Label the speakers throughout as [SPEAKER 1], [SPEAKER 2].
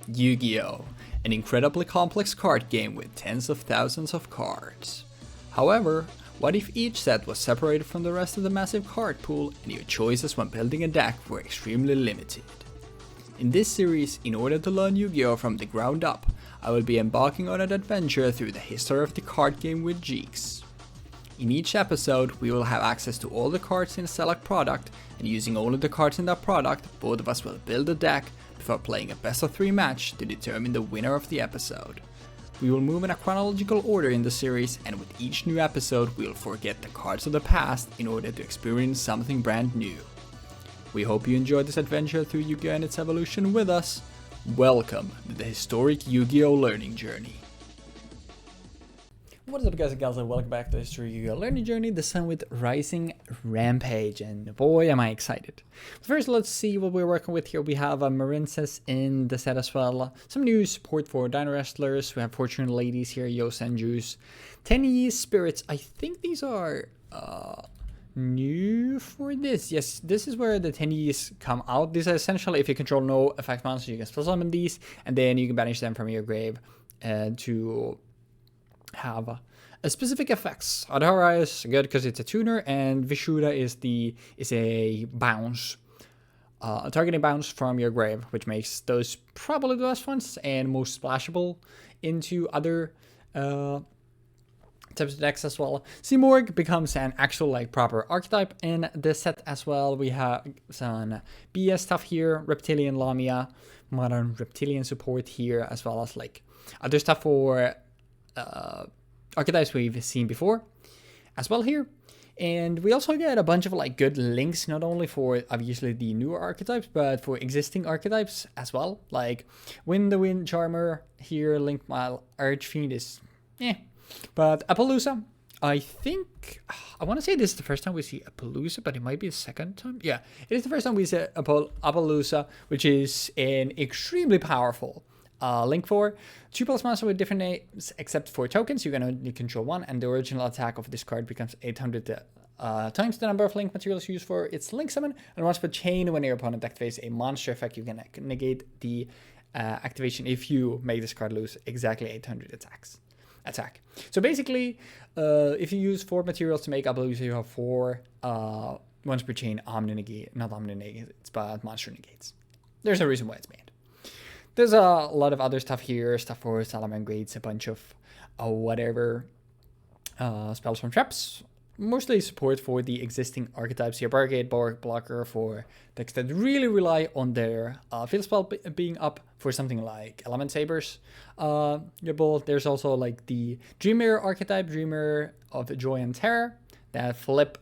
[SPEAKER 1] Yu-Gi-Oh! An incredibly complex card game with tens of thousands of cards. However, what if each set was separated from the rest of the massive card pool and your choices when building a deck were extremely limited? In this series, in order to learn Yu-Gi-Oh! From the ground up, I will be embarking on an adventure through the history of the card game with Jeexx. In each episode, we will have access to all the cards in a select product, and using only the cards in that product, both of us will build a deck before playing a best of 3 match to determine the winner of the episode. We will move in a chronological order in the series, and with each new episode, we will forget the cards of the past in order to experience something brand new. We hope you enjoyed this adventure through Yu-Gi-Oh! And its evolution with us. Welcome to the historic Yu-Gi-Oh! Learning journey. What is up, guys and gals, and welcome back to the History Yu-Gi-Oh! Learning Journey, this time with Rising Rampage, and boy am I excited. First, let's see what we're working with here. We have Marincess in the set as well, some new support for Dino Wrestlers, we have Fortune Ladies here, Yos and Juice, Tenyi Spirits. I think these are new for this. Yes, this is where the Tenyis come out. These are essentially, if you control no effect monsters, you can spell summon these, and then you can banish them from your grave to have a specific effects. Adhara is good because it's a tuner, and Vishuddha is a bounce, a targeting bounce from your grave, which makes those probably the best ones and most splashable into other types of decks as well. Simorg becomes an actual proper archetype in this set as well. We have some BS stuff here, Reptilian Lamia, modern Reptilian support here, as well as other stuff for archetypes we've seen before as well here. And we also get a bunch of good links, not only for obviously the newer archetypes, but for existing archetypes as well. Like Win the Wind Charmer here, Link Mile Archfiend is but Appaloosa, I want to say this is the first time we see Appaloosa, but it might be the second time. Yeah, it is the first time we see Appaloosa, which is an extremely powerful link for 2+ monster with different names except for tokens. You can only control one, and the original attack of this card becomes 800 times the number of link materials used for its link summon. And once per chain, when your opponent activates a monster effect, you can negate the activation if you make this card lose exactly 800 attack. So basically, if you use 4 materials to make Appaloosa, you have 4 once per chain not Omni negates, but monster negates. There's a reason why it's made. There's a lot of other stuff here, stuff for Salamangreats, a bunch of whatever spells from traps. Mostly support for the existing archetypes here. Barricade, Blocker for decks that really rely on their field spell being up for something like Element Sabers. There's also the Dreamer archetype, Dreamer of Joy and Terror, that flip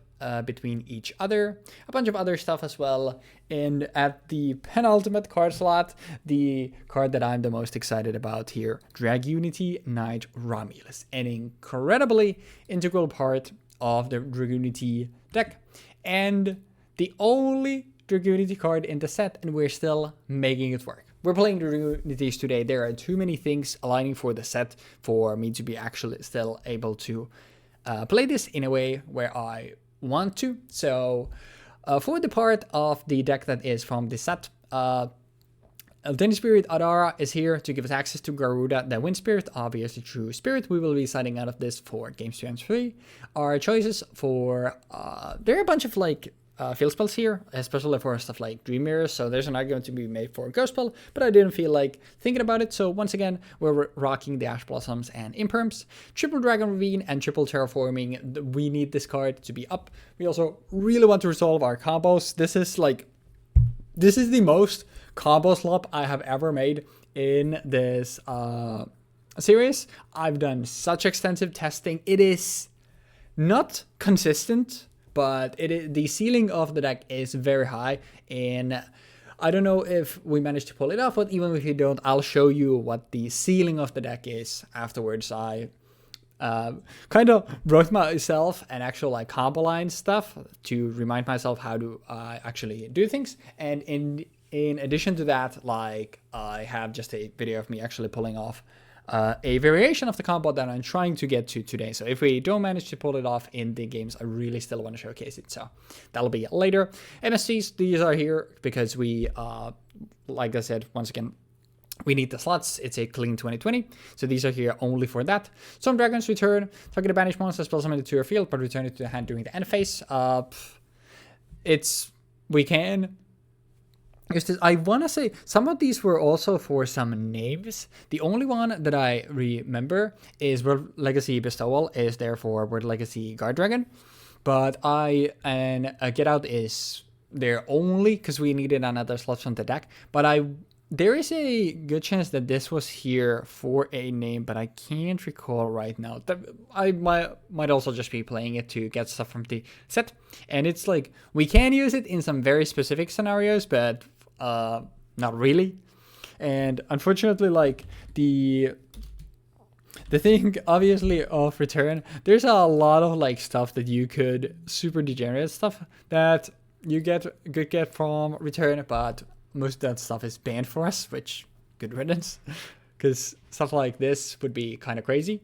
[SPEAKER 1] between each other. A bunch of other stuff as well. And at the penultimate card slot, the card that I'm the most excited about here, Dragunity Knight Romulus, an incredibly integral part of the Dragunity deck, and the only Dragunity card in the set, and we're still making it work. We're playing Dragunities today. There are too many things aligning for the set for me to be actually still able to play this in a way where I want to. So for the part of the deck that is from the set, Tenyi Spirit Adara is here to give us access to Garuda, the Wind Spirit, obviously True Spirit. We will be signing out of this for games 2 and 3. Our choices for, there are a bunch of field spells here, especially for stuff like Dream Mirrors, so there's an argument to be made for Ghost Spell, but I didn't feel like thinking about it, so once again, we're rocking the Ash Blossoms and Imperms, Triple Dragon Ravine, and Triple Terraforming. We need this card to be up. We also really want to resolve our combos. This is the most combo slop I have ever made in this series. I've done such extensive testing. It is not consistent, but the ceiling of the deck is very high, and I don't know if we managed to pull it off, but even if you don't, I'll show you what the ceiling of the deck is afterwards. I kind of wrote myself an actual combo line stuff to remind myself how to actually do things, and in addition to that, I have just a video of me actually pulling off a variation of the combo that I'm trying to get to today. So if we don't manage to pull it off in the games, I really still want to showcase it. So that'll be later. MSCs, these are here because we, like I said, once again, We need the slots. It's a clean 2020, so these are here only for that. Some dragons return. Target a banished monster, spell summon it to your field, but return it to the hand during the end phase. We can use this. I want to say some of these were also for some names. The only one that I remember is World Legacy Bestowal is there for World Legacy Guard Dragon, but Get Out is there only because we needed another slot from the deck. But there is a good chance that this was here for a name, but I can't recall right now. I might also just be playing it to get stuff from the set. And it's like, we can use it in some very specific scenarios, but not really. And unfortunately, like, the thing, obviously, of return, there's a lot of, like, stuff that you could, super degenerate stuff that you could get from return, but most of that stuff is banned for us, which good riddance, because stuff like this would be kind of crazy.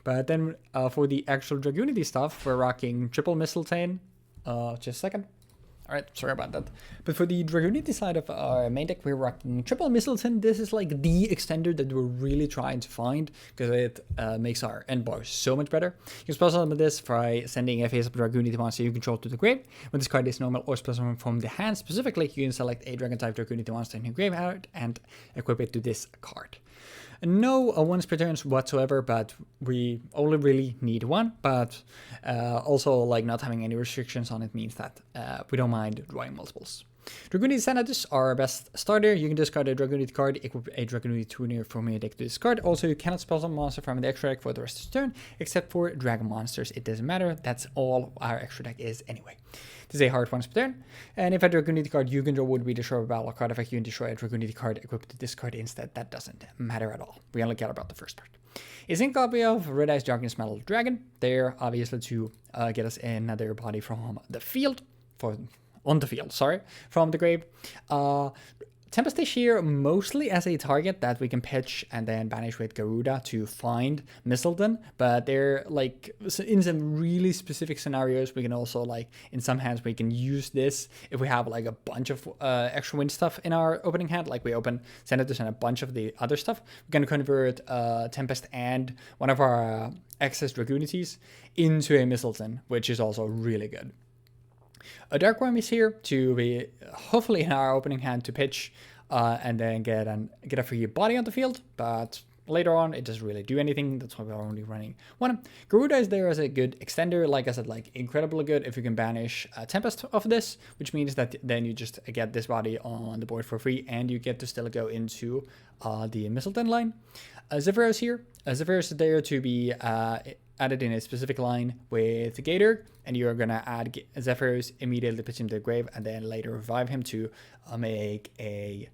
[SPEAKER 1] But then for the actual Dragunity stuff, we're rocking triple Mistletoe. Just a second. All right, sorry about that. But for the Dragunity side of our main deck, we're rocking triple Mistletoe. This is like the extender that we're really trying to find because it makes our end bar so much better. You can spell summon this by sending a face-up Dragunity monster you control to the grave. When this card is normal or spell summon from the hand specifically, you can select a Dragon-type Dragunity monster in your graveyard and equip it to this card. No once per turns whatsoever, but we only really need one. But also, like, not having any restrictions on it means that we don't mind drawing multiples. Dragunity Xanathus are our best starter. You can discard a Dragunity card, equip a Dragunity tuner from your deck to this card. Also, you cannot spell some monster from the extra deck for the rest of the turn, except for Dragon monsters. It doesn't matter. That's all our extra deck is anyway. This is a hard once per turn. And if a Dragunity card you can draw would be destroyed by battle card effect, you can destroy a Dragunity card equipped to this card instead. That doesn't matter at all. We only care about the first part. Is in copy of Red Eyes Darkness Metal Dragon. They're obviously to get us another body from the field on the field, from the grave. Tempest is here mostly as a target that we can pitch and then banish with Garuda to find Mistletoe, but they're like in some really specific scenarios. We can also, like, in some hands we can use this if we have like a bunch of extra wind stuff in our opening hand, like we open Xanathus and a bunch of the other stuff. We can convert Tempest and one of our excess Dragunities into a Mistletoe, which is also really good. A Dark Worm is here to be hopefully in our opening hand to pitch and then get a free body on the field, but later on it doesn't really do anything. That's why we're only running one. Garuda is there as a good extender, like I said, like incredibly good if you can banish Tempest of this, which means that then you just get this body on the board for free and you get to still go into the Mistletoe line. Zephyros here. Zephyros is there to be added in a specific line with Gator, and you're gonna add Zephyros, immediately pitch him to the grave, and then later revive him to make a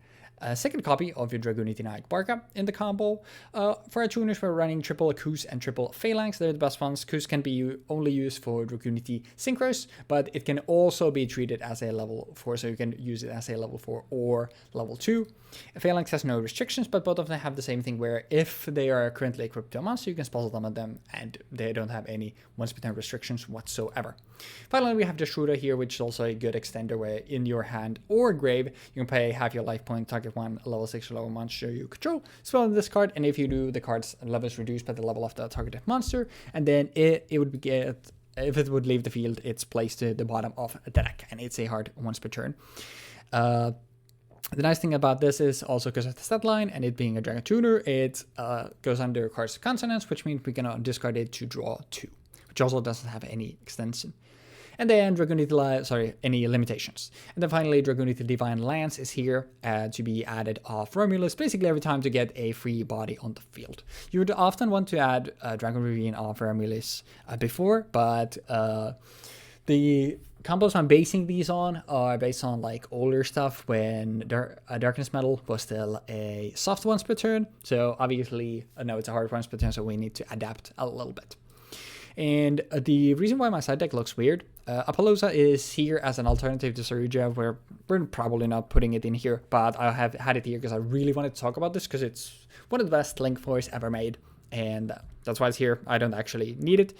[SPEAKER 1] second copy of your Dragunity Naik Barca in the combo. For our tuners, we're running triple Kus and triple Phalanx. They're the best ones. Kus can be only used for Dragunity Synchros, but it can also be treated as a level 4, so you can use it as a level 4 or level 2. Phalanx has no restrictions, but both of them have the same thing where if they are currently equipped to a monster, you can spell summon them, and they don't have any once per turn restrictions whatsoever. Finally, we have the Shruda here, which is also a good extender where in your hand or grave, you can pay half your life point, target one level 6 or lower monster you control, spell this card, and if you do, the card's level is reduced by the level of the targeted monster, and then it would get, if it would leave the field, it's placed to the bottom of the deck, and it's a hard once per turn. The nice thing about this is also because of the stat line and it being a Dragon Tuner, it goes under cards of consonants, which means we can discard it to draw 2, which also doesn't have any extension. And then Dragunity, any limitations. And then finally, Dragunity Divine Lance is here to be added off Romulus, basically every time to get a free body on the field. You would often want to add Dragon Ravine off Romulus before, but the combos I'm basing these on are based on like older stuff when Darkness Metal was still a soft once per turn. So obviously, no, it's a hard once per turn, so we need to adapt a little bit. And the reason why my side deck looks weird, Apollousa is here as an alternative to Saruja, where we're probably not putting it in here, but I have had it here because I really wanted to talk about this because it's one of the best Link fours ever made. and that's why it's here. I don't actually need it.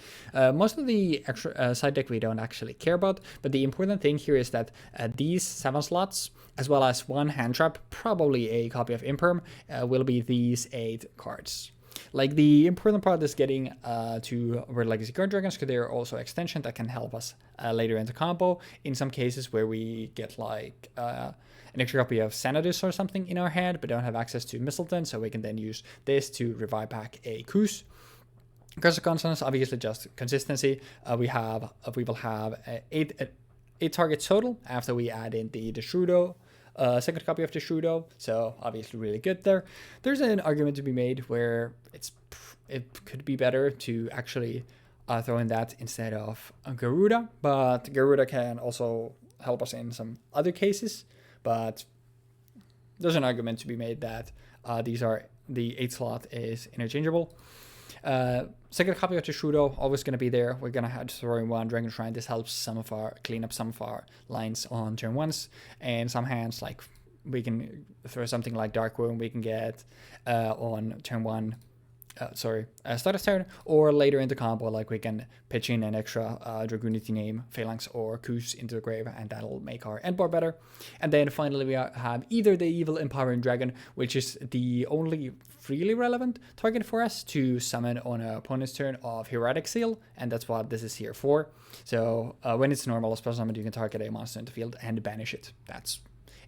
[SPEAKER 1] Most of the extra side deck we don't actually care about, but the important thing here is that these 7 slots, as well as 1 hand trap, probably a copy of Imperm, will be these 8 cards. Like, the important part is getting to World Legacy Guard Dragons, because they're also extension that can help us later into combo. In some cases where we get like an extra copy of Xanadus or something in our hand, but don't have access to Mistleton, so we can then use this to revive back a Koos. Curse of Consonance, obviously just consistency. We will have 8 targets total after we add in the Shudo. Second copy of the Shudo, so obviously really good there. There's an argument to be made where it could be better to actually throw in that instead of Garuda, but Garuda can also help us in some other cases. But there's an argument to be made that the 8 slot is interchangeable. Second copy of the Shudo, always going to be there. We're going to have to throw in 1 Dragon Shrine. This helps clean up some of our lines on turn 1s. And some hands, like, we can throw something like Dark Wound we can get on turn 1. Start of turn, or later in the combo, like we can pitch in an extra Dragunity name, Phalanx or Koos into the grave, and that'll make our end board better. And then finally we have either the Evil Empowering Dragon, which is the only freely relevant target for us to summon on an opponent's turn of Heretic Seal, and that's what this is here for. So when it's normal special summon, you can target a monster in the field and banish it.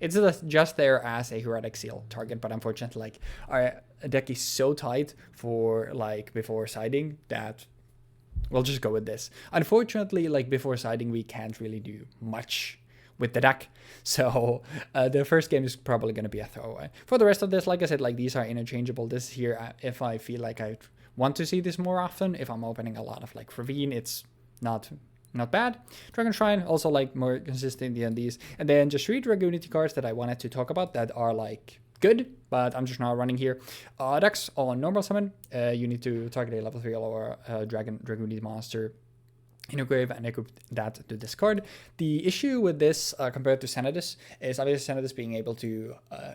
[SPEAKER 1] It's just there as a Heretic Seal target, but unfortunately, like, our deck is so tight for, like, before siding that we'll just go with this. Unfortunately, like, before siding, we can't really do much with the deck, so the first game is probably going to be a throwaway. For the rest of this, like I said, like, these are interchangeable. This here, if I feel like I want to see this more often, if I'm opening a lot of, like, Ravine, it's not bad. Dragon Shrine, also, like, more consistent than these. And then just 3 Dragunity cards that I wanted to talk about that are, like, good, but I'm just not running here. Dex on normal summon, you need to target a level 3 or Dragunity monster in your grave and equip that to this card. The issue with this compared to Xanadus is obviously Xanadus being able to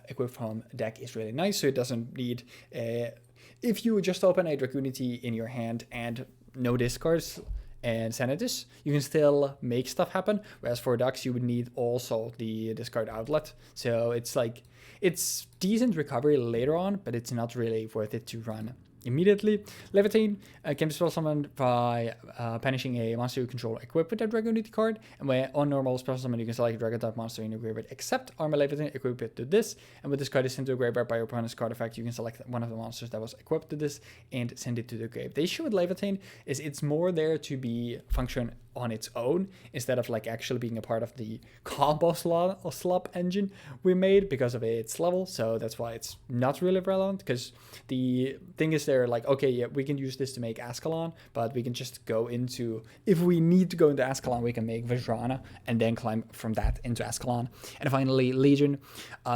[SPEAKER 1] equip from deck is really nice, so it doesn't need... if you just open a Dragunity in your hand and no discards and Xanadus, you can still make stuff happen, whereas for Dux you would need also the discard outlet. So it's like, it's decent recovery later on, but it's not really worth it to run immediately. Levitate can be spell summoned by banishing a monster you control equipped with a Dragunity card, and when on normal spell summon you can select a Dragon type monster in your graveyard except Armor Levitate, equip it to this, and with this card is sent to the graveyard by your opponent's card effect, you can select one of the monsters that was equipped to this and send it to the grave. The issue with Levitate is it's more there to be function on its own instead of like actually being a part of the combo slop engine we made because of its level. So that's why it's not really relevant, because the thing is they're like, okay, yeah, we can use this to make Ascalon, but we can just go into, if we need to go into Ascalon, we can make Vajrana and then climb from that into Ascalon. And finally, Legion,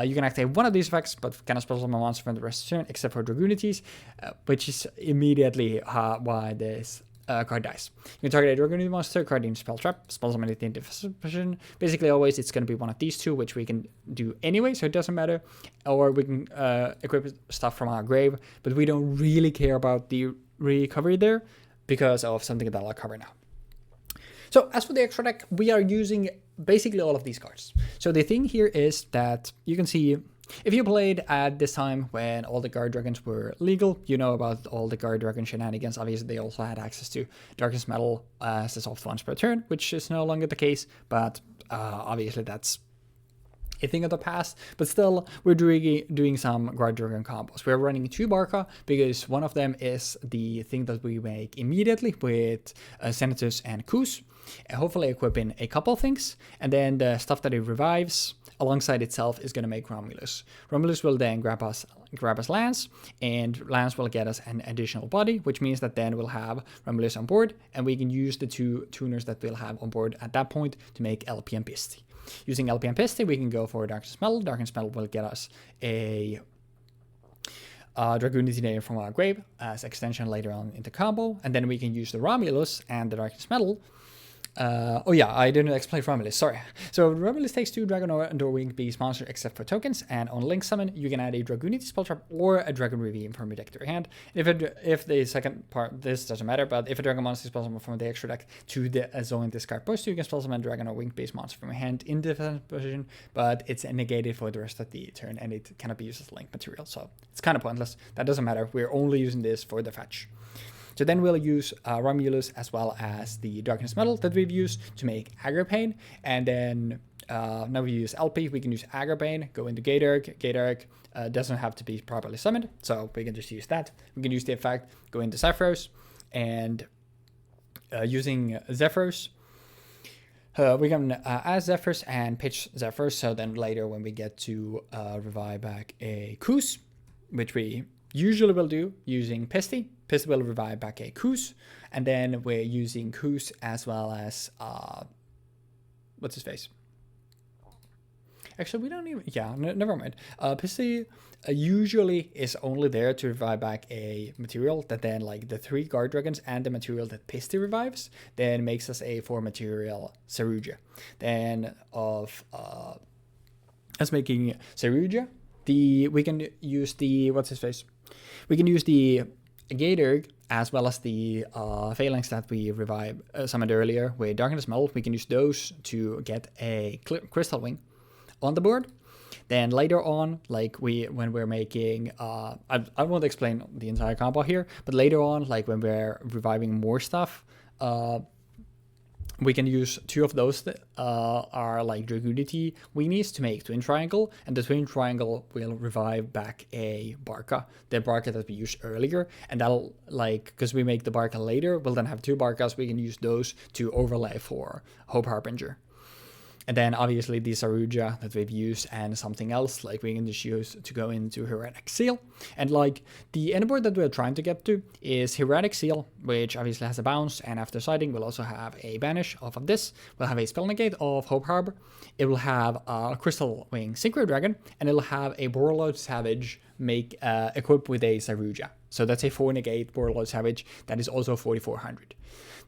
[SPEAKER 1] you can activate one of these effects, but cannot spell summon a monster from the rest of the turn except for Dragunities, which is immediately why this card dies. You can target a Dragunity monster, card in spell trap, spell summon it into position. Basically, always it's going to be one of these two, which we can do anyway, so it doesn't matter. Or we can equip stuff from our grave, but we don't really care about the recovery there because of something that I'll cover now. So as for the extra deck, we are using basically all of these cards. So the thing here is that you can see, if you played at this time when all the guard dragons were legal, you know about all the guard dragon shenanigans. Obviously, they also had access to Darkness Metal as the soft once per turn, which is no longer the case, but obviously that's a thing of the past. But still, we're doing some guard dragon combos. We're running 2 Barca because one of them is the thing that we make immediately with Senatus and Koos, and hopefully equipping a couple things, and then the stuff that it revives alongside itself is going to make Romulus. Romulus will then grab us Lance, and Lance will get us an additional body, which means that then we'll have Romulus on board, and we can use the 2 tuners that we'll have on board at that point to make LP and Pisti. Using LP and Pisti, we can go for Darkness Metal. Darkness Metal will get us a Dragunity name from our grave as extension later on in the combo, and then we can use the Romulus and the Darkness Metal Oh yeah, I didn't explain Romulus, sorry. So Romulus takes 2 Dragon or Winged Beast monster except for tokens, and on Link Summon, you can add a Dragunity spell trap or a Dragon Reveal from your deck to your hand. If the second part, this doesn't matter, but if a Dragon monster spell summon from the extra deck to the zone discard post, you can spell summon a Dragon or Winged Beast monster from your hand in defense position, but it's negated for the rest of the turn, and it cannot be used as Link material, so it's kind of pointless. That doesn't matter, we're only using this for the fetch. So then we'll use Romulus as well as the Darkness Metal that we've used to make Aggro Pain. And then now we use LP, we can use Aggro Pain, go into Gatorg. Gatorg doesn't have to be properly summoned, so we can just use that. We can use the effect, go into Zephyros, and using Zephyros, we can add Zephyrs and pitch Zephyrs, so then later when we get to revive back a Koos, which we usually will do using Pisty. Pisty will revive back a Koos, and then we're using Koos as well as, what's his face? Actually, we don't even, yeah, never mind. Pisty usually is only there to revive back a material that then, like the 3 guard dragons and the material that Pisty revives, then makes us a 4 material Saruja. Then of us making Saruja, we can use the, what's his face? We can use the Gatorg as well as the Phalanx that we summoned earlier with Darkness Metal. We can use those to get a Crystal Wing on the board. Then later on, like when we're making, I won't explain the entire combo here, but later on, like when we're reviving more stuff, we can use 2 of those that are like Dragunity weenies to make Twin Triangle, and the Twin Triangle will revive back a Barca, the Barca that we used earlier, and that'll, like, because we make the Barca later, we'll then have 2 Barcas, we can use those to overlay for Hope Harbinger. And then obviously the Saruja that we've used and something else, like we can just use to go into Heretic Seal. And like the end board that we're trying to get to is Heretic Seal, which obviously has a bounce, and after siding we'll also have a banish off of this. We'll have a spell negate of Hope Harbor. It will have a Crystal Wing Synchro Dragon, and it'll have a Borreload Savage equipped with a Saruja. So that's a 4 negate Borreload Savage that is also 4400.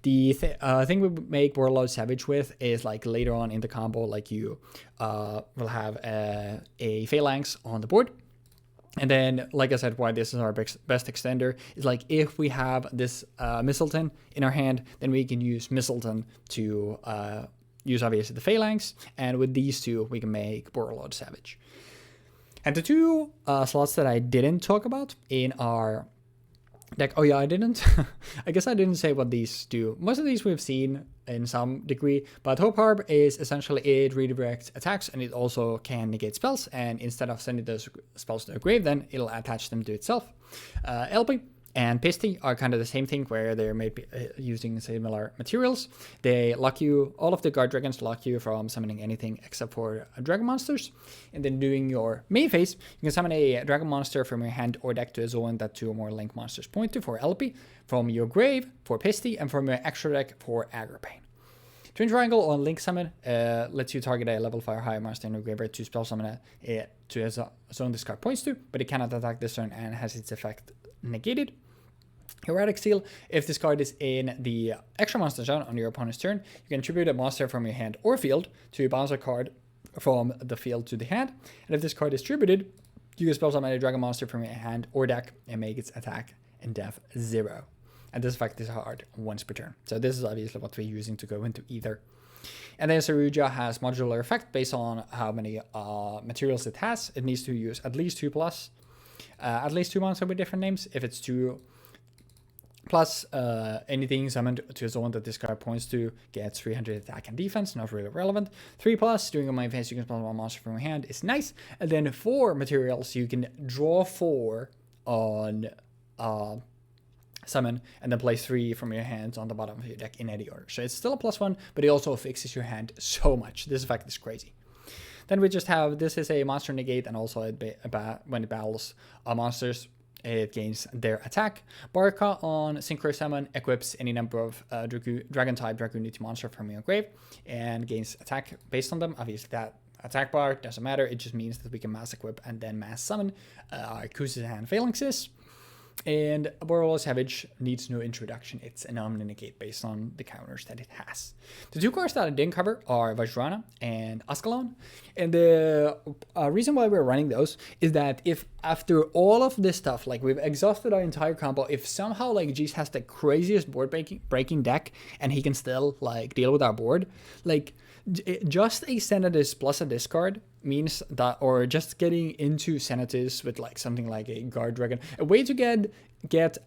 [SPEAKER 1] The thing we make Borreload Savage with is like later on in the combo, like you will have a Phalanx on the board. And then, like I said, why this is our best extender is like if we have this Mistletoe in our hand, then we can use Mistletoe to use obviously the Phalanx. And with these 2, we can make Borreload Savage. And the 2 slots that I didn't talk about in our deck, oh yeah, I didn't. I guess I didn't say what these do. Most of these we've seen in some degree, but Hope Harb is essentially it redirects attacks, and it also can negate spells, and instead of sending those spells to the grave, then it'll attach them to itself. LP and Pisty are kind of the same thing, where they're maybe using similar materials. They lock you, all of the guard dragons lock you from summoning anything except for dragon monsters. And then doing your main phase, you can summon a dragon monster from your hand or deck to a zone that 2 or more Link monsters point to for LP, from your grave for Pisty, and from your extra deck for Aggro Pain. Twin Triangle on Link Summon lets you target a level 5 or higher monster in your graveyard to spell summon it to a zone this card points to, but it cannot attack this turn and has its effect negated. Heretic Seal, if this card is in the extra monster zone on your opponent's turn, you can tribute a monster from your hand or field to bounce a card from the field to the hand. And if this card is tributed, you can spell summon a dragon monster from your hand or deck and make its attack and def 0. And this effect is hard once per turn. So this is obviously what we're using to go into either. And then Saruja has modular effect based on how many materials it has. It needs to use at least 2 plus, at least 2 monsters with different names. If it's 2 plus, anything summoned to a zone that this card points to gets 300 attack and defense, not really relevant. 3 plus, during your main phase, you can spell one monster from your hand, is nice. And then 4 materials, you can draw 4 on summon, and then place 3 from your hands on the bottom of your deck in any order. So it's still a +1, but it also fixes your hand so much. This effect is crazy. Then we just have, this is a monster negate, and also when it battles monsters, it gains their attack. Barca on Synchro Summon equips any number of Dragon-type Dragunity monster from your grave and gains attack based on them. Obviously that attack bar doesn't matter, it just means that we can mass equip and then mass summon our Kuzus and Phalanxes. And Boreal Savage needs no introduction. It's an Omni-Negate based on the counters that it has. The two cards that I didn't cover are Vajrana and Ascalon. And the reason why we're running those is that if after all of this stuff, like we've exhausted our entire combo, if somehow like Jeexx has the craziest board breaking deck and he can still like deal with our board, like just a Senatus plus a discard means that, or just getting into Senatus with like something like a Guard Dragon, a way to get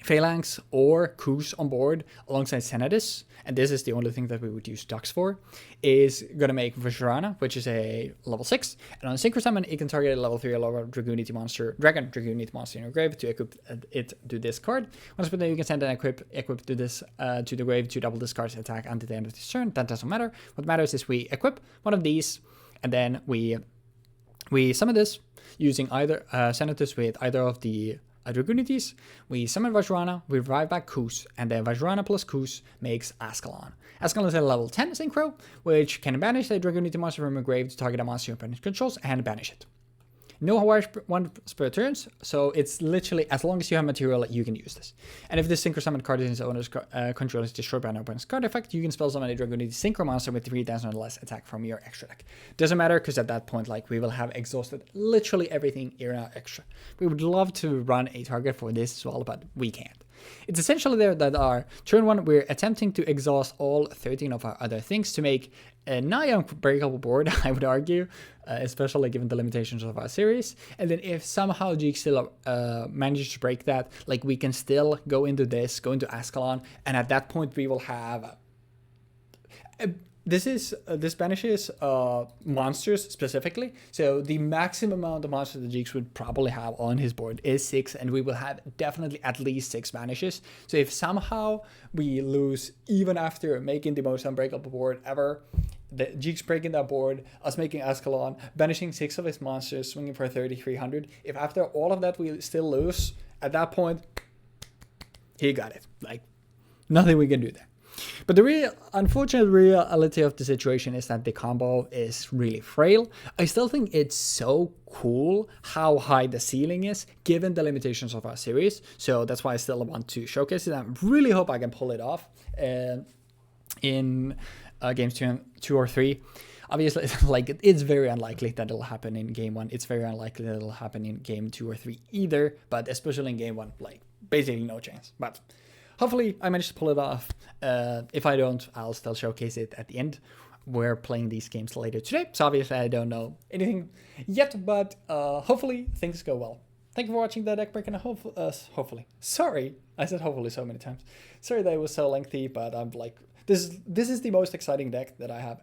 [SPEAKER 1] Phalanx or Kus on board alongside Senatus, and this is the only thing that we would use Dux for, is going to make Vajrana, which is a level 6, and on Synchro Summon, it can target a level 3 or lower Dragunity monster, Dragon Dragunity monster in your grave to equip it to this card. Once per turn, you can send an equip to this to the grave to double this card's attack until the end of this turn. That doesn't matter. What matters is we equip one of these, and then we summon this using either Senatus with either of the Dragunities. We summon Vajrana, we revive back Kus, and then Vajrana plus Kus makes Ascalon. Ascalon is a level 10 Synchro, which can banish a Dragunity monster from a grave to target a monster your opponent controls and banish it. No one per turns, so it's literally as long as you have material, you can use this. And if this Synchro Summon card in its owner's control is destroyed by an opponent's card effect, you can spell summon a Dragunity Synchro monster with 3,000 or less attack from your extra deck. Doesn't matter, because at that point, like, we will have exhausted literally everything in our extra. We would love to run a target for this as well, but we can't. It's essentially there that our turn 1, we're attempting to exhaust all 13 of our other things to make a nigh unbreakable board, I would argue, especially given the limitations of our series. And then if somehow Jeexx still manages to break that, like, we can still go into this, go into Ascalon, and at that point we will have... This banishes monsters specifically, so the maximum amount of monsters that Jeexx would probably have on his board is 6, and we will have definitely at least 6 banishes. So if somehow we lose, even after making the most unbreakable board ever, the Jeexx breaking that board, us making Ascalon, banishing 6 of his monsters, swinging for 3,300, if after all of that we still lose, at that point, he got it. Like, nothing we can do there. But the unfortunate reality of the situation is that the combo is really frail. I still think it's so cool how high the ceiling is, given the limitations of our series. So that's why I still want to showcase it. I really hope I can pull it off in games 2 or 3. Obviously, like, it's very unlikely that it'll happen in game 1. It's very unlikely that it'll happen in game 2 or 3 either. But especially in game 1, like, basically no chance. But hopefully I managed to pull it off. If I don't, I'll still showcase it at the end. We're playing these games later today, so obviously I don't know anything yet, but hopefully things go well. Thank you for watching the deck break, and hopefully. Sorry, I said hopefully so many times. Sorry that it was so lengthy, but I'm like, this is the most exciting deck that I have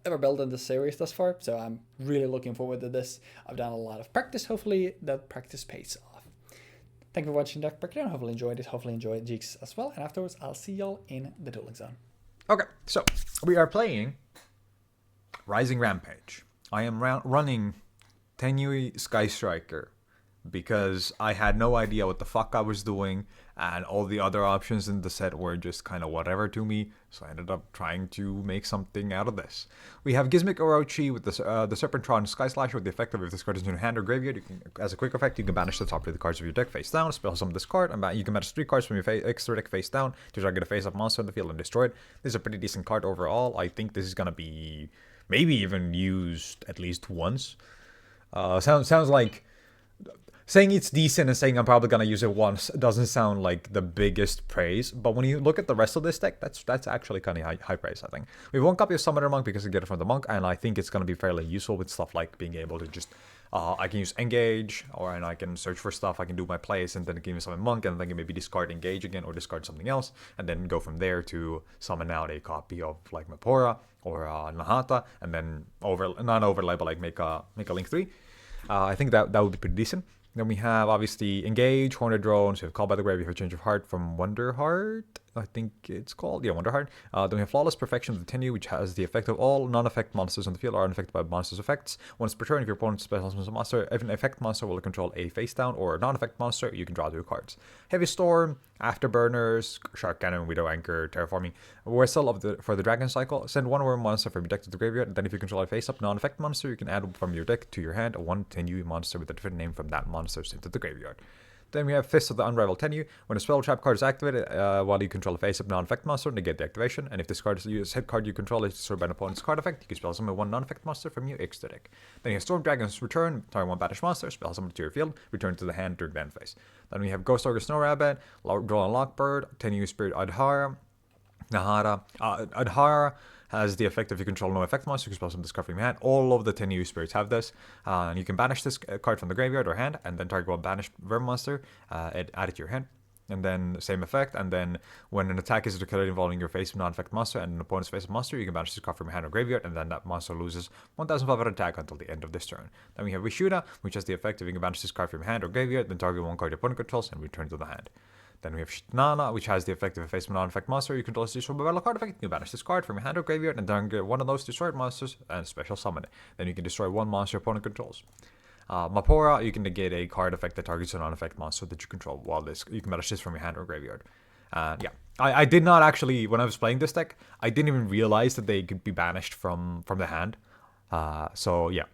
[SPEAKER 1] ever built in this series thus far, so I'm really looking forward to this. I've done a lot of practice. Hopefully that practice pays off. Thank you for watching Deck Breakdown. Hopefully enjoyed it. Hopefully enjoyed Jeexx as well. And afterwards, I'll see y'all in the dueling zone.
[SPEAKER 2] Okay, so we are playing Rising Rampage. I am running Tenyi Sky Striker because I had no idea what the fuck I was doing, and all the other options in the set were just kind of whatever to me, so I ended up trying to make something out of this. We have Gizmic Orochi with the Serpentron Sky Slasher with the effect of if this card is in your hand or graveyard, you can, as a quick effect, you can banish the top 3 of the cards of your deck face down, spell summon this card, and you can banish 3 cards from your extra deck face down to target a face-up monster in the field and destroy it. This is a pretty decent card overall. I think this is going to be maybe even used at least once. Sounds like... saying it's decent and saying I'm probably going to use it once doesn't sound like the biggest praise, but when you look at the rest of this deck, that's actually kind of high praise, I think. We have 1 copy of Summoner Monk because I get it from the Monk, and I think it's going to be fairly useful with stuff like being able to just... I can use Engage, and I can search for stuff, I can do my plays, and then give me Summon Monk, and then can maybe discard Engage again, or discard something else, and then go from there to summon out a copy of, like, Mapora, or Nahata, and then not overlay, but, like, make a Link 3. I think that would be pretty decent. Then we have, obviously, Engage, Horned Drones, we have Call by the Grave, we have Change of Heart from Wonder Heart. I think it's called, Wonderheart. Then we have Flawless Perfection of the Tenyi, which has the effect of all non-effect monsters on the field are unaffected by monsters' effects. Once per turn, if your opponent's special summons a monster, if an effect monster will control a face down or a non-effect monster, you can draw 2 cards. Heavy Storm, Afterburners, Shark Cannon, Widow Anchor, Terraforming, Whistle for the Dragon Cycle. Send 1 worm monster from your deck to the graveyard, and then if you control a face-up non-effect monster, you can add from your deck to your hand 1 Tenyi monster with a different name from that monster sent to the graveyard. Then we have Fist of the Unrivaled Tenyi. When a spell trap card is activated while you control a face-up non-effect monster, negate the activation. And if this card is used, hit card you control is destroyed by an opponent's card effect, you can spell summon 1 non-effect monster from your extra deck. Then you have Storm Dragon's Return, target 1 banished monster, spell summon to your field, return to the hand during the end phase. Then we have Ghost Ogre Snow Rabbit, Draw and Lockbird, Tenyi Spirit Adhara, Adhara has the effect if you control no effect monster, you can spell summon this card from your hand. All of the Tenyi spirits have this. And you can banish this card from the graveyard or hand, and then target 1 banished vermin monster, add it to your hand. And then same effect, and then when an attack is declared involving your face non-effect monster and an opponent's face monster, you can banish this card from your hand or graveyard, and then that monster loses 1,500 attack until the end of this turn. Then we have Vishuda, which has the effect if you can banish this card from your hand or graveyard, then target 1 card your opponent controls and return to the hand. Then we have Shnana, which has the effect of a face non-effect monster. You control this destroyed by battle card effect. You banish this card from your hand or graveyard and then get 1 of those destroyed monsters and special summon it. Then you can destroy 1 monster your opponent controls. Mapora, you can negate a card effect that targets a non-effect monster that you control. While this, you can banish this from your hand or graveyard. Yeah, I did not actually, when I was playing this deck, I didn't even realize that they could be banished from the hand. So yeah.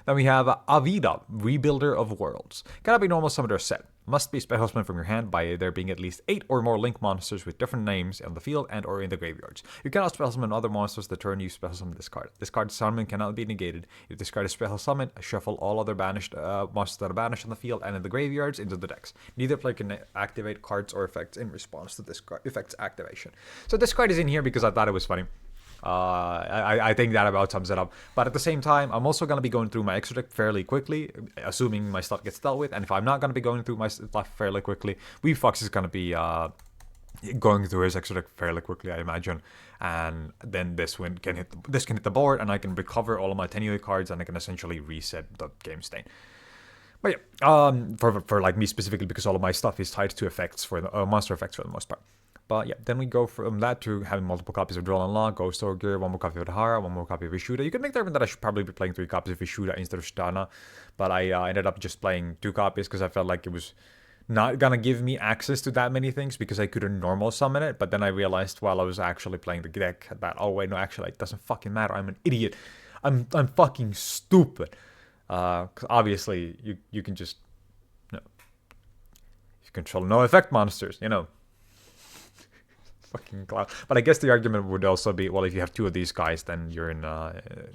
[SPEAKER 2] Then we have Avida, Rebuilder of Worlds. Cannot be normal summoned or set. Must be special summoned from your hand by there being at least 8 or more link monsters with different names on the field and or in the graveyards. You cannot special summon other monsters the turn you special summon this card. This card's summon cannot be negated. If this card is special summoned, shuffle all other banished monsters that are banished on the field and in the graveyards into the decks. Neither player can activate cards or effects in response to this effect's activation. So this card is in here because I thought it was funny. I think that about sums it up. But at the same time, I'm also going to be going through my extra deck fairly quickly, assuming my stuff gets dealt with. And if I'm not going to be going through my stuff fairly quickly, Weebfox is going to be going through his extra deck fairly quickly, I imagine. And then this can hit the board, and I can recover all of my Tenyi cards, and I can essentially reset the game state. But yeah, for like me specifically, because all of my stuff is tied to effects for the monster effects for the most part. But yeah, then we go from that to having multiple copies of Duel and Law, Ghost Ogre, 1 more copy of Adhara, 1 more copy of Vishuda. You could make the argument that I should probably be playing 3 copies of Vishuda instead of Shtana, but I ended up just playing 2 copies because I felt like it was not gonna give me access to that many things because I couldn't normal summon it. But then I realized while I was actually playing the deck that, oh wait, no, actually it doesn't fucking matter. I'm an idiot. I'm fucking stupid. 'Cause obviously you can just, you control no effect monsters, fucking clown. But I guess the argument would also be, well, if you have 2 of these guys, then you're in,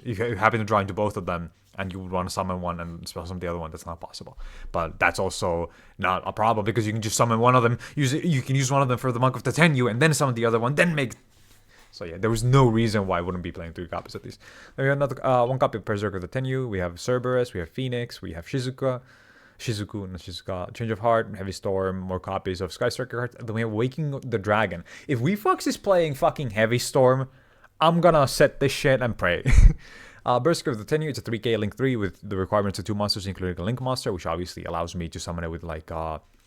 [SPEAKER 2] if you happen to draw into both of them, and you would want to summon one and spell summon the other one, that's not possible. But that's also not a problem, because you can just summon one of them, you can use one of them for the Monk of the Tenyi, and then summon the other one, then make... So yeah, there was no reason why I wouldn't be playing 3 copies of these. Then we have another 1 copy of Berserker of the Tenyi, we have Cerberus, we have Phoenix, we have Shizuka, Change of Heart, Heavy Storm, more copies of Sky Striker cards, and then we have Waking the Dragon. If Weebfox is playing fucking Heavy Storm, I'm gonna set this shit and pray. Berserker of the Tenyi, it's a 3k Link 3 with the requirements of 2 monsters, including a Link monster, which obviously allows me to summon it with like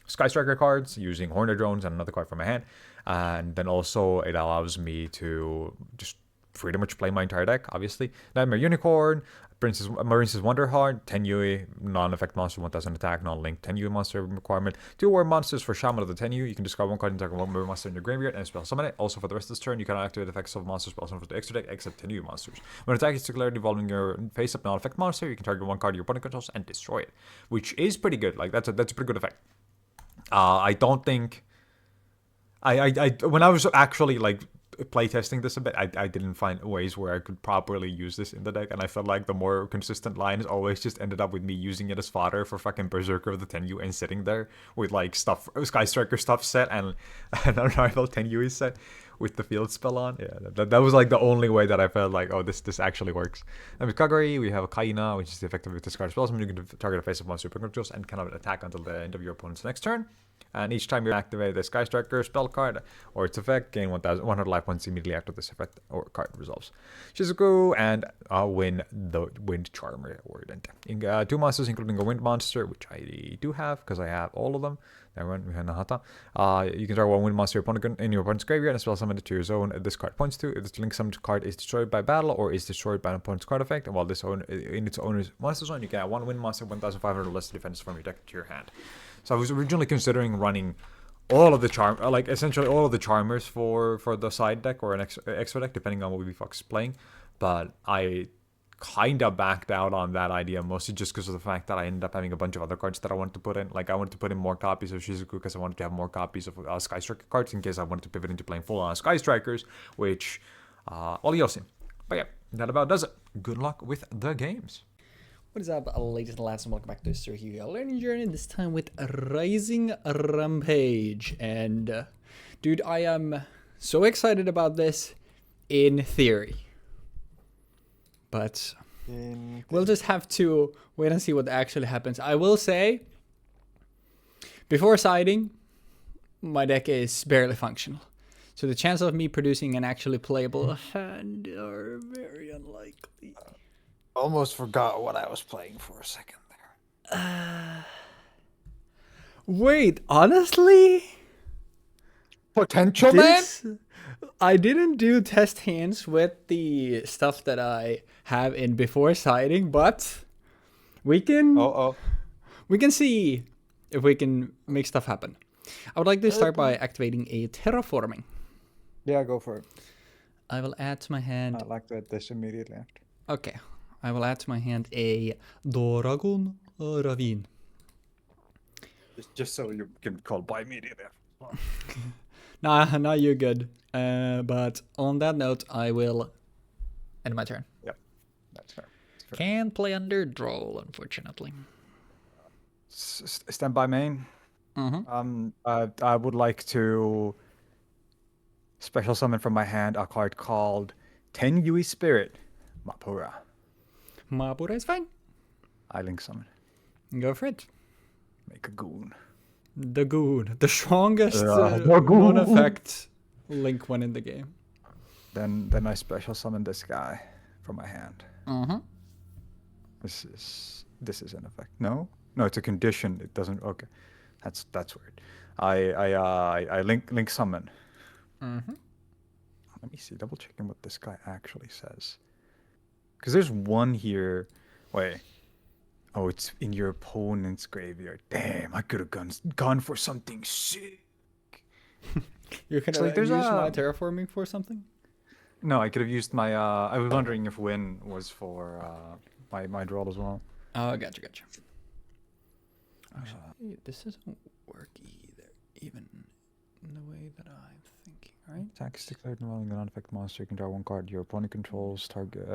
[SPEAKER 2] Sky Striker cards, using Hornet Drones and another card from my hand. And then also it allows me to just pretty much play my entire deck, obviously. Nightmare Unicorn, Marine's Wonderheart, Tenyi, non-effect monster, 1000 attack, non-link Tenyi monster requirement. 2 war monsters for Shaman of the Tenyi. You can discard 1 card and target 1 monster in your graveyard and spell summon it. Also for the rest of this turn, you cannot activate effects of monster spell summon for the extra deck except Tenyi monsters. When attack is declared involving your face-up non-effect monster, you can target 1 card your opponent controls and destroy it, which is pretty good. Like that's a pretty good effect. I don't think when I was actually like playtesting this a bit, I didn't find ways where I could properly use this in the deck, and I felt like the more consistent lines always just ended up with me using it as fodder for fucking Berserker of the Tenyi and sitting there with like stuff, Sky Striker stuff set and an Unrivaled Tenyi set, with the field spell on. Yeah, that was like the only way that I felt like, oh, this actually works. And with Kagari, we have a Kaina, which is the effect of discard spells. You can target a face of monster controls and cannot attack until the end of your opponent's next turn. And each time you activate the Sky Striker spell card or its effect, gain 100 life points immediately after this effect or card resolves. Shizuku and win the Wind Charmer Warden. 2 monsters, including a Wind Monster, which I do have because I have all of them. You can target 1 Wind Monster in your opponent's graveyard and spell summon it to your zone this card points to. If this link summoned card is destroyed by battle or is destroyed by an opponent's card effect, and while this in its owner's monster zone, you can add 1 Wind Monster, 1,500 less defense from your deck to your hand. So I was originally considering running all of the essentially all of the Charmers for the side deck or an extra deck, depending on what Weebfox is playing. But I kind of backed out on that idea, mostly just because of the fact that I ended up having a bunch of other cards that I wanted to put in. Like, I wanted to put in more copies of Shizuku because I wanted to have more copies of Sky Striker cards in case I wanted to pivot into playing full-on Sky Strikers, which, well, you'll see. But yeah, that about does it. Good luck with the games.
[SPEAKER 1] What is up, ladies and lads, and welcome back to History here. Learning journey, this time with Rising Rampage. And, dude, I am so excited about this in theory. But we'll just have to wait and see what actually happens. I will say, before siding, my deck is barely functional. So the chances of me producing an actually playable hand are very unlikely.
[SPEAKER 3] Almost forgot what I was playing for a second there.
[SPEAKER 1] Wait, honestly?
[SPEAKER 3] Potential man?
[SPEAKER 1] I didn't do test hands with the stuff that I have in before siding, but we can we can see if we can make stuff happen. I would like to start by activating a terraforming.
[SPEAKER 3] Yeah, go for it.
[SPEAKER 1] I will add to my hand.
[SPEAKER 3] I'd like to add this immediately after.
[SPEAKER 1] Okay. I will add to my hand a Dragon Ravine.
[SPEAKER 3] Just so you can call by immediately after.
[SPEAKER 1] Nah, you're good. But on that note, I will end my turn.
[SPEAKER 3] Yep, that's fair.
[SPEAKER 1] Can't play under draw, unfortunately.
[SPEAKER 3] Stand by main.
[SPEAKER 1] Mm-hmm.
[SPEAKER 3] I would like to special summon from my hand a card called Tenyi Spirit Mapura.
[SPEAKER 1] Mapura is fine.
[SPEAKER 3] I link summon.
[SPEAKER 1] Go for it.
[SPEAKER 3] Make a goon.
[SPEAKER 1] The goon. The strongest
[SPEAKER 3] goon.
[SPEAKER 1] non-effect link one in the game.
[SPEAKER 3] Then I special summon this guy from my hand.
[SPEAKER 1] Mm-hmm.
[SPEAKER 3] This is an effect. No, it's a condition. It doesn't. Okay, that's weird. I link summon.
[SPEAKER 1] Mm-hmm.
[SPEAKER 3] Let me see. Double checking what this guy actually says. Because there's one here. Wait. Oh, it's in your opponent's graveyard. Damn, I could have gone for something sick.
[SPEAKER 1] You can use my terraforming for something?
[SPEAKER 3] No, I could have used my. I was wondering if Win was for my draw as well.
[SPEAKER 1] Oh, gotcha. Actually, this doesn't work either, even in the way that I'm thinking, right?
[SPEAKER 3] Attacks declared involving a non-effect monster. You can draw 1 card. Your opponent controls target.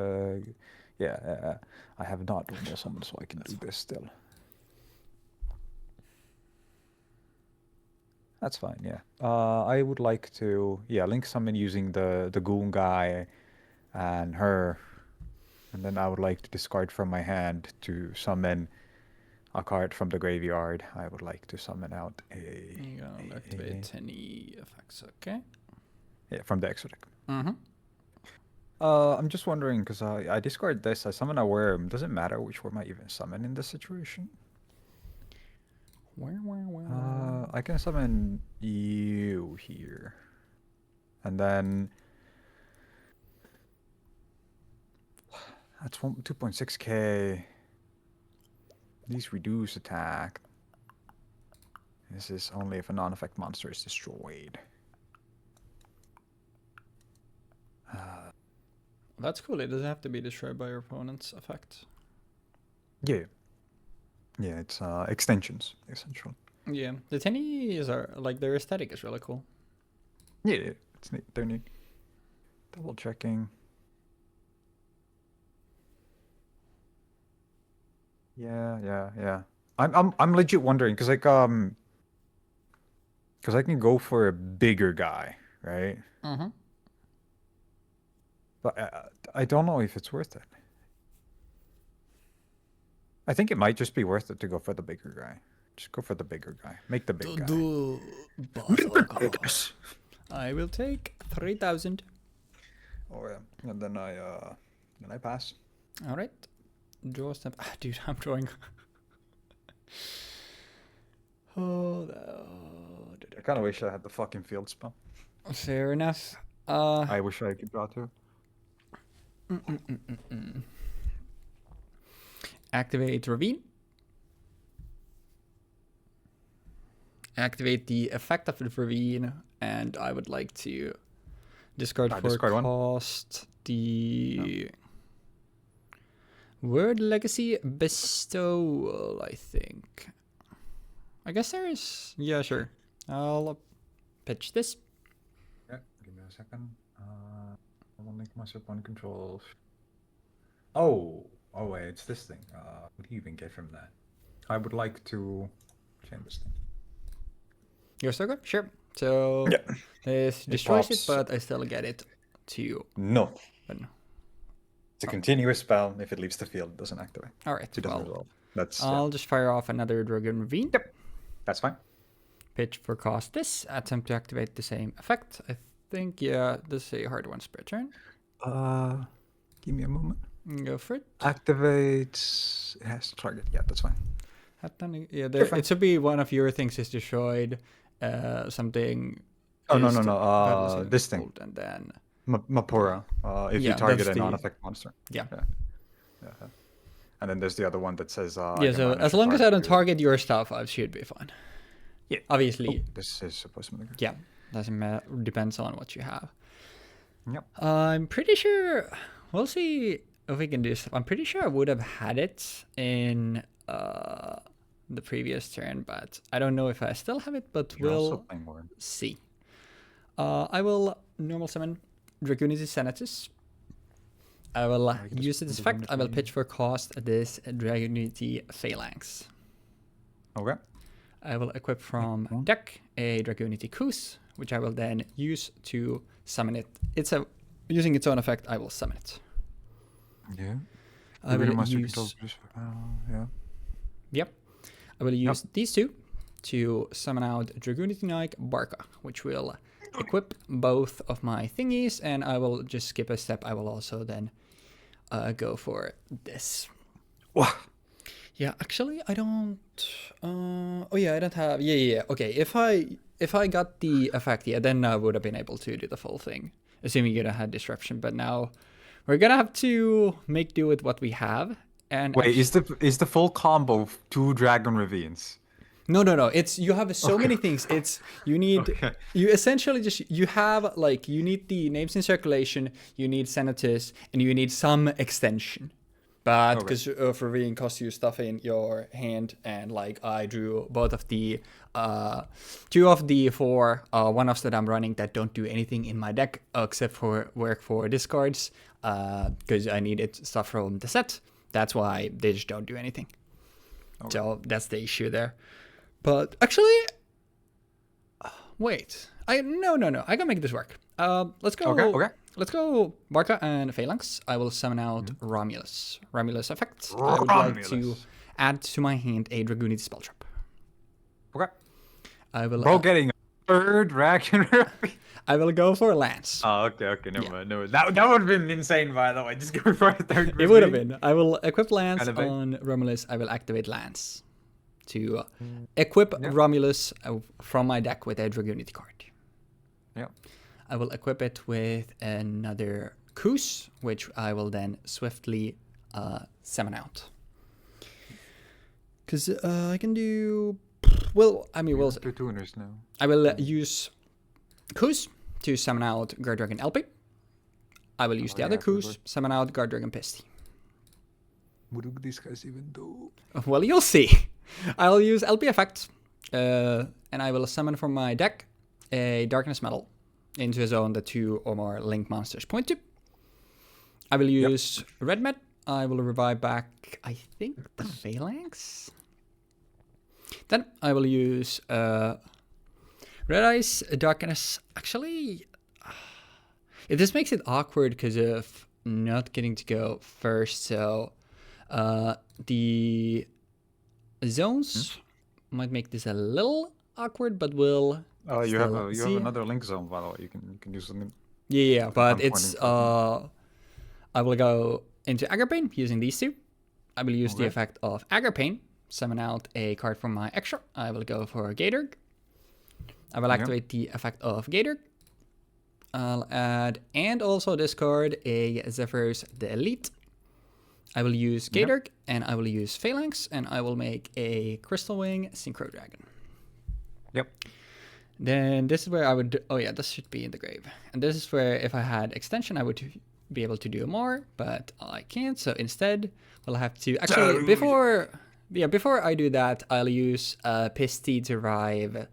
[SPEAKER 3] I have not dual summoned, so I can do this still. That's fine, yeah. I would like to, link summon using the goon guy and her. And then I would like to discard from my hand to summon a card from the graveyard. I would like to summon out
[SPEAKER 1] activate Tenyi effects, okay?
[SPEAKER 3] Yeah, from the extra deck.
[SPEAKER 1] Mm-hmm.
[SPEAKER 3] I'm just wondering, because I discard this, I summon a worm. Does it matter which worm I even summon in this situation?
[SPEAKER 1] Where?
[SPEAKER 3] I can summon you here. And then... That's 2.6k. These reduce attack. This is only if a non-effect monster is destroyed.
[SPEAKER 1] That's cool. It doesn't have to be destroyed by your opponent's effect.
[SPEAKER 3] Yeah, it's extensions, essentially.
[SPEAKER 1] Yeah, the Tenyi are like their aesthetic is really cool.
[SPEAKER 3] Yeah, it's neat. They're neat. Double checking. Yeah. I'm legit wondering because I can go for a bigger guy, right?
[SPEAKER 1] Mm-hmm.
[SPEAKER 3] But I don't know if it's worth it. I think it might just be worth it to go for the bigger guy. Just go for the bigger guy. Make the big guy.
[SPEAKER 1] Do both of us. I will take 3,000.
[SPEAKER 3] Oh yeah, and then I pass.
[SPEAKER 1] All right. Draw step. Dude, I'm drawing.
[SPEAKER 3] I kind of wish I had the fucking field spell.
[SPEAKER 1] Fair enough.
[SPEAKER 3] I wish I could draw too.
[SPEAKER 1] Activate Ravine. Activate the effect of the Ravine, and I would like to discard for cost the Word Legacy Bestowal, I think. I guess there is... Yeah, sure. I'll pitch this.
[SPEAKER 3] Yeah, give me a second. I will make myself one control. Oh wait, it's this thing. What do you even get from that? I would like to change this thing.
[SPEAKER 1] You're so good? Sure. So
[SPEAKER 3] yeah.
[SPEAKER 1] This destroys it, but I still get it to...
[SPEAKER 3] No.
[SPEAKER 1] But no.
[SPEAKER 3] It's a continuous spell. If it leaves the field, it doesn't activate.
[SPEAKER 1] All right.
[SPEAKER 3] It doesn't resolve. That's.
[SPEAKER 1] I'll just fire off another Dragon Ravine.
[SPEAKER 3] Yep. That's fine.
[SPEAKER 1] Pitch for cost this. Attempt to activate the same effect. I think, yeah, this is a hard one per turn.
[SPEAKER 3] Give me a moment.
[SPEAKER 1] Go for it.
[SPEAKER 3] Activate. It has to target. Yeah, that's fine.
[SPEAKER 1] Yeah, it should be one of your things is destroyed. Something.
[SPEAKER 3] Oh no. This thing.
[SPEAKER 1] And then.
[SPEAKER 3] Mapura. If you target a non-effect monster.
[SPEAKER 1] Yeah.
[SPEAKER 3] And then there's the other one that says.
[SPEAKER 1] Yeah. So as long as I don't target your stuff, I should be fine.
[SPEAKER 3] Yeah.
[SPEAKER 1] Obviously.
[SPEAKER 3] Oh, this is supposed to be.
[SPEAKER 1] Yeah. Doesn't matter. Depends on what you have.
[SPEAKER 3] Yep.
[SPEAKER 1] I'm pretty sure. We'll see if we can do this. I'm pretty sure I would have had it in the previous turn, but I don't know if I still have it. But we'll see. I will normal summon Dragunity Senatus. I will use this effect. I will pitch for cost this Dragunity Phalanx.
[SPEAKER 3] Okay.
[SPEAKER 1] I will equip from deck a Dragunity Koos, which I will then use to summon it. Using its own effect, I will summon it.
[SPEAKER 3] Yeah.
[SPEAKER 1] I will use... Yep. I will use these two to summon out Dragunity Knight Barca, which will equip both of my thingies, and I will just skip a step. I will also then go for this.
[SPEAKER 3] Wow.
[SPEAKER 1] Yeah, actually, I don't... oh, yeah, I don't have... Yeah. Okay, if I got the effect, yeah, then I would have been able to do the full thing, assuming you don't have disruption. But now we're gonna have to make do with what we have. And
[SPEAKER 3] wait, is the full combo 2 Dragon Ravines?
[SPEAKER 1] No. It's you have so many things. It's you need you essentially just you have like you need the names in circulation, you need Senatus, and you need some extension. But because for Ravine costs you stuff in your hand, and like I drew both of the 2 of the 4 one-offs that I'm running that don't do anything in my deck except for work for discards, because I needed stuff from the set. That's why they just don't do anything. Okay. So that's the issue there. But actually, wait. No. I can make this work. Let's go.
[SPEAKER 3] Okay.
[SPEAKER 1] Let's go Barca and Phalanx. I will summon out Romulus. Romulus effect. I would like to add to my hand a Dragunity spell trap.
[SPEAKER 3] Okay.
[SPEAKER 1] I will.
[SPEAKER 3] Bro, getting a 3rd Dragon.
[SPEAKER 1] I will go for Lance.
[SPEAKER 3] Oh, okay. Never mind. That would have been insane, by the way. Just go for a 3rd.
[SPEAKER 1] It would have been. I will equip Lance on Romulus. I will activate Lance to equip Romulus from my deck with a Dragunity card.
[SPEAKER 3] Yeah.
[SPEAKER 1] I will equip it with another Koos, which I will then swiftly summon out. Because I can do... Well, I mean,
[SPEAKER 3] two tuners now.
[SPEAKER 1] I will use Koos to summon out Guard Dragon LP. I will use the other Koos, summon out Guard Dragon Pisty.
[SPEAKER 3] What do these guys even do?
[SPEAKER 1] Well, you'll see. I'll use LP effect, and I will summon from my deck a Darkness Metal into a zone that 2 or more link monsters point to. I will use Red Med. I will revive back, I think, the Phalanx. Then I will use Red Eyes, Darkness. Actually, This makes it awkward because of not getting to go first. So the zones might make this a little awkward, but we'll
[SPEAKER 3] You have
[SPEAKER 1] see.
[SPEAKER 3] another link zone, by the way. You can do something.
[SPEAKER 1] Yeah, but it's I will go into Agripane using these two. I will use the effect of Agripane, summon out a card from my extra. I will go for Gator. I will activate the effect of Gator. I'll add and also discard a Zephyrus the Elite. I will use Gator and I will use Phalanx and I will make a Crystal Wing Synchro Dragon.
[SPEAKER 3] Yep.
[SPEAKER 1] Then this is where I would... Oh yeah, this should be in the grave. And this is where if I had extension, I would be able to do more, but I can't. So instead, we'll have to... Actually, before I do that, I'll use Pisty to revive.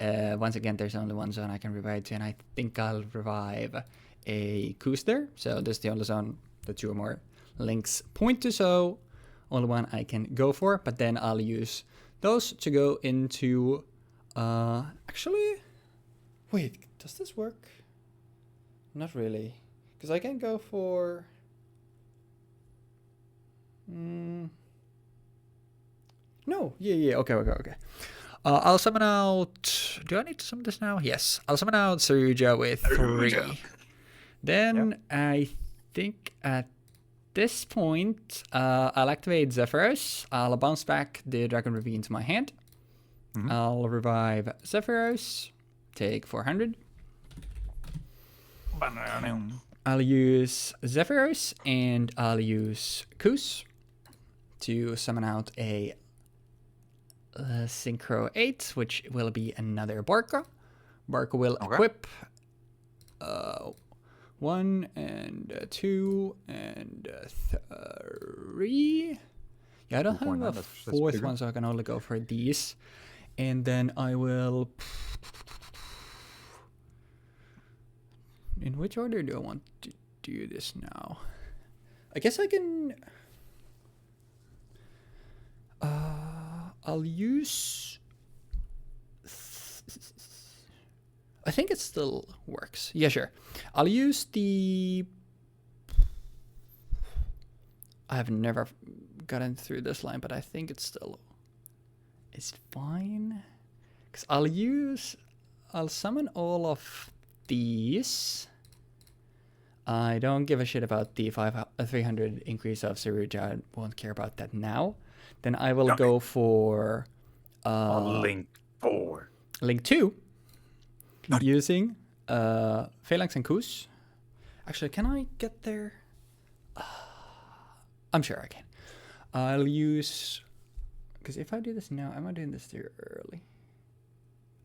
[SPEAKER 1] Once again, there's only one zone I can revive to, and I think I'll revive a Koos there. So this is the only zone the two or more links point to, so only one I can go for. But then I'll use those to go into... actually, wait, does this work? Not really, because I can go for... No, yeah, okay. I'll summon out... Do I need to summon this now? Yes, I'll summon out Saruja with 3. Then I think at this point, I'll activate Zephyros. I'll bounce back the Dragon Ravine to my hand. I'll revive Zephyros, take 400. I'll use Zephyros and I'll use Koos to summon out a Synchro 8, which will be another Barca. Barca will equip 1 and 2 and 3. Yeah, I don't have a fourth one, so I can only go for these. And then I will... In which order do I want to do this now? I guess I can... I'll use... I think it still works. Yeah, sure. I'll use the... I have never gotten through this line, but I think it still is fine. Because I'll summon all of these. I don't give a shit about the 300 increase of Saruja. I won't care about that now. Then I will go for
[SPEAKER 3] Link 4.
[SPEAKER 1] Link 2 using Phalanx and Koos. Actually, can I get there? I'm sure I can. I'll use... Because if I do this now, am I doing this too early?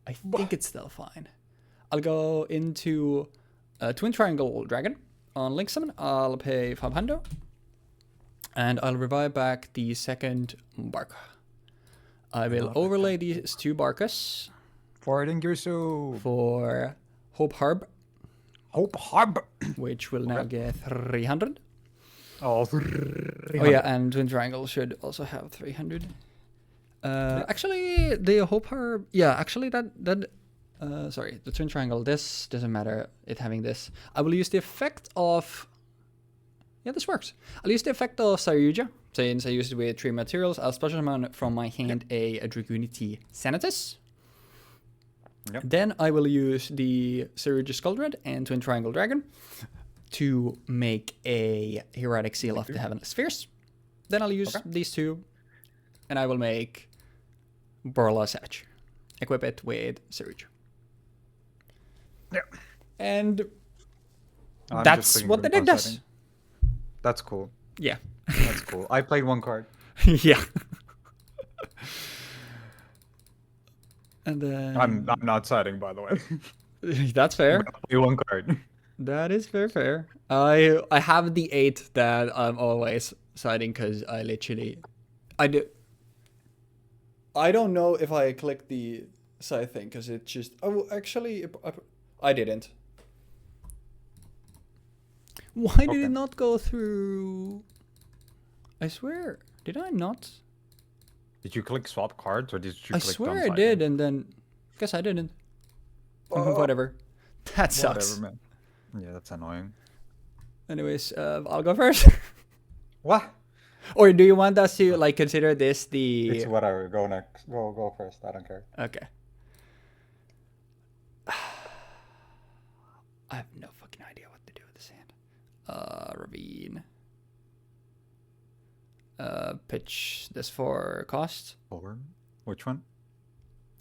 [SPEAKER 1] I think it's still fine. I'll go into Twin Triangle Dragon. On Link Summon, I'll pay 500. And I'll revive back the second Barca. I will overlay these two Barcas.
[SPEAKER 3] For Ingirsu.
[SPEAKER 1] For Hope Harb.
[SPEAKER 3] Hope Harb.
[SPEAKER 1] Which will now get 300.
[SPEAKER 3] Oh,
[SPEAKER 1] 300. Oh yeah, and Twin Triangle should also have 300. Actually, the Hope Harb... Yeah, actually sorry, the Twin Triangle, this doesn't matter, it having this. I will use the effect of... Yeah, this works. I'll use the effect of Saruja. Since I used it with 3 materials, I'll special summon from my hand a Dragunity Sanitas. Yep. Then I will use the Saruja Skuldred and Twin Triangle Dragon to make a Herodic Seal of the Heavenly Spheres. Then I'll use these two, and I will make Borla Savage. Equip it with Saruja. Yeah. And that's what the deck does.
[SPEAKER 3] That's cool.
[SPEAKER 1] Yeah.
[SPEAKER 3] That's cool. I played 1 card.
[SPEAKER 1] Yeah. And then...
[SPEAKER 3] I'm not siding, by the way.
[SPEAKER 1] That's fair.
[SPEAKER 3] I play 1 card.
[SPEAKER 1] That is fair. I have the 8 that I'm always siding because I don't know if I clicked the side thing because it just... Oh, actually, I didn't. Why did it not go through? I swear, did I not?
[SPEAKER 3] Did you click swap cards or did you?
[SPEAKER 1] I swear I did, and then guess I didn't. Whatever. That sucks.
[SPEAKER 3] Whatever, man. Yeah, that's annoying.
[SPEAKER 1] Anyways, I'll go first.
[SPEAKER 3] What?
[SPEAKER 1] Or do you want us to like consider this the?
[SPEAKER 3] It's whatever. Go next. Go first. I don't care.
[SPEAKER 1] Okay. I have no fucking idea what to do with this hand. Ravine. Pitch this for cost.
[SPEAKER 3] Or which one?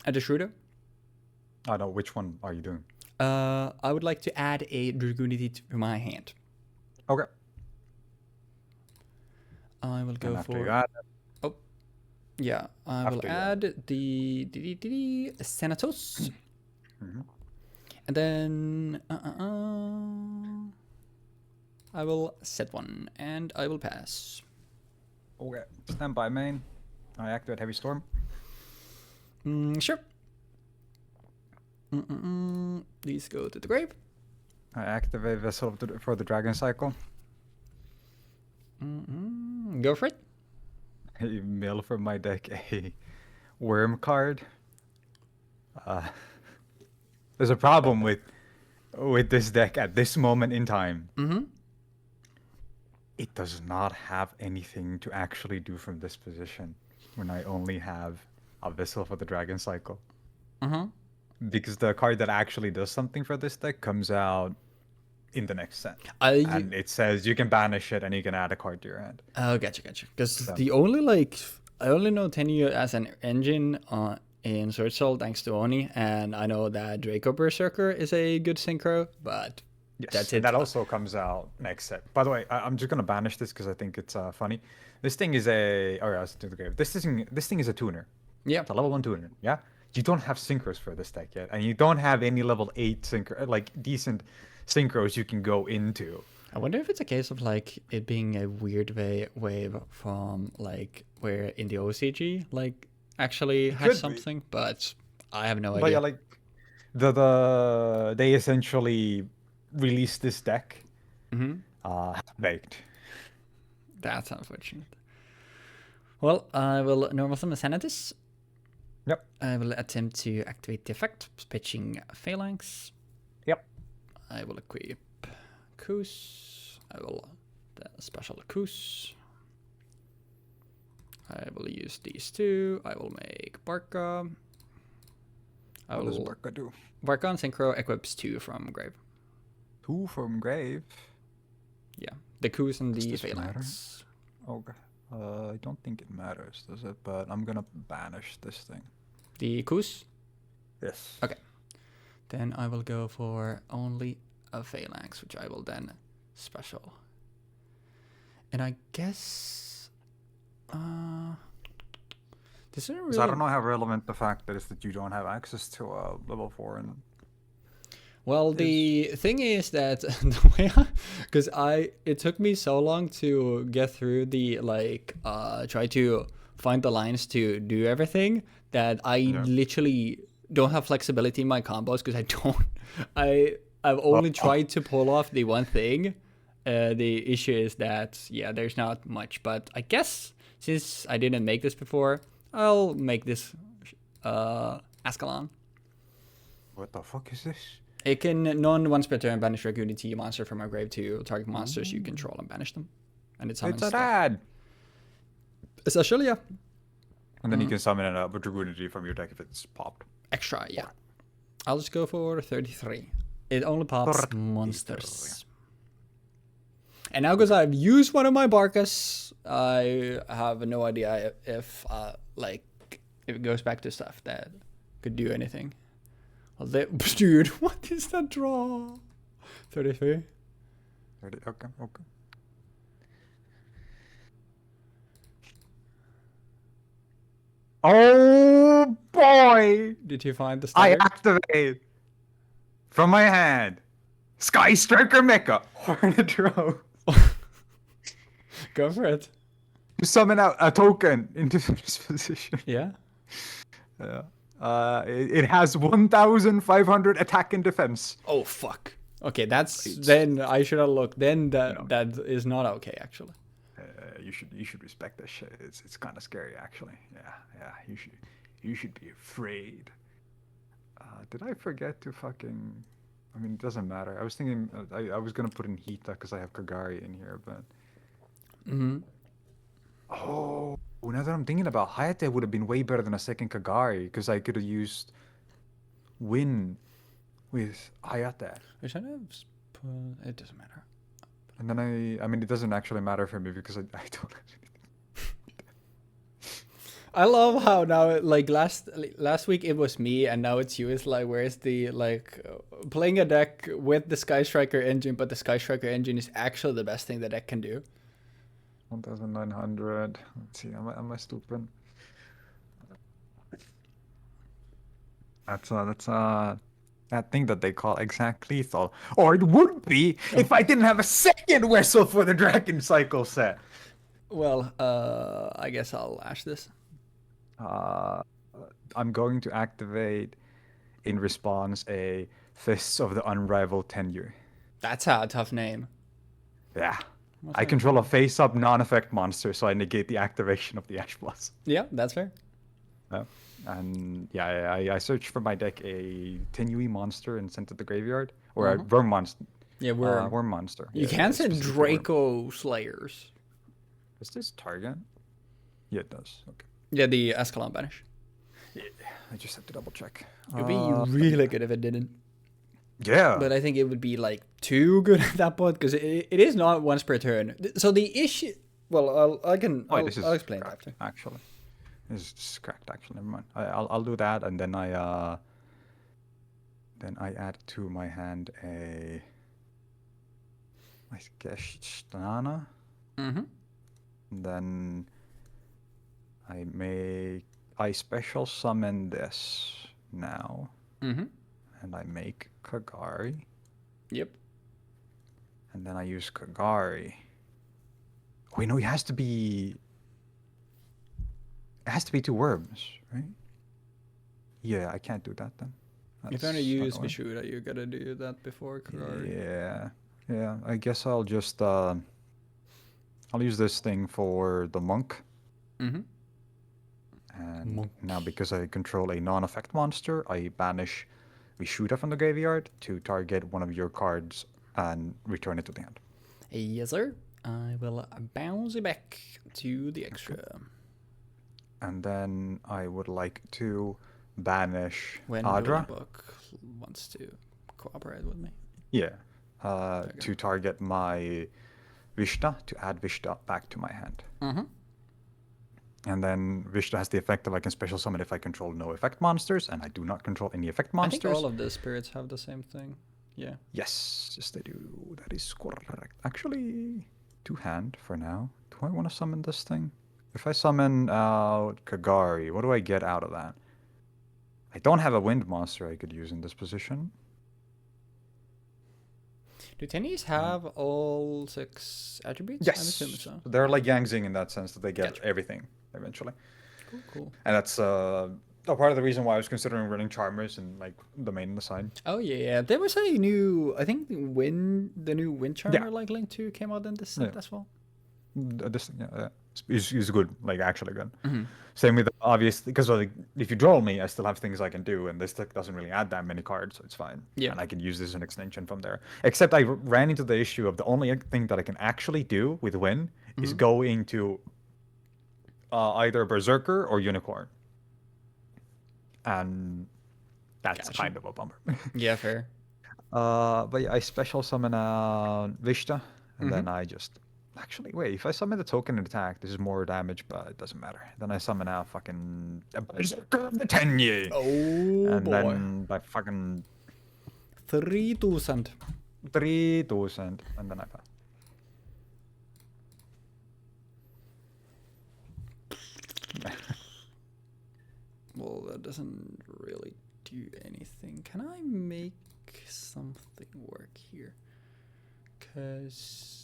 [SPEAKER 1] Add a Shrewder.
[SPEAKER 3] I know. Which one are you doing?
[SPEAKER 1] I would like to add a Dragunity to my hand.
[SPEAKER 3] Okay.
[SPEAKER 1] I will go
[SPEAKER 3] And after
[SPEAKER 1] for.
[SPEAKER 3] you add,
[SPEAKER 1] Oh, yeah. I will
[SPEAKER 3] After you
[SPEAKER 1] add the Senatos,
[SPEAKER 3] Mhm.
[SPEAKER 1] and then I will set one, and I will pass.
[SPEAKER 3] Okay. Stand by main. I activate Heavy Storm.
[SPEAKER 1] Sure. These go to the grave.
[SPEAKER 3] I activate Vessel for the Dragon Cycle.
[SPEAKER 1] Go for it.
[SPEAKER 3] I mill from my deck a Worm card. There's a problem with this deck at this moment in time. It does not have anything to actually do from this position when I only have a Vessel for the Dragon Cycle. Because the card that actually does something for this deck comes out in the next set. And it says you can banish it and you can add a card to your hand.
[SPEAKER 1] Oh, gotcha. Because the only like I only know Tenyi as an engine in Sword Soul thanks to Oni, and I know that Draco Berserker is a good synchro, but that's it.
[SPEAKER 3] That also comes out next set. By the way, I'm just gonna banish this because I think it's funny. This thing is a This thing is a tuner.
[SPEAKER 1] Yeah,
[SPEAKER 3] it's a level 1 tuner. Yeah, you don't have synchros for this deck yet, and you don't have any level 8 synchro like decent synchros you can go into.
[SPEAKER 1] I wonder if it's a case of like it being a weird wave from like where in the OCG like actually has something, but I have no idea.
[SPEAKER 3] But yeah, like they essentially released this deck baked.
[SPEAKER 1] That's unfortunate. Well, I will normal summon Sanatus.
[SPEAKER 3] Yep.
[SPEAKER 1] I will attempt to activate the effect, pitching Phalanx.
[SPEAKER 3] Yep.
[SPEAKER 1] I will equip Koos. I will special Koos. I will use these two. I will make Barca.
[SPEAKER 3] What does Barca do?
[SPEAKER 1] Barca on Synchro equips 2 from Grave.
[SPEAKER 3] 2 from Grave?
[SPEAKER 1] Yeah. The Koos and the Phalanx.
[SPEAKER 3] Okay. I don't think it matters, does it? But I'm gonna banish this thing.
[SPEAKER 1] The Koos?
[SPEAKER 3] Yes.
[SPEAKER 1] Okay. Then I will go for only a Phalanx, which I will then special. And I guess this isn't really...
[SPEAKER 3] I don't know how relevant the fact that is that you don't have access to a level 4 and...
[SPEAKER 1] Well, the thing is that the way because it took me so long to get through the like try to find the lines to do everything that I literally don't have flexibility in my combos because I've only tried to pull off the one thing. The issue is that there's not much, but I guess since I didn't make this before, I'll make this Ascalon.
[SPEAKER 3] What the fuck is this?
[SPEAKER 1] It can once per turn banish Dragunity monster from our grave to target monsters you control and banish them. And it summons
[SPEAKER 3] It's an ad!
[SPEAKER 1] Essentially, yeah.
[SPEAKER 3] And then you can summon a Dragunity from your deck if it's popped.
[SPEAKER 1] Extra, yeah. I'll just go for 33. It only pops monsters. And now because I've used one of my Barcas, I have no idea if it goes back to stuff that could do anything. Well, dude, what is that draw? 33.
[SPEAKER 3] 30. Okay. Oh boy!
[SPEAKER 1] Did you find the start?
[SPEAKER 3] I activate from my hand Sky Striker Mecha Hornet Rose.
[SPEAKER 1] Go for it.
[SPEAKER 3] You summon out a token into this position.
[SPEAKER 1] Yeah.
[SPEAKER 3] It has 1,500 attack and defense.
[SPEAKER 1] Oh fuck. Okay, then I should have looked. Then that is not okay actually.
[SPEAKER 3] You should respect that shit. It's kind of scary actually. Yeah. You should be afraid. Did I forget to fucking I mean, it doesn't matter. I was thinking I was gonna put in Hita because I have Kagari in here, but
[SPEAKER 1] Mm-hmm.
[SPEAKER 3] oh, now that I'm thinking about Hayate would have been way better than a second Kagari because I could have used Win with Hayate.
[SPEAKER 1] Which I know it doesn't matter.
[SPEAKER 3] And then I mean, it doesn't actually matter for me because I don't.
[SPEAKER 1] I love how now, like last week it was me, and now it's you. It's like, where's the playing a deck with the Sky Striker engine, but the Sky Striker engine is actually the best thing the deck can do.
[SPEAKER 3] 1,900. Let's see. Am I stupid? That's that thing that they call exact lethal, or it would be if I didn't have a second whistle for the Dragon Cycle set.
[SPEAKER 1] Well, I guess I'll ash this.
[SPEAKER 3] I'm going to activate in response a Fists of the Unrivaled Tenyi.
[SPEAKER 1] That's a tough name.
[SPEAKER 3] Yeah. I control a face-up non-effect monster, so I negate the activation of the Ash Plus.
[SPEAKER 1] Yeah, that's fair.
[SPEAKER 3] Yeah. And yeah, I searched for my deck a Tenyi monster and sent it to the graveyard. Or a worm monster.
[SPEAKER 1] Yeah, worm
[SPEAKER 3] monster.
[SPEAKER 1] You
[SPEAKER 3] yeah,
[SPEAKER 1] can send Draco Slayers.
[SPEAKER 3] Does this target? Yeah, it does. Okay.
[SPEAKER 1] Yeah, the Escalon Banish.
[SPEAKER 3] Yeah, I just have to double check.
[SPEAKER 1] It would be really good if it didn't.
[SPEAKER 3] Yeah.
[SPEAKER 1] But I think it would be like too good at that point because it is not once per turn. So the issue. Well, I'll explain that after.
[SPEAKER 3] Actually, this is cracked. Actually, never mind. I'll do that, and then I add to my hand a. I guess Stana.
[SPEAKER 1] Mm-hmm.
[SPEAKER 3] Then I special summon this now.
[SPEAKER 1] Mm-hmm.
[SPEAKER 3] And I make Kagari.
[SPEAKER 1] Yep.
[SPEAKER 3] And then I use Kagari. Wait, no, it has to be 2 worms, right? Yeah, I can't do that then.
[SPEAKER 1] If you're gonna use Vishuda, you gotta do that before Kagari.
[SPEAKER 3] Yeah. I guess I'll just I'll use this thing for the monk.
[SPEAKER 1] Mm-hmm.
[SPEAKER 3] And now because I control a non-effect monster, I banish Vishuda from the graveyard to target one of your cards and return it to the hand.
[SPEAKER 1] Yes, sir. I will bounce it back to the extra.
[SPEAKER 3] And then I would like to banish
[SPEAKER 1] when
[SPEAKER 3] Adra.
[SPEAKER 1] Book wants to cooperate with me.
[SPEAKER 3] Yeah. To target my Vishta, to add Vishta back to my hand.
[SPEAKER 1] Mm-hmm.
[SPEAKER 3] And then Vishta has the effect of I can special summon if I control no effect monsters, and I do not control any effect monsters.
[SPEAKER 1] I think all of the spirits have the same thing. Yeah.
[SPEAKER 3] Yes, they do. That is correct. Actually, 2-hand for now. Do I want to summon this thing? If I summon out Kagari, what do I get out of that? I don't have a wind monster I could use in this position.
[SPEAKER 1] Do Tenyis have all 6 attributes?
[SPEAKER 3] Yes.
[SPEAKER 1] I'm assuming so.
[SPEAKER 3] They're like Yangzing in that sense that they get everything eventually.
[SPEAKER 1] Cool.
[SPEAKER 3] And that's a part of the reason why I was considering running Charmers and like the main on the side.
[SPEAKER 1] Oh yeah. There was a new, I think the new Wind Charmer like Link 2 came out in this set as well.
[SPEAKER 3] This is good, like actually good.
[SPEAKER 1] Mm-hmm.
[SPEAKER 3] Same with obviously because like, if you draw me, I still have things I can do, and this deck doesn't really add that many cards, so it's fine.
[SPEAKER 1] Yeah,
[SPEAKER 3] and I can use this as an extension from there. Except I ran into the issue of the only thing that I can actually do with Win is go into either Berserker or Unicorn, and that's kind of a bummer.
[SPEAKER 1] Yeah, fair.
[SPEAKER 3] But yeah, I special summon Vishta, and then I just. Actually, wait, if I summon the token and attack, this is more damage, but it doesn't matter. Then I summon out fucking Berserker of the Tenyi.
[SPEAKER 1] Oh,
[SPEAKER 3] and then by fucking
[SPEAKER 1] 3,000.
[SPEAKER 3] 3,000, and then I pass.
[SPEAKER 1] Well, that doesn't really do anything. Can I make something work here? Because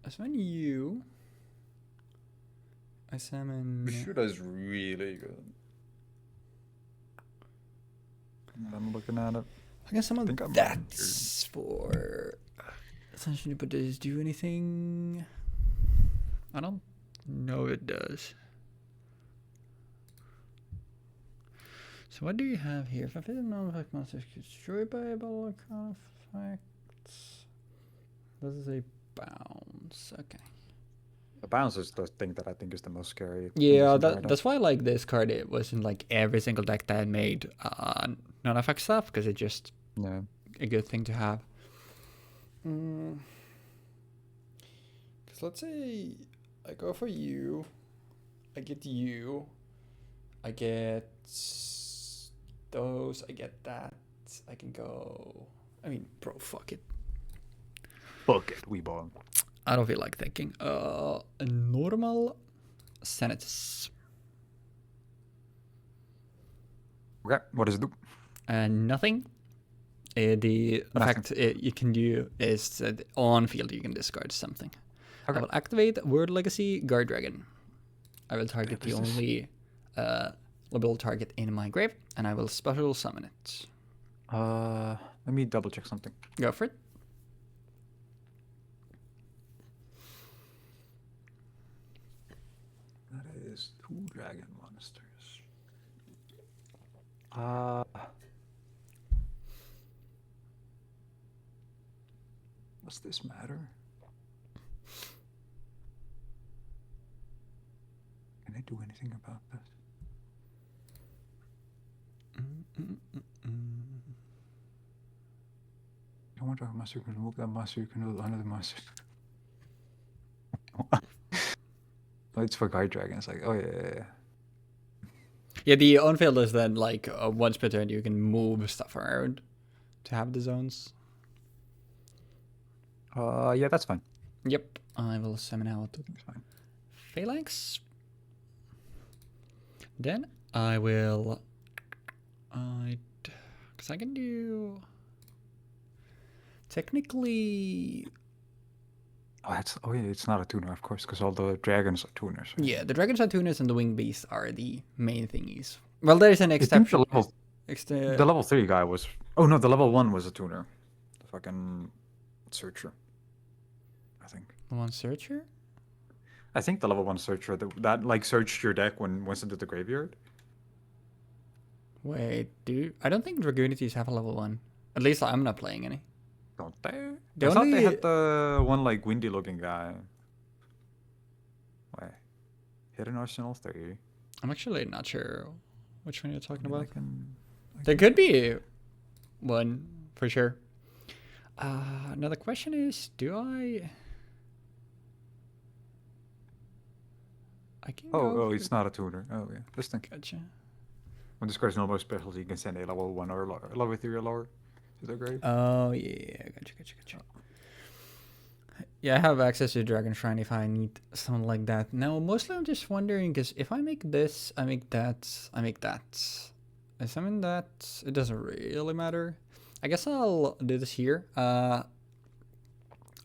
[SPEAKER 1] I summon you. I summon.
[SPEAKER 3] Vishuda is really good. I'm looking at it.
[SPEAKER 1] I can summon that for. Essentially, but does it do anything? I don't know it does. So what do you have here? If I fit a non-effect monster is destroyed by a bubble of effects. This is a bounce. Okay.
[SPEAKER 3] The bounce is the thing that I think is the most scary.
[SPEAKER 1] Yeah, that's why I like this card. It wasn't like every single deck that made non-effect stuff, because it's just a good thing to have. Because let's say I go for you, I get you, I get those, I get that, I can go. I mean, bro, fuck it.
[SPEAKER 3] Fuck it, we ball.
[SPEAKER 1] I don't feel like thinking. A normal Senatus.
[SPEAKER 3] Okay, what does it do?
[SPEAKER 1] Nothing. The effect you can do is that on field you can discard something. Okay. I will activate Word Legacy Guard Dragon. I will target the only livable target in my grave, and I will special summon it.
[SPEAKER 3] Let me double check something.
[SPEAKER 1] Go for it.
[SPEAKER 3] That is 2 dragon monsters. Does this matter? Can I do anything about this? I wonder how much you can remove that monster, you can remove another monster. It's for guard dragons, like, oh yeah.
[SPEAKER 1] Yeah, the on-field is then like once per turn you can move stuff around to have the zones.
[SPEAKER 3] Yeah, that's fine.
[SPEAKER 1] Yep, I will summon out Phalanx. Then I will, because I can do technically.
[SPEAKER 3] Oh yeah, it's not a tuner, of course, because all the dragons are tuners. Right?
[SPEAKER 1] Yeah, the dragons are tuners and the winged beasts are the main thingies. Well, there's an exception.
[SPEAKER 3] The level 3 guy was. Oh no, the level 1 was a tuner. The fucking searcher. I think.
[SPEAKER 1] The one searcher?
[SPEAKER 3] I think the level 1 searcher that like searched your deck when once into the graveyard.
[SPEAKER 1] Wait, I don't think Dragunities have a level 1. At least I'm not playing any.
[SPEAKER 3] Don't they? I thought they had the one like windy looking guy. Wait. Hidden Arsenal 3.
[SPEAKER 1] I'm actually not sure which one you're talking about. There could be one for sure. Now the question is, do I can
[SPEAKER 3] Oh, it's not a tuner. Oh yeah, this thing.
[SPEAKER 1] Gotcha.
[SPEAKER 3] When this card's normal specialty, you can send a level 1 or lower, level 3 or lower to the grave.
[SPEAKER 1] Oh yeah, gotcha. Yeah, I have access to Dragon Shrine if I need something like that. Now, mostly I'm just wondering, because if I make this, I make that, I make that. I summon that, it doesn't really matter. I guess I'll do this here. I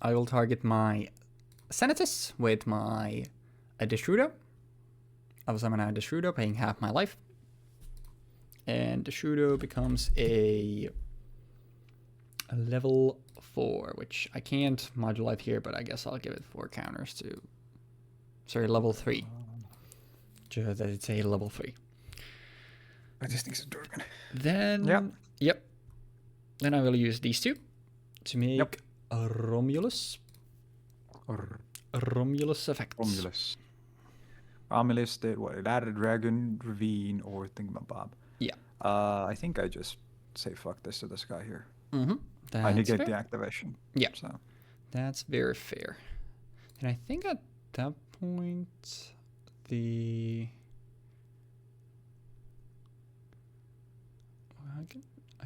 [SPEAKER 1] will target my Senatus with my Destrudo. I will summon a Destrudo, paying half my life. And Destrudo becomes a level 4, which I can't modulate here, but I guess I'll give it 4 counters to... Sorry, level 3. Just that it's a level 3.
[SPEAKER 3] I just think it's a dragon.
[SPEAKER 1] Then... Yep. Then I will use these 2 to make a Romulus. Romulus effects.
[SPEAKER 3] Romulus did what? It added Dragon, Ravine, or Thingamabob.
[SPEAKER 1] Yeah.
[SPEAKER 3] I think I just say fuck this to this guy here.
[SPEAKER 1] Mm-hmm.
[SPEAKER 3] I negate the activation.
[SPEAKER 1] Yeah.
[SPEAKER 3] So
[SPEAKER 1] that's very fair. And I think at that point, I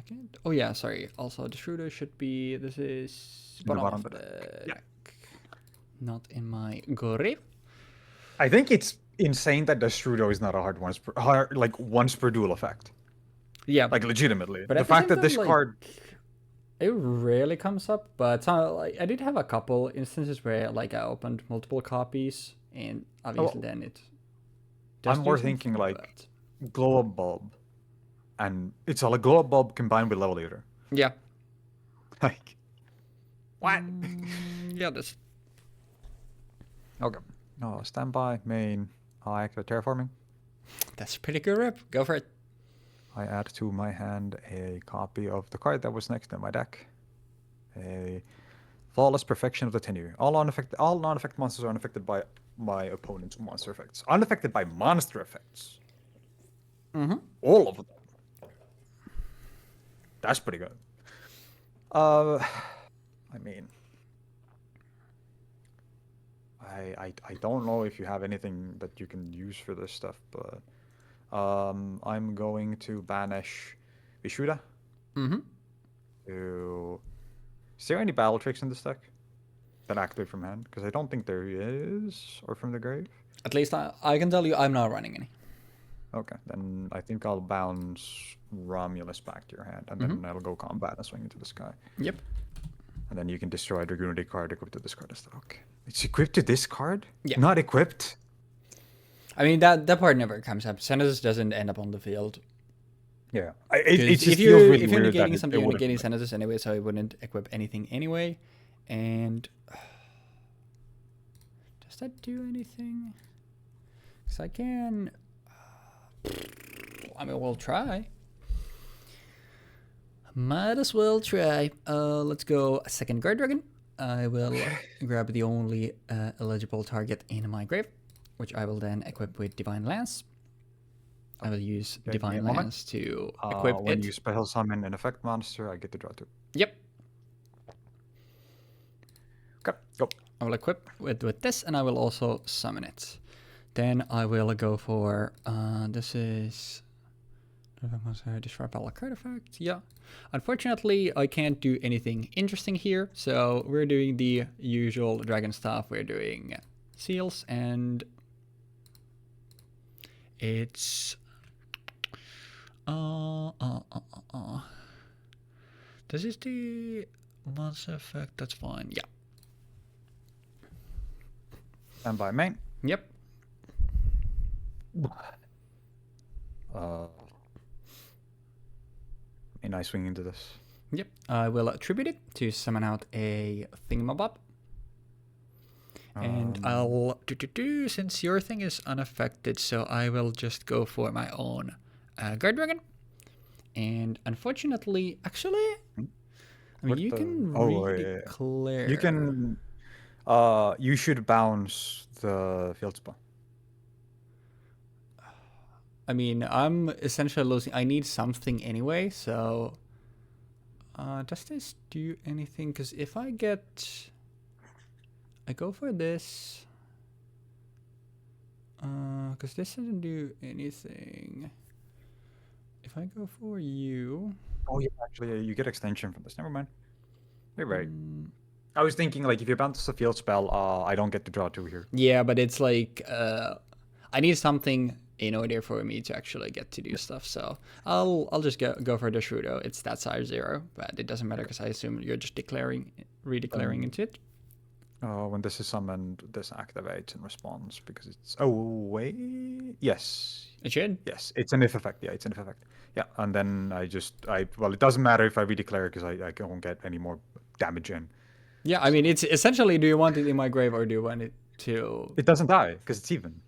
[SPEAKER 1] can't. Oh yeah, sorry. Also, the Destrudo should be. This is bottom of the deck. Not in my grave.
[SPEAKER 3] I think it's insane that the Destrudo is not a hard once per duel effect.
[SPEAKER 1] Yeah,
[SPEAKER 3] like legitimately.
[SPEAKER 1] But
[SPEAKER 3] the fact that this card,
[SPEAKER 1] it rarely comes up. But like I did have a couple instances where like I opened multiple copies, and obviously then it.
[SPEAKER 3] I'm more thinking like glow up bulb, and it's all a glow up bulb combined with level leader.
[SPEAKER 1] Yeah.
[SPEAKER 3] Like what?
[SPEAKER 1] Yeah, that's.
[SPEAKER 3] Okay. No, standby, main. I activate terraforming.
[SPEAKER 1] That's pretty good rip. Go for it.
[SPEAKER 3] I add to my hand a copy of the card that was next in my deck. A Flawless Perfection of the Tenyi. All non-effect monsters are unaffected by my opponent's monster effects. Unaffected by monster effects. All of them. That's pretty good. I mean, I don't know if you have anything that you can use for this stuff, but I'm going to banish Vishuda. Is there any battle tricks in this deck that activate from hand? Because I don't think there is, or from the grave.
[SPEAKER 1] At least I can tell you I'm not running any.
[SPEAKER 3] Okay, then I think I'll bounce Romulus back to your hand, and then I'll go combat and swing into the sky.
[SPEAKER 1] Yep.
[SPEAKER 3] And then you can destroy a Dragunity card equipped to this card instead. Okay. It's equipped to this card?
[SPEAKER 1] Yeah.
[SPEAKER 3] Not equipped?
[SPEAKER 1] I mean, that part never comes up. Xenazis doesn't end up on the field.
[SPEAKER 3] Yeah. It just
[SPEAKER 1] if
[SPEAKER 3] feels really
[SPEAKER 1] you're
[SPEAKER 3] weird
[SPEAKER 1] negating
[SPEAKER 3] that
[SPEAKER 1] something,
[SPEAKER 3] it
[SPEAKER 1] you're
[SPEAKER 3] wouldn't
[SPEAKER 1] negating Xenazis anyway, so I wouldn't equip anything anyway. And does that do anything? Because I can... I mean, we'll try. Might as well try. Let's go a second guard dragon. I will grab the only eligible target in my grave, which I will then equip with Divine Lance. I will use Divine Lance to equip it.
[SPEAKER 3] When you special summon an effect monster, I get to draw 2.
[SPEAKER 1] Yep.
[SPEAKER 3] Okay, go.
[SPEAKER 1] I will equip with this, and I will also summon it. Then I will go for, this is... Describe all card effect. Yeah. Unfortunately, I can't do anything interesting here, so we're doing the usual dragon stuff. We're doing seals, and it's this is the monster effect. That's fine. Yeah.
[SPEAKER 3] And by main.
[SPEAKER 1] Yep.
[SPEAKER 3] A nice swing into this.
[SPEAKER 1] Yep. I will attribute it to summon out a thingamabob. And I'll do since your thing is unaffected, so I will just go for my own guard dragon. And unfortunately, actually, I mean, you can redeclare.
[SPEAKER 3] You can. You should bounce the field spell.
[SPEAKER 1] I mean, I'm essentially losing. I need something anyway, so... does this do anything? Because if I get... I go for this... because this doesn't do anything. If I go for you...
[SPEAKER 3] Oh, yeah, actually, you get extension from this. Never mind. You're right. I was thinking, like, if you bounce a field spell, I don't get to draw 2 here.
[SPEAKER 1] Yeah, but it's like... I need something in order for me to actually get to do stuff, so I'll just go for the Shroodo. It's that size 0, but it doesn't matter because I assume you're just redeclaring into it.
[SPEAKER 3] When this is summoned, this activates in response because it's... Oh, wait... Yes.
[SPEAKER 1] It should?
[SPEAKER 3] Yes, it's an if effect. Yeah, it's an if effect. Yeah, and then well, it doesn't matter if I redeclare because I won't get any more damage in.
[SPEAKER 1] Yeah, I mean, it's essentially, do you want it in my grave or do you want it to...
[SPEAKER 3] It doesn't die because it's even.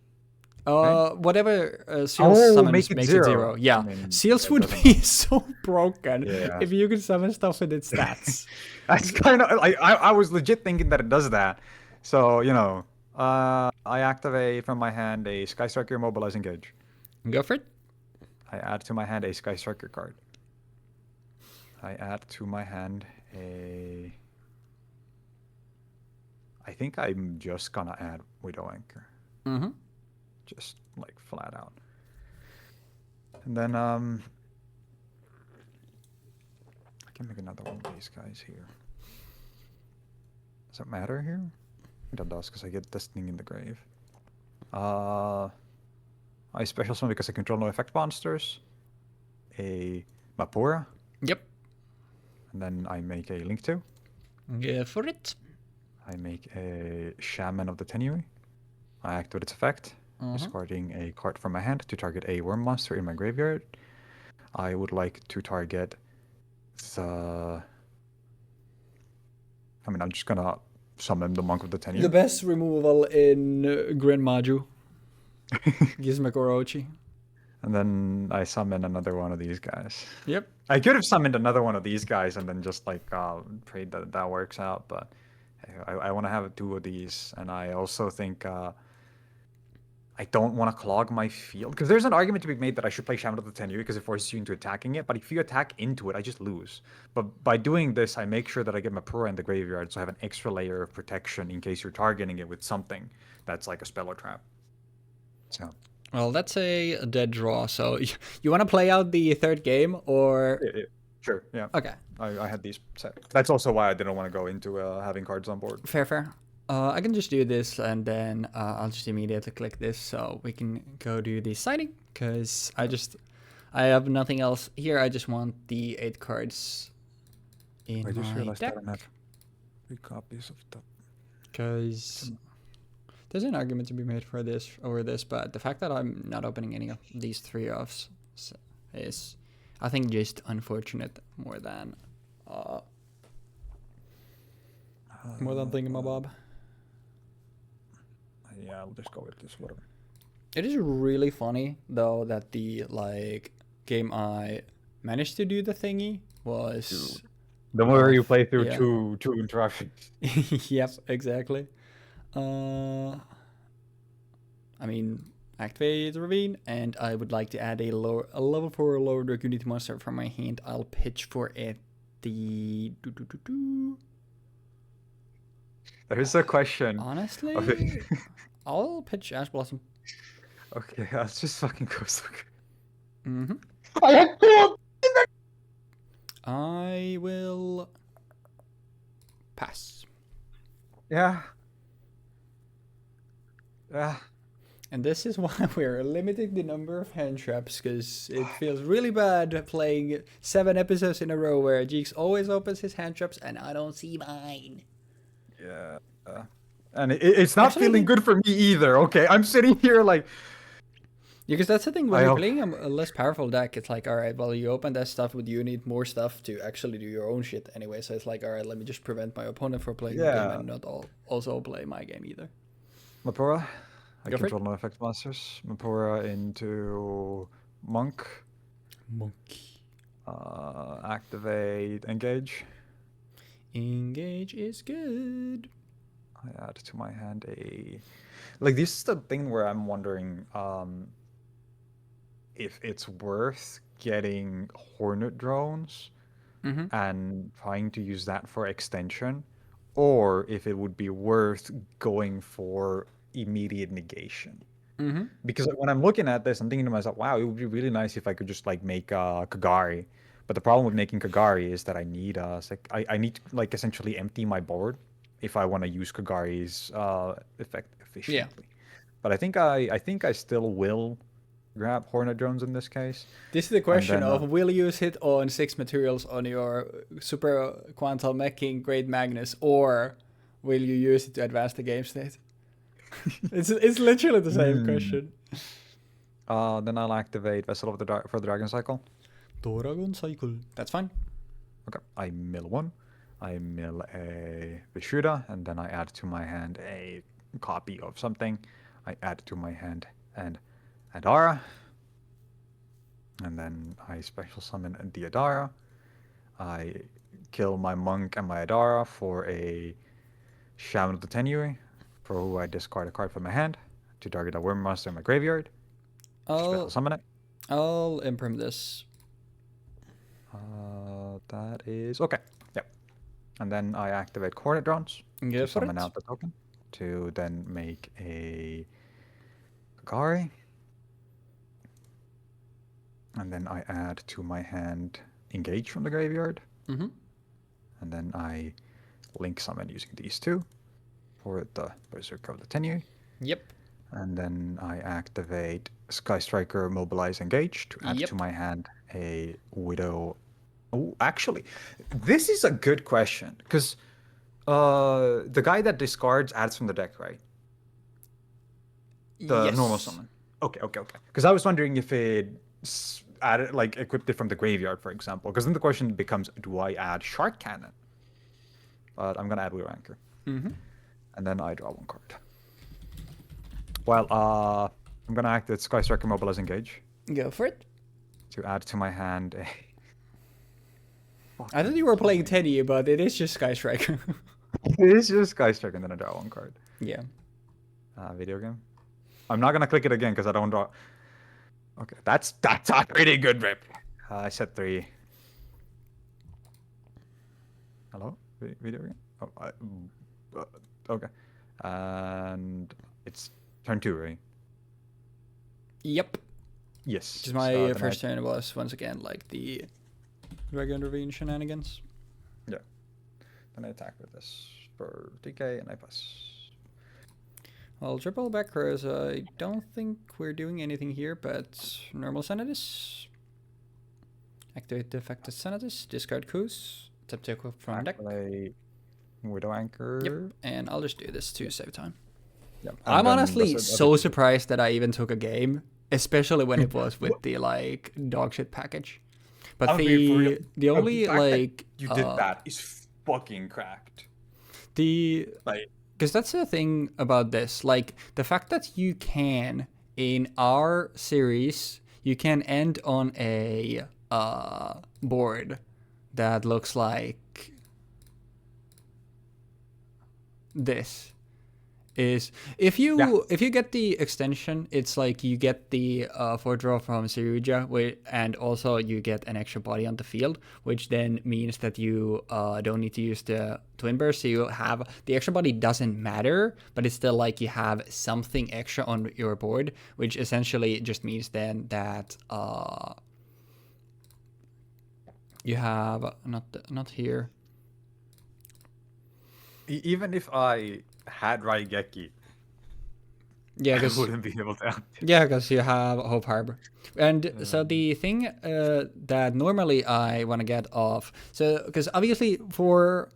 [SPEAKER 1] Whatever Seals summons
[SPEAKER 3] makes it 0.
[SPEAKER 1] Yeah,
[SPEAKER 3] I mean,
[SPEAKER 1] Seals would be so broken if you could summon stuff with its stats.
[SPEAKER 3] That's kind of like I was legit thinking that it does that. So you know, I activate from my hand a Sky Striker Mobilize Engage.
[SPEAKER 1] Go for it.
[SPEAKER 3] I add to my hand a Sky Striker card. I add to my hand a... I think I'm just gonna add Widow Anchor. Just like flat out. And then I can make another one of these guys here. Does it matter here? It does because I get this thing in the grave. I special summon because I control no effect monsters. A Mapura.
[SPEAKER 1] Yep.
[SPEAKER 3] And then I make a Link 2.
[SPEAKER 1] Go for it.
[SPEAKER 3] I make a Shaman of the Tenyi. I activate its effect. Discarding a card from my hand to target a worm monster in my graveyard. I would like to target the... I mean, I'm just gonna summon the Monk of the Tenyi.
[SPEAKER 1] The best removal in Grand Maju. Gizmek Orochi.
[SPEAKER 3] And then I summon another one of these guys.
[SPEAKER 1] Yep.
[SPEAKER 3] I could have summoned another one of these guys and then just like prayed that that works out, but hey, I want to have two of these, and I also think I don't want to clog my field because there's an argument to be made that I should play Shaman of the Tenyi because it forces you into attacking it. But if you attack into it, I just lose. But by doing this, I make sure that I get Mapura in the graveyard, so I have an extra layer of protection in case you're targeting it with something that's like a spell or trap. So.
[SPEAKER 1] Well, that's a dead draw. So you want to play out the third game or?
[SPEAKER 3] Yeah. Sure. Yeah.
[SPEAKER 1] Okay.
[SPEAKER 3] I had these set. That's also why I didn't want to go into having cards on board.
[SPEAKER 1] Fair. I can just do this and then I'll just immediately click this so we can go do the signing because I have nothing else here. I just want the 8 cards in
[SPEAKER 3] I just
[SPEAKER 1] my
[SPEAKER 3] realized
[SPEAKER 1] deck.
[SPEAKER 3] I don't have 3 copies of the.
[SPEAKER 1] Because there's an argument to be made for this over this, but the fact that I'm not opening any of these 3 offs is, I think, just unfortunate more than thingamabob.
[SPEAKER 3] Yeah, I'll just go with this. Whatever.
[SPEAKER 1] It is really funny though that the game I managed to do the thingy was
[SPEAKER 3] the more you play through
[SPEAKER 1] yeah.
[SPEAKER 3] two interactions.
[SPEAKER 1] Yep, exactly. I mean, activate the ravine, and I would like to add a level 4 lower Dragunity monster from my hand. I'll pitch for it.
[SPEAKER 3] There's a question.
[SPEAKER 1] Honestly, I'll pitch Ash Blossom.
[SPEAKER 3] Okay, let's just fucking go.
[SPEAKER 1] Mm-hmm.
[SPEAKER 3] I have 2.
[SPEAKER 1] I will pass.
[SPEAKER 3] Yeah.
[SPEAKER 1] And this is why we're limiting the number of hand traps, because it feels really bad playing 7 episodes in a row where Jeexx always opens his hand traps and I don't see mine.
[SPEAKER 3] Yeah. And it's not feeling good for me either, okay? I'm sitting here like...
[SPEAKER 1] Because that's the thing, when you're playing a less powerful deck, it's like, alright, well, you open that stuff, but you need more stuff to actually do your own shit anyway. So it's like, alright, let me just prevent my opponent from playing the game and not also play my game either.
[SPEAKER 3] Mapura. I control no effect monsters. Mapura into Monk. Activate Engage.
[SPEAKER 1] Engage is good.
[SPEAKER 3] I add to my hand a... Like, this is the thing where I'm wondering if it's worth getting Hornet drones and trying to use that for extension, or if it would be worth going for immediate negation. Because when I'm looking at this, I'm thinking to myself, wow, it would be really nice if I could just like make Kagari. But the problem with making Kagari is that I need I need to like essentially empty my board if I want to use Kagari's effect efficiently. Yeah. But I think I still will grab Hornet drones in this case.
[SPEAKER 1] This is the question of will you hit on 6 materials on your Super Quantal Meching Great Magnus, or will you use it to advance the game state? It's literally the same question.
[SPEAKER 3] Then I'll activate Vessel of the for the Dragon Cycle.
[SPEAKER 1] Dragon Cycle. That's fine.
[SPEAKER 3] Okay. I mill 1. I mill a Vishuda, and then I add to my hand a copy of something. I add to my hand and Adara. And then I special summon the Adara. I kill my Monk and my Adara for a Shaman of the Tenyi, for who I discard a card from my hand to target a Worm Monster in my graveyard. Special summon it.
[SPEAKER 1] I'll imprint this.
[SPEAKER 3] That is okay. Yep. And then I activate Hornet drones to summon out the token to then make a Kagari. And then I add to my hand Engage from the graveyard. And then I link summon using these 2 for the Berserker of the Tenyi.
[SPEAKER 1] Yep.
[SPEAKER 3] And then I activate Sky Striker Mobilize Engage to add to my hand a Widow. Oh, actually, this is a good question because the guy that discards adds from the deck, right? The normal summon. Okay. Because I was wondering if it added, like, equipped it from the graveyard, for example. Because then the question becomes, do I add Shark Cannon? But I'm gonna add Wheel Anchor. And then I draw 1 card. Well, I'm gonna activate Sky Striker Mobilize Engage
[SPEAKER 1] Go for it.
[SPEAKER 3] to add to my hand a...
[SPEAKER 1] I thought you were playing Tenyi, but it is just Sky Striker.
[SPEAKER 3] It is just Sky Strike and then I draw one card.
[SPEAKER 1] Yeah.
[SPEAKER 3] Video game. I'm not gonna click it again because I don't draw. Okay, that's a pretty good rip. I said 3. Hello, video game. Oh, okay. And it's turn 2, right?
[SPEAKER 1] Yep.
[SPEAKER 3] Yes.
[SPEAKER 1] Just my first turn was once again like the Dragon Ravine shenanigans.
[SPEAKER 3] Yeah. Then I attack with this for DK and I pass.
[SPEAKER 1] Well, triple back rows, I don't think we're doing anything here, but normal Senatus. Activate the effective Senatus, discard Coos, tap to equip from deck.
[SPEAKER 3] Play Widow Anchor.
[SPEAKER 1] Yep, and I'll just do this to save time.
[SPEAKER 3] Yep.
[SPEAKER 1] I'm honestly so surprised that I even took a game, especially when it was with the like dogshit package. But the only like
[SPEAKER 2] you did that is fucking cracked.
[SPEAKER 1] Because that's the thing about this, like the fact that you can in our series you can end on a board that looks like this. Is if you get the extension, it's like you get the 4-draw from Saruja, and also you get an extra body on the field, which then means that you don't need to use the Twin Burst, so you have the extra body doesn't matter, but it's still like you have something extra on your board, which essentially just means then that you have not here.
[SPEAKER 3] Even if I had Raigeki,
[SPEAKER 1] yeah,
[SPEAKER 3] I wouldn't be able to.
[SPEAKER 1] Yeah, because you have Hope Harbor. And so the thing that normally I want to get off, so because obviously for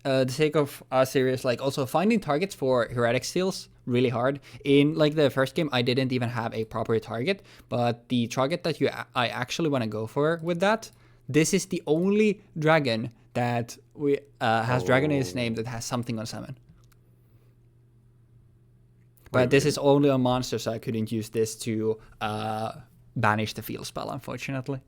[SPEAKER 1] the sake of our series, like also finding targets for Heretic Steals really hard. In like the first game, I didn't even have a proper target, but the target that I actually want to go for with that, this is the only dragon that we has dragon in its name that has something on summon. But this is only on monsters, so I couldn't use this to banish the field spell, unfortunately.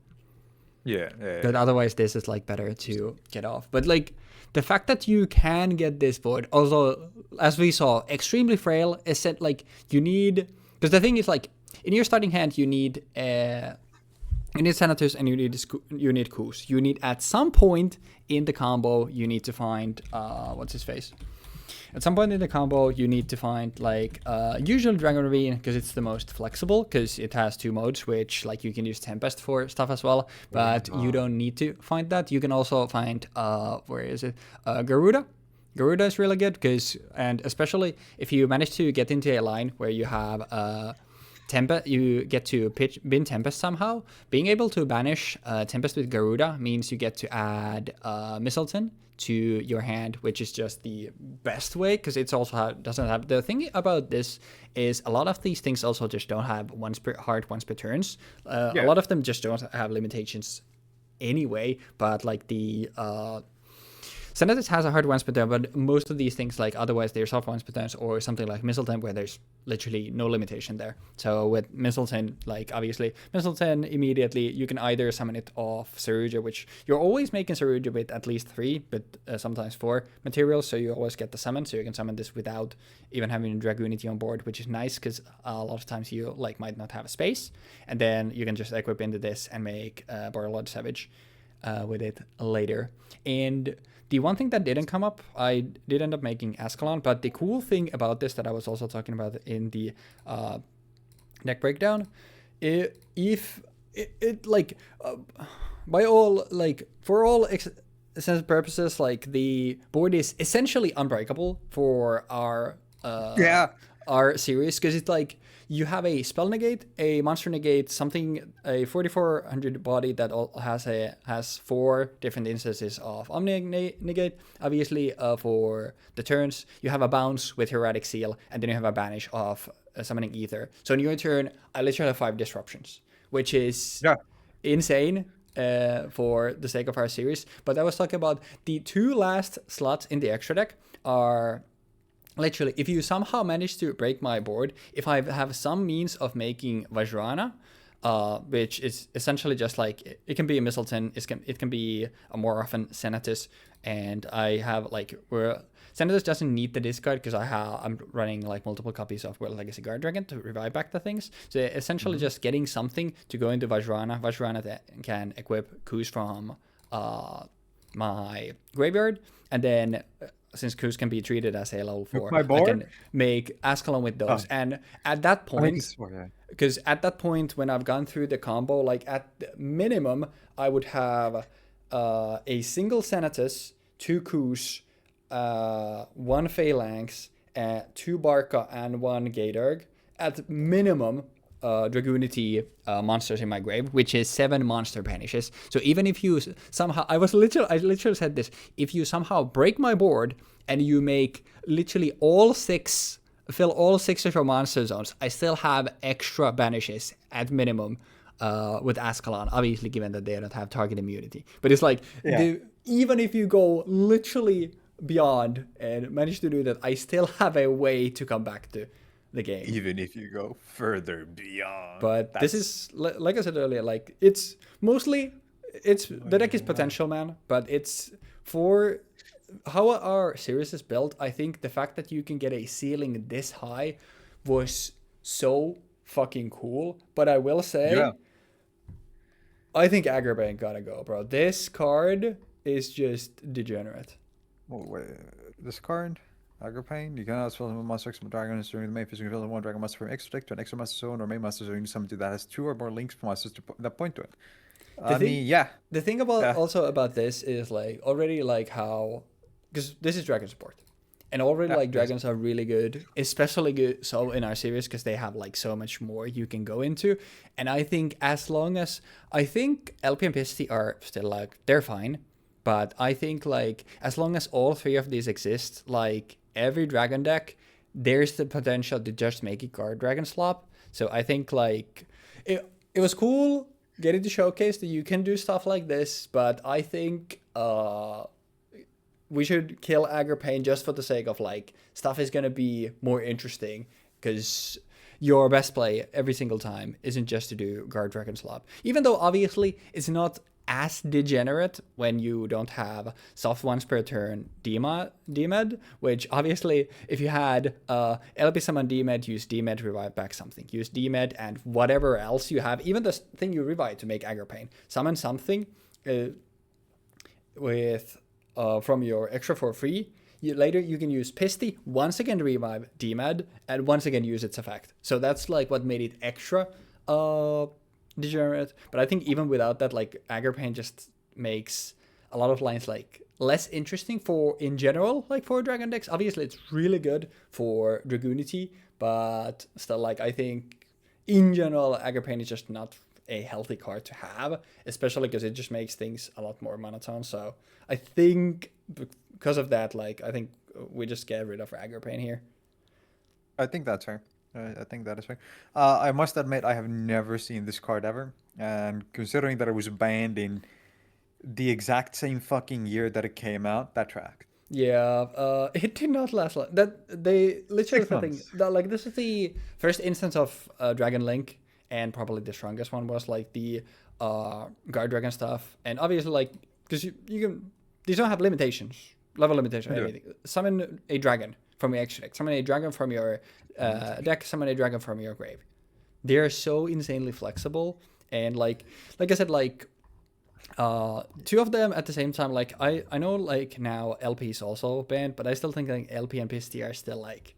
[SPEAKER 3] Yeah.
[SPEAKER 1] But otherwise, this is like better to get off. But like the fact that you can get this board, also as we saw, extremely frail. Is that like you need? Because the thing is like in your starting hand, you need Senators and you need Coos. You need at some point in the combo, you need to find what's his face. At some point in the combo, you need to find like usually Dragon Ravine because it's the most flexible because it has 2 modes, which like you can use Tempest for stuff as well. But you don't need to find that. You can also find where is it? Garuda. Garuda is really good because, and especially if you manage to get into a line where you have Tempest, you get to bin Tempest somehow. Being able to banish Tempest with Garuda means you get to add Mistleton to your hand, which is just the best way because it's also doesn't have. The thing about this is a lot of these things also just don't have once per turns. A lot of them just don't have limitations anyway. But like the Senatus has a hard once per turn, but most of these things, like otherwise they're soft once per turns, or something like Mistleton where there's literally no limitation there. So with Mistleton, like obviously Mistleton immediately you can either summon it off Saruja, which you're always making Saruja with at least 3, but sometimes 4 materials, so you always get the summon, so you can summon this without even having Dragunity on board, which is nice because a lot of times you like might not have a space, and then you can just equip into this and make Borderlord Savage with it later. And the one thing that didn't come up, I did end up making Ascalon, but the cool thing about this that I was also talking about in the deck breakdown, by all, like, for all sense purposes, like, the board is essentially unbreakable for our series, because it's like, you have a spell negate, a monster negate, something, a 4400 body that has 4 different instances of Omni negate. Obviously, for the turns, you have a bounce with Heretic Seal, and then you have a banish of summoning Ether. So in your turn, I literally have 5 disruptions, which is insane for the sake of our series. But I was talking about the 2 last slots in the extra deck are... Literally, if you somehow manage to break my board, if I have some means of making Vajrana, which is essentially just like it can be a Mistleton, it can be a more often Senatus, and I have like where Senatus doesn't need the discard because I'm running like multiple copies of World Legacy Guard Dragon to revive back the things. So essentially just getting something to go into Vajrana. Vajrana that can equip coups from my graveyard, and then since coups can be treated as a level 4,
[SPEAKER 3] my
[SPEAKER 1] I
[SPEAKER 3] board?
[SPEAKER 1] can make Ascalon with those.
[SPEAKER 3] Oh,
[SPEAKER 1] And at that
[SPEAKER 3] I mean,
[SPEAKER 1] point,
[SPEAKER 3] yeah.
[SPEAKER 1] because at that point when I've gone through the combo, like at the minimum I would have a single Senatus, 2 coups, 1 Phalanx, 2 Barca, and 1 Gatorg. At minimum, Dragunity monsters in my grave, which is 7 monster banishes. So even if you somehow, I literally said this, if you somehow break my board and you make literally fill all 6 of your monster zones, I still have extra banishes at minimum with Ascalon, obviously given that they don't have target immunity. But it's like, even if you go literally beyond and manage to do that, I still have a way to come back to the game.
[SPEAKER 3] Even if you go further beyond.
[SPEAKER 1] But this is, like I said earlier, like it's mostly, the deck is potential, man, but it's for how our series is built. I think the fact that you can get a ceiling this high was so fucking cool. But I will say, I think Agrabah gotta go, bro. This card is just degenerate.
[SPEAKER 3] Oh, wait. This card, Agripane, you cannot spell a monster from dragon during the main phase. You can build one dragon monster from extra deck to an extra monster zone or main monster zone. You summon that has 2 or more links from monsters that point to it.
[SPEAKER 1] The thing about also about this is like already like how, because this is dragon support, and already like dragons are really good, especially good so in our series because they have like so much more you can go into. And I think as long as I think LP and PST are still like they're fine, but I think like as long as all 3 of these exist, like every dragon deck, there's the potential to just make it guard dragon slop. So I think like it was cool getting to showcase that you can do stuff like this, but I think we should kill Agripane just for the sake of like stuff is gonna be more interesting, because your best play every single time isn't just to do guard dragon slop. Even though obviously it's not as degenerate when you don't have soft once per turn DMed, which obviously if you had LP summon DMed, use DMed to revive back something. Use DMed and whatever else you have, even the thing you revive to make Agripane. Summon something with from your extra for free. Later you can use Pisty, once again to revive DMed, and once again use its effect. So that's like what made it extra degenerate. But I think even without that, like Agripane just makes a lot of lines like less interesting for in general, like for dragon decks. Obviously it's really good for Dragunity, but still, like I think in general Agripane is just not a healthy card to have, especially because it just makes things a lot more monotone. So I think because of that, like I think we just get rid of Agripane here.
[SPEAKER 3] I think that's fair. I think that is fair. I must admit, I have never seen this card ever, and considering that it was banned in the exact same fucking year that it came out, that track.
[SPEAKER 1] Yeah, it did not last long. That they literally
[SPEAKER 3] 6 months.
[SPEAKER 1] that, like this is the first instance of Dragon Link, and probably the strongest one was like the guard dragon stuff, and obviously like because you can, these don't have limitations, level limitation or anything. Summon a dragon from your extra deck, summon a dragon from your deck, summon a dragon from your grave. They are so insanely flexible, and like I said, like 2 of them at the same time. Like I know like now LP is also banned, but I still think like LP and PST are still like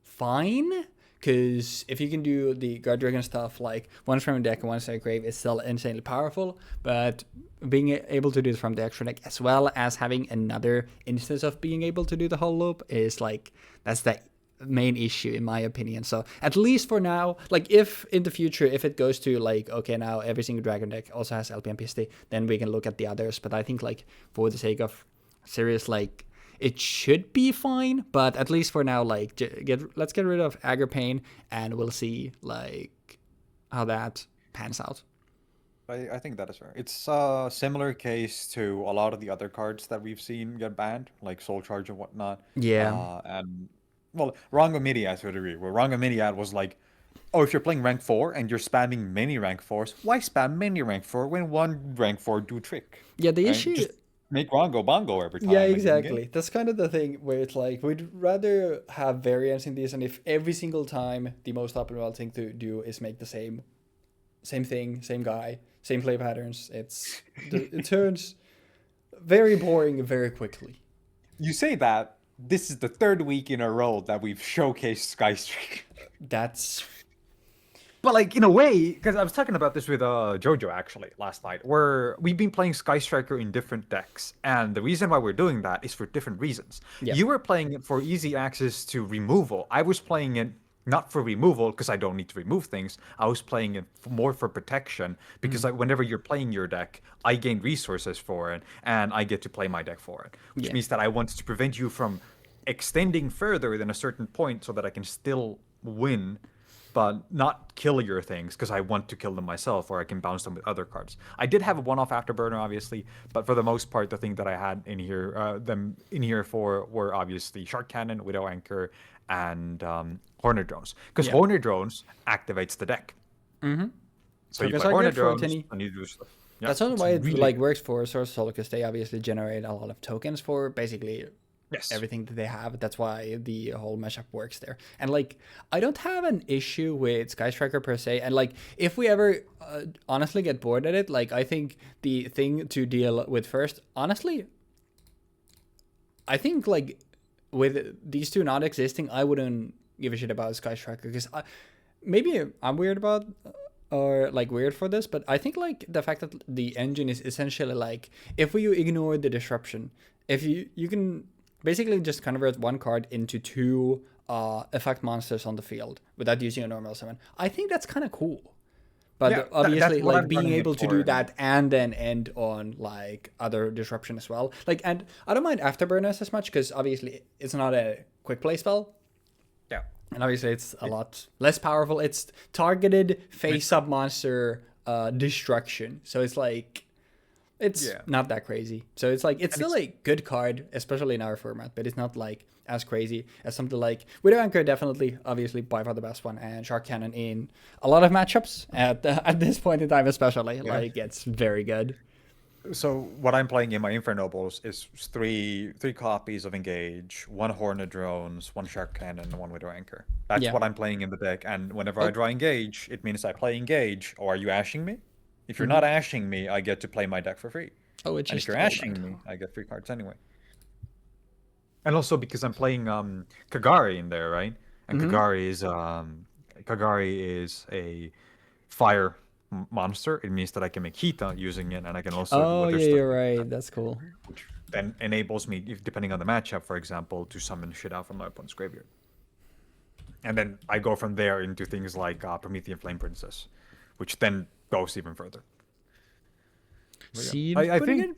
[SPEAKER 1] fine, because if you can do the guard dragon stuff like once from your deck and once from your grave, it's still insanely powerful. But being able to do it from the extra deck as well as having another instance of being able to do the whole loop is like that's the main issue in my opinion. So at least for now, like if in the future if it goes to like okay now every single dragon deck also has LP and PST, then we can look at the others. But I think like for the sake of serious, like it should be fine. But at least for now, like let's get rid of Agripane and we'll see like how that pans out.
[SPEAKER 3] I think that is fair. It's a similar case to a lot of the other cards that we've seen get banned, like Soul Charge and whatnot.
[SPEAKER 1] Yeah.
[SPEAKER 3] And well, Rangomiriad to a degree, where Rangomiriad was like Oh, if you're playing rank 4 and you're spamming many rank 4s, why spam many rank 4 when one rank 4 do trick?
[SPEAKER 1] Yeah, the
[SPEAKER 3] Right?
[SPEAKER 1] issue.
[SPEAKER 3] Just make Rongo Bongo every
[SPEAKER 1] Yeah,
[SPEAKER 3] time and you're in game.
[SPEAKER 1] exactly. That's kind of the thing where it's like we'd rather have variance in these, and if every single time the most optimal thing to do is make the same thing, same guy, same play patterns, it turns very boring very quickly.
[SPEAKER 3] You say that, this is the third week in a row that we've showcased Skystreak.
[SPEAKER 1] That's
[SPEAKER 2] But like in a way, because I was talking about this with Jojo actually last night, where we've been playing Sky Striker in different decks, and the reason why we're doing that is for different reasons.
[SPEAKER 1] yeah.
[SPEAKER 2] You were playing it for easy access to removal. I was playing it not for removal because I don't need to remove things. I was playing it more for protection because like whenever you're playing your deck, I gain resources for it, and I get to play my deck for it, which
[SPEAKER 1] Yeah.
[SPEAKER 2] means that I wanted to prevent you from extending further than a certain point so that I can still win but not kill your things because I want to kill them myself or I can bounce them with other cards. I did have a one-off afterburner, obviously, but for the most part, the thing that I had in here, for were obviously Shark Cannon, Widow Anchor, and Hornet Drones. Because
[SPEAKER 1] Yeah.
[SPEAKER 2] Hornet Drones activates the deck.
[SPEAKER 1] Mm-hmm.
[SPEAKER 2] So you
[SPEAKER 1] Tokens
[SPEAKER 2] play
[SPEAKER 1] are
[SPEAKER 2] Hornet
[SPEAKER 1] good for
[SPEAKER 2] Drones,
[SPEAKER 1] Tenyi.
[SPEAKER 2] and you do stuff. Yeah,
[SPEAKER 1] That's also
[SPEAKER 2] it's
[SPEAKER 1] why it
[SPEAKER 2] really
[SPEAKER 1] like works for Source Soul, because they obviously generate a lot of tokens for basically
[SPEAKER 2] yes.
[SPEAKER 1] everything that they have. That's why the whole mashup works there. And like, I don't have an issue with Sky Striker per se. And like, if we ever honestly get bored at it, like, I think the thing to deal with first, honestly, I think like with these two not existing, I wouldn't give a shit about Sky Striker because maybe I'm weird about or like weird for this, but I think like the fact that the engine is essentially like if you ignore the disruption, if you can basically just convert one card into two effect monsters on the field without using a normal summon. I think that's kind of cool. But
[SPEAKER 2] Yeah,
[SPEAKER 1] obviously,
[SPEAKER 2] that's what
[SPEAKER 1] like
[SPEAKER 2] I'm
[SPEAKER 1] being
[SPEAKER 2] running it
[SPEAKER 1] able to
[SPEAKER 2] for.
[SPEAKER 1] do that and then end on like other disruption as well. Like, and I don't mind afterburners as much because obviously it's not a quick play spell.
[SPEAKER 2] Yeah.
[SPEAKER 1] And obviously it's a lot less powerful. It's targeted face-up monster destruction. So it's like, it's
[SPEAKER 2] Yeah.
[SPEAKER 1] not that crazy. So it's like, it's still a good card, especially in our format, but it's not like as crazy as something like Widow Anchor, definitely, obviously, by far the best one, and Shark Cannon in a lot of matchups at this point in time, especially.
[SPEAKER 2] Yeah.
[SPEAKER 1] Like, it's very good.
[SPEAKER 2] So what I'm playing in my Infernobles is three copies of Engage, one Hornet Drones, one Shark Cannon, and one Widow Anchor. That's
[SPEAKER 1] Yeah.
[SPEAKER 2] what I'm playing in the deck. And whenever I draw Engage, it means I play Engage. Or are you ashing me? If you're not ashing me, I get to play my deck for free.
[SPEAKER 1] Oh, it's
[SPEAKER 2] And
[SPEAKER 1] just
[SPEAKER 2] if you're ashing me, I get free cards anyway. And also because I'm playing Kagari in there, right? And Kagari is a fire monster. It means that I can make Hita using it, and I can also do
[SPEAKER 1] Oh,
[SPEAKER 2] other
[SPEAKER 1] yeah,
[SPEAKER 2] stuff,
[SPEAKER 1] you're right. That's cool.
[SPEAKER 2] which then enables me, if, depending on the matchup, for example, to summon shit out from my opponent's graveyard. And then I go from there into things like Promethean Flame Princess, which then goes even further.
[SPEAKER 1] Seems
[SPEAKER 2] I
[SPEAKER 1] pretty
[SPEAKER 2] think
[SPEAKER 1] good.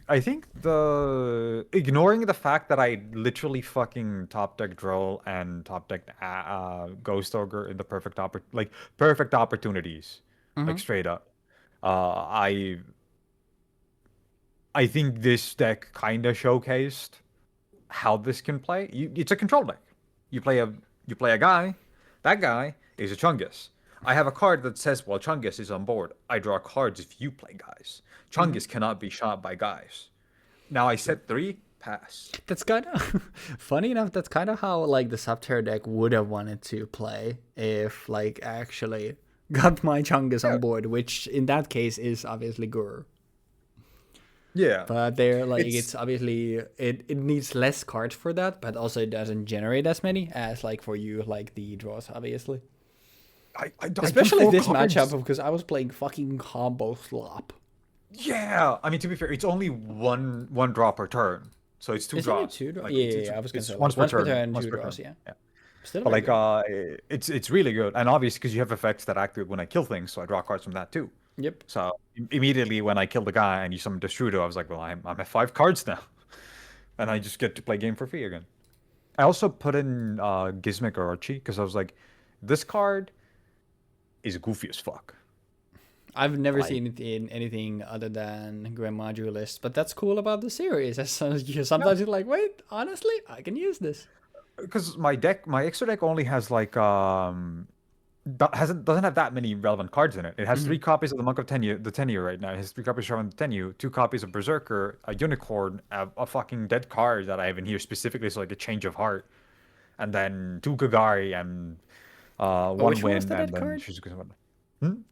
[SPEAKER 2] I think the ignoring the fact that I literally fucking top deck Droll and top deck Ghost Ogre in the perfect opportunities, like straight up. I think this deck kind of showcased how this can play. It's a control deck. You play a guy. That guy is a Chungus. I have a card that says, well, Chungus is on board. I draw cards if you play guys. Chungus cannot be shot by guys. Now I set 3, pass.
[SPEAKER 1] That's kind of funny enough. That's kind of how like the Subterra deck would have wanted to play if like actually got my Chungus on board, which in that case is obviously Gur.
[SPEAKER 2] Yeah.
[SPEAKER 1] But they're like it's obviously it needs less cards for that, but also it doesn't generate as many as like for you like the draws obviously. Especially this matchup because I was playing fucking combo slop.
[SPEAKER 2] Yeah, I mean to be fair, it's only one draw per turn, so it's 2
[SPEAKER 1] Is
[SPEAKER 2] draws.
[SPEAKER 1] it 2 draws?
[SPEAKER 2] Like,
[SPEAKER 1] Yeah, I was gonna
[SPEAKER 2] it's
[SPEAKER 1] say
[SPEAKER 2] once per turn,
[SPEAKER 1] 2 draws. Yeah. Still
[SPEAKER 2] But
[SPEAKER 1] very
[SPEAKER 2] like,
[SPEAKER 1] good.
[SPEAKER 2] it's really good, and obviously because you have effects that activate when I kill things, so I draw cards from that too.
[SPEAKER 1] Yep.
[SPEAKER 2] So immediately when I kill the guy and you summon Destrudo, I was like, well, I'm at 5 cards now, and I just get to play game for free again. I also put in Gizmic or Archie because I was like, this card is goofy as fuck.
[SPEAKER 1] I've never seen it in anything other than Grand Modulist, but that's cool about the series. Sometimes you're like, wait, honestly, I can use this.
[SPEAKER 2] Because my extra deck only has like
[SPEAKER 3] doesn't have that many relevant cards in it. It has
[SPEAKER 1] Mhm.
[SPEAKER 3] 3 copies of the Monk of Tenyi, the Tenyi right now. It has 3 copies of the Tenyi, 2 copies of Berserker, a Unicorn, a fucking dead card that I have in here specifically so like a change of heart, and then 2 Kagari and
[SPEAKER 1] Oh,
[SPEAKER 3] 1
[SPEAKER 1] which one was
[SPEAKER 3] win,
[SPEAKER 1] the
[SPEAKER 3] and
[SPEAKER 1] dead
[SPEAKER 3] then
[SPEAKER 1] card?
[SPEAKER 3] Shizuku's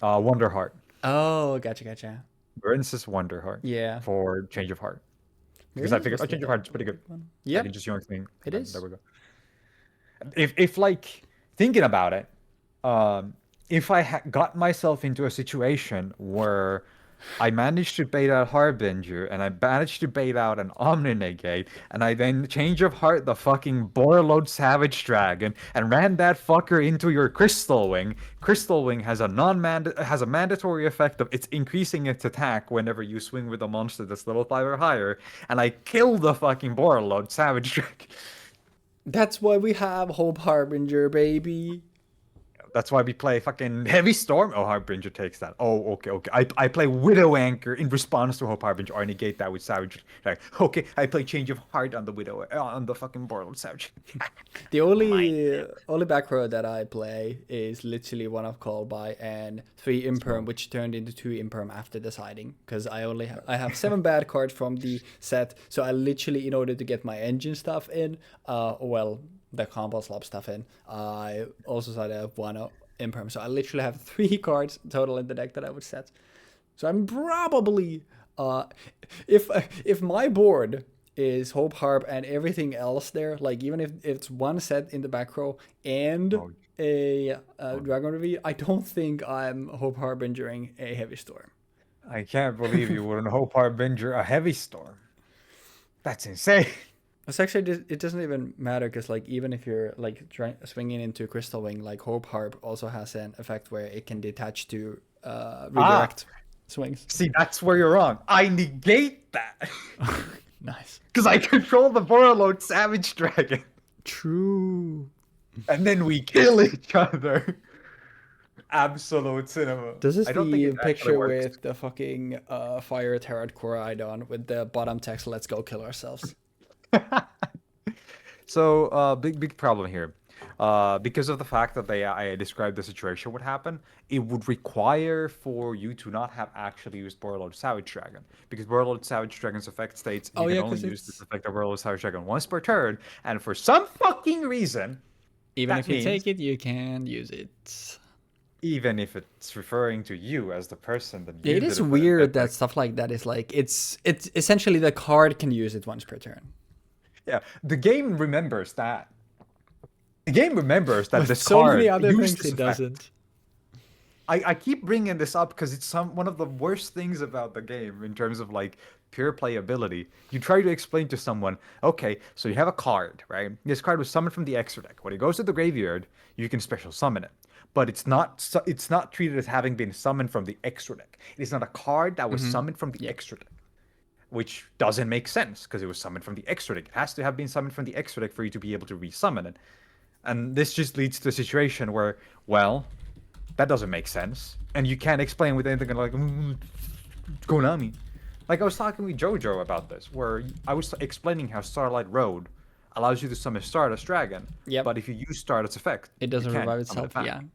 [SPEAKER 3] Wonder Heart.
[SPEAKER 1] Oh, gotcha.
[SPEAKER 3] Princess Wonder Heart
[SPEAKER 1] Yeah.
[SPEAKER 3] for change of heart. Because I
[SPEAKER 1] Maria's
[SPEAKER 3] figured,
[SPEAKER 1] was
[SPEAKER 3] oh,
[SPEAKER 1] the
[SPEAKER 3] change of
[SPEAKER 1] dead
[SPEAKER 3] heart is pretty good.
[SPEAKER 1] one.
[SPEAKER 3] I
[SPEAKER 1] Yep,
[SPEAKER 3] can just yoink thing,
[SPEAKER 1] it
[SPEAKER 3] and then there
[SPEAKER 1] is.
[SPEAKER 3] we go. If like thinking about it, um, if I got myself into a situation where I managed to bait out Harbinger and I managed to bait out an Omni Negate, and I then change of heart the fucking Borreload Savage Dragon and ran that fucker into your Crystal Wing. Crystal Wing has a has a mandatory effect of it's increasing its attack whenever you swing with a monster that's level 5 or higher, and I kill the fucking Borreload Savage Dragon.
[SPEAKER 1] That's why we have Hope Harbinger, baby.
[SPEAKER 3] That's why we play fucking Heavy Storm. Oh, Harbinger takes that. Oh, okay. I play Widow Anchor in response to Hope Harbinger, or negate that with Savage. Like, okay, I play Change of Heart on the Widow, on the fucking Borderlord Savage.
[SPEAKER 1] The
[SPEAKER 3] Mine.
[SPEAKER 1] only back row that I play is literally one of Call by and 3 Imperm,
[SPEAKER 3] So,
[SPEAKER 1] which turned into 2 Imperm after deciding. Because I have 7 bad cards from the set, so I literally, in order to get my engine stuff in, the combo slop stuff in, I also said I have 1 Imperm. So I literally have 3 cards total in the deck that I would set. So I'm probably uh, if my board is Hope Harp and everything else there, like even if it's one set in the back row and
[SPEAKER 3] oh,
[SPEAKER 1] a Dragunity, I don't think I'm Hope Harbingering a Heavy Storm.
[SPEAKER 3] I can't believe you wouldn't Hope Harbinger a Heavy Storm. That's insane.
[SPEAKER 1] It's actually it doesn't even matter because like even if you're like swinging into Crystal Wing, like Hope Harp also has an effect where it can detach to
[SPEAKER 3] Ah,
[SPEAKER 1] redirect swings.
[SPEAKER 3] see, that's where you're wrong. I negate that.
[SPEAKER 1] Nice.
[SPEAKER 3] Because I control the Borreload Savage Dragon.
[SPEAKER 1] True.
[SPEAKER 3] And then we kill each other. Absolute cinema.
[SPEAKER 1] This is
[SPEAKER 3] I don't think
[SPEAKER 1] the
[SPEAKER 3] it actually
[SPEAKER 1] picture
[SPEAKER 3] works.
[SPEAKER 1] with the fucking fire tarot Koraidon with the bottom text, let's go kill ourselves.
[SPEAKER 3] So, big problem here. Because of the fact that I described the situation would happen, it would require for you to not have actually used Borreload Savage Dragon. Because Borreload Savage Dragon's effect states
[SPEAKER 1] Oh
[SPEAKER 3] you can
[SPEAKER 1] yeah,
[SPEAKER 3] only
[SPEAKER 1] because
[SPEAKER 3] use this
[SPEAKER 1] it's
[SPEAKER 3] effect of Borreload Savage Dragon once per turn, and for some fucking reason,
[SPEAKER 1] even
[SPEAKER 3] that
[SPEAKER 1] if you
[SPEAKER 3] means
[SPEAKER 1] take it, you can use it.
[SPEAKER 3] even if it's referring to you as the person that
[SPEAKER 1] Yeah, it
[SPEAKER 3] used
[SPEAKER 1] is
[SPEAKER 3] it, but
[SPEAKER 1] weird
[SPEAKER 3] like,
[SPEAKER 1] that stuff like that is like it's essentially the card can use it once per turn.
[SPEAKER 3] yeah, the game remembers that. The game remembers that
[SPEAKER 1] But
[SPEAKER 3] this
[SPEAKER 1] so many
[SPEAKER 3] card
[SPEAKER 1] other
[SPEAKER 3] used
[SPEAKER 1] things
[SPEAKER 3] this
[SPEAKER 1] it
[SPEAKER 3] effect.
[SPEAKER 1] doesn't.
[SPEAKER 3] I keep bringing this up because it's one of the worst things about the game in terms of like pure playability. You try to explain to someone, okay, so you have a card, right? This card was summoned from the extra deck. When it goes to the graveyard, you can special summon it, but it's not treated as having been summoned from the extra deck. It is not a card that was
[SPEAKER 1] Mm-hmm.
[SPEAKER 3] summoned from the
[SPEAKER 1] Yep.
[SPEAKER 3] extra deck, which doesn't make sense because it was summoned from the extra deck. It has to have been summoned from the extra deck for you to be able to resummon it. And this just leads to a situation where, well, that doesn't make sense. And you can't explain with anything like, Konami. Like I was talking with Jojo about this, where I was explaining how Starlight Road allows you to summon Stardust Dragon,
[SPEAKER 1] Yep.
[SPEAKER 3] but if you use Stardust effect,
[SPEAKER 1] It
[SPEAKER 3] you
[SPEAKER 1] doesn't
[SPEAKER 3] can't
[SPEAKER 1] revive
[SPEAKER 3] summon
[SPEAKER 1] itself.
[SPEAKER 3] it back.
[SPEAKER 1] Yeah.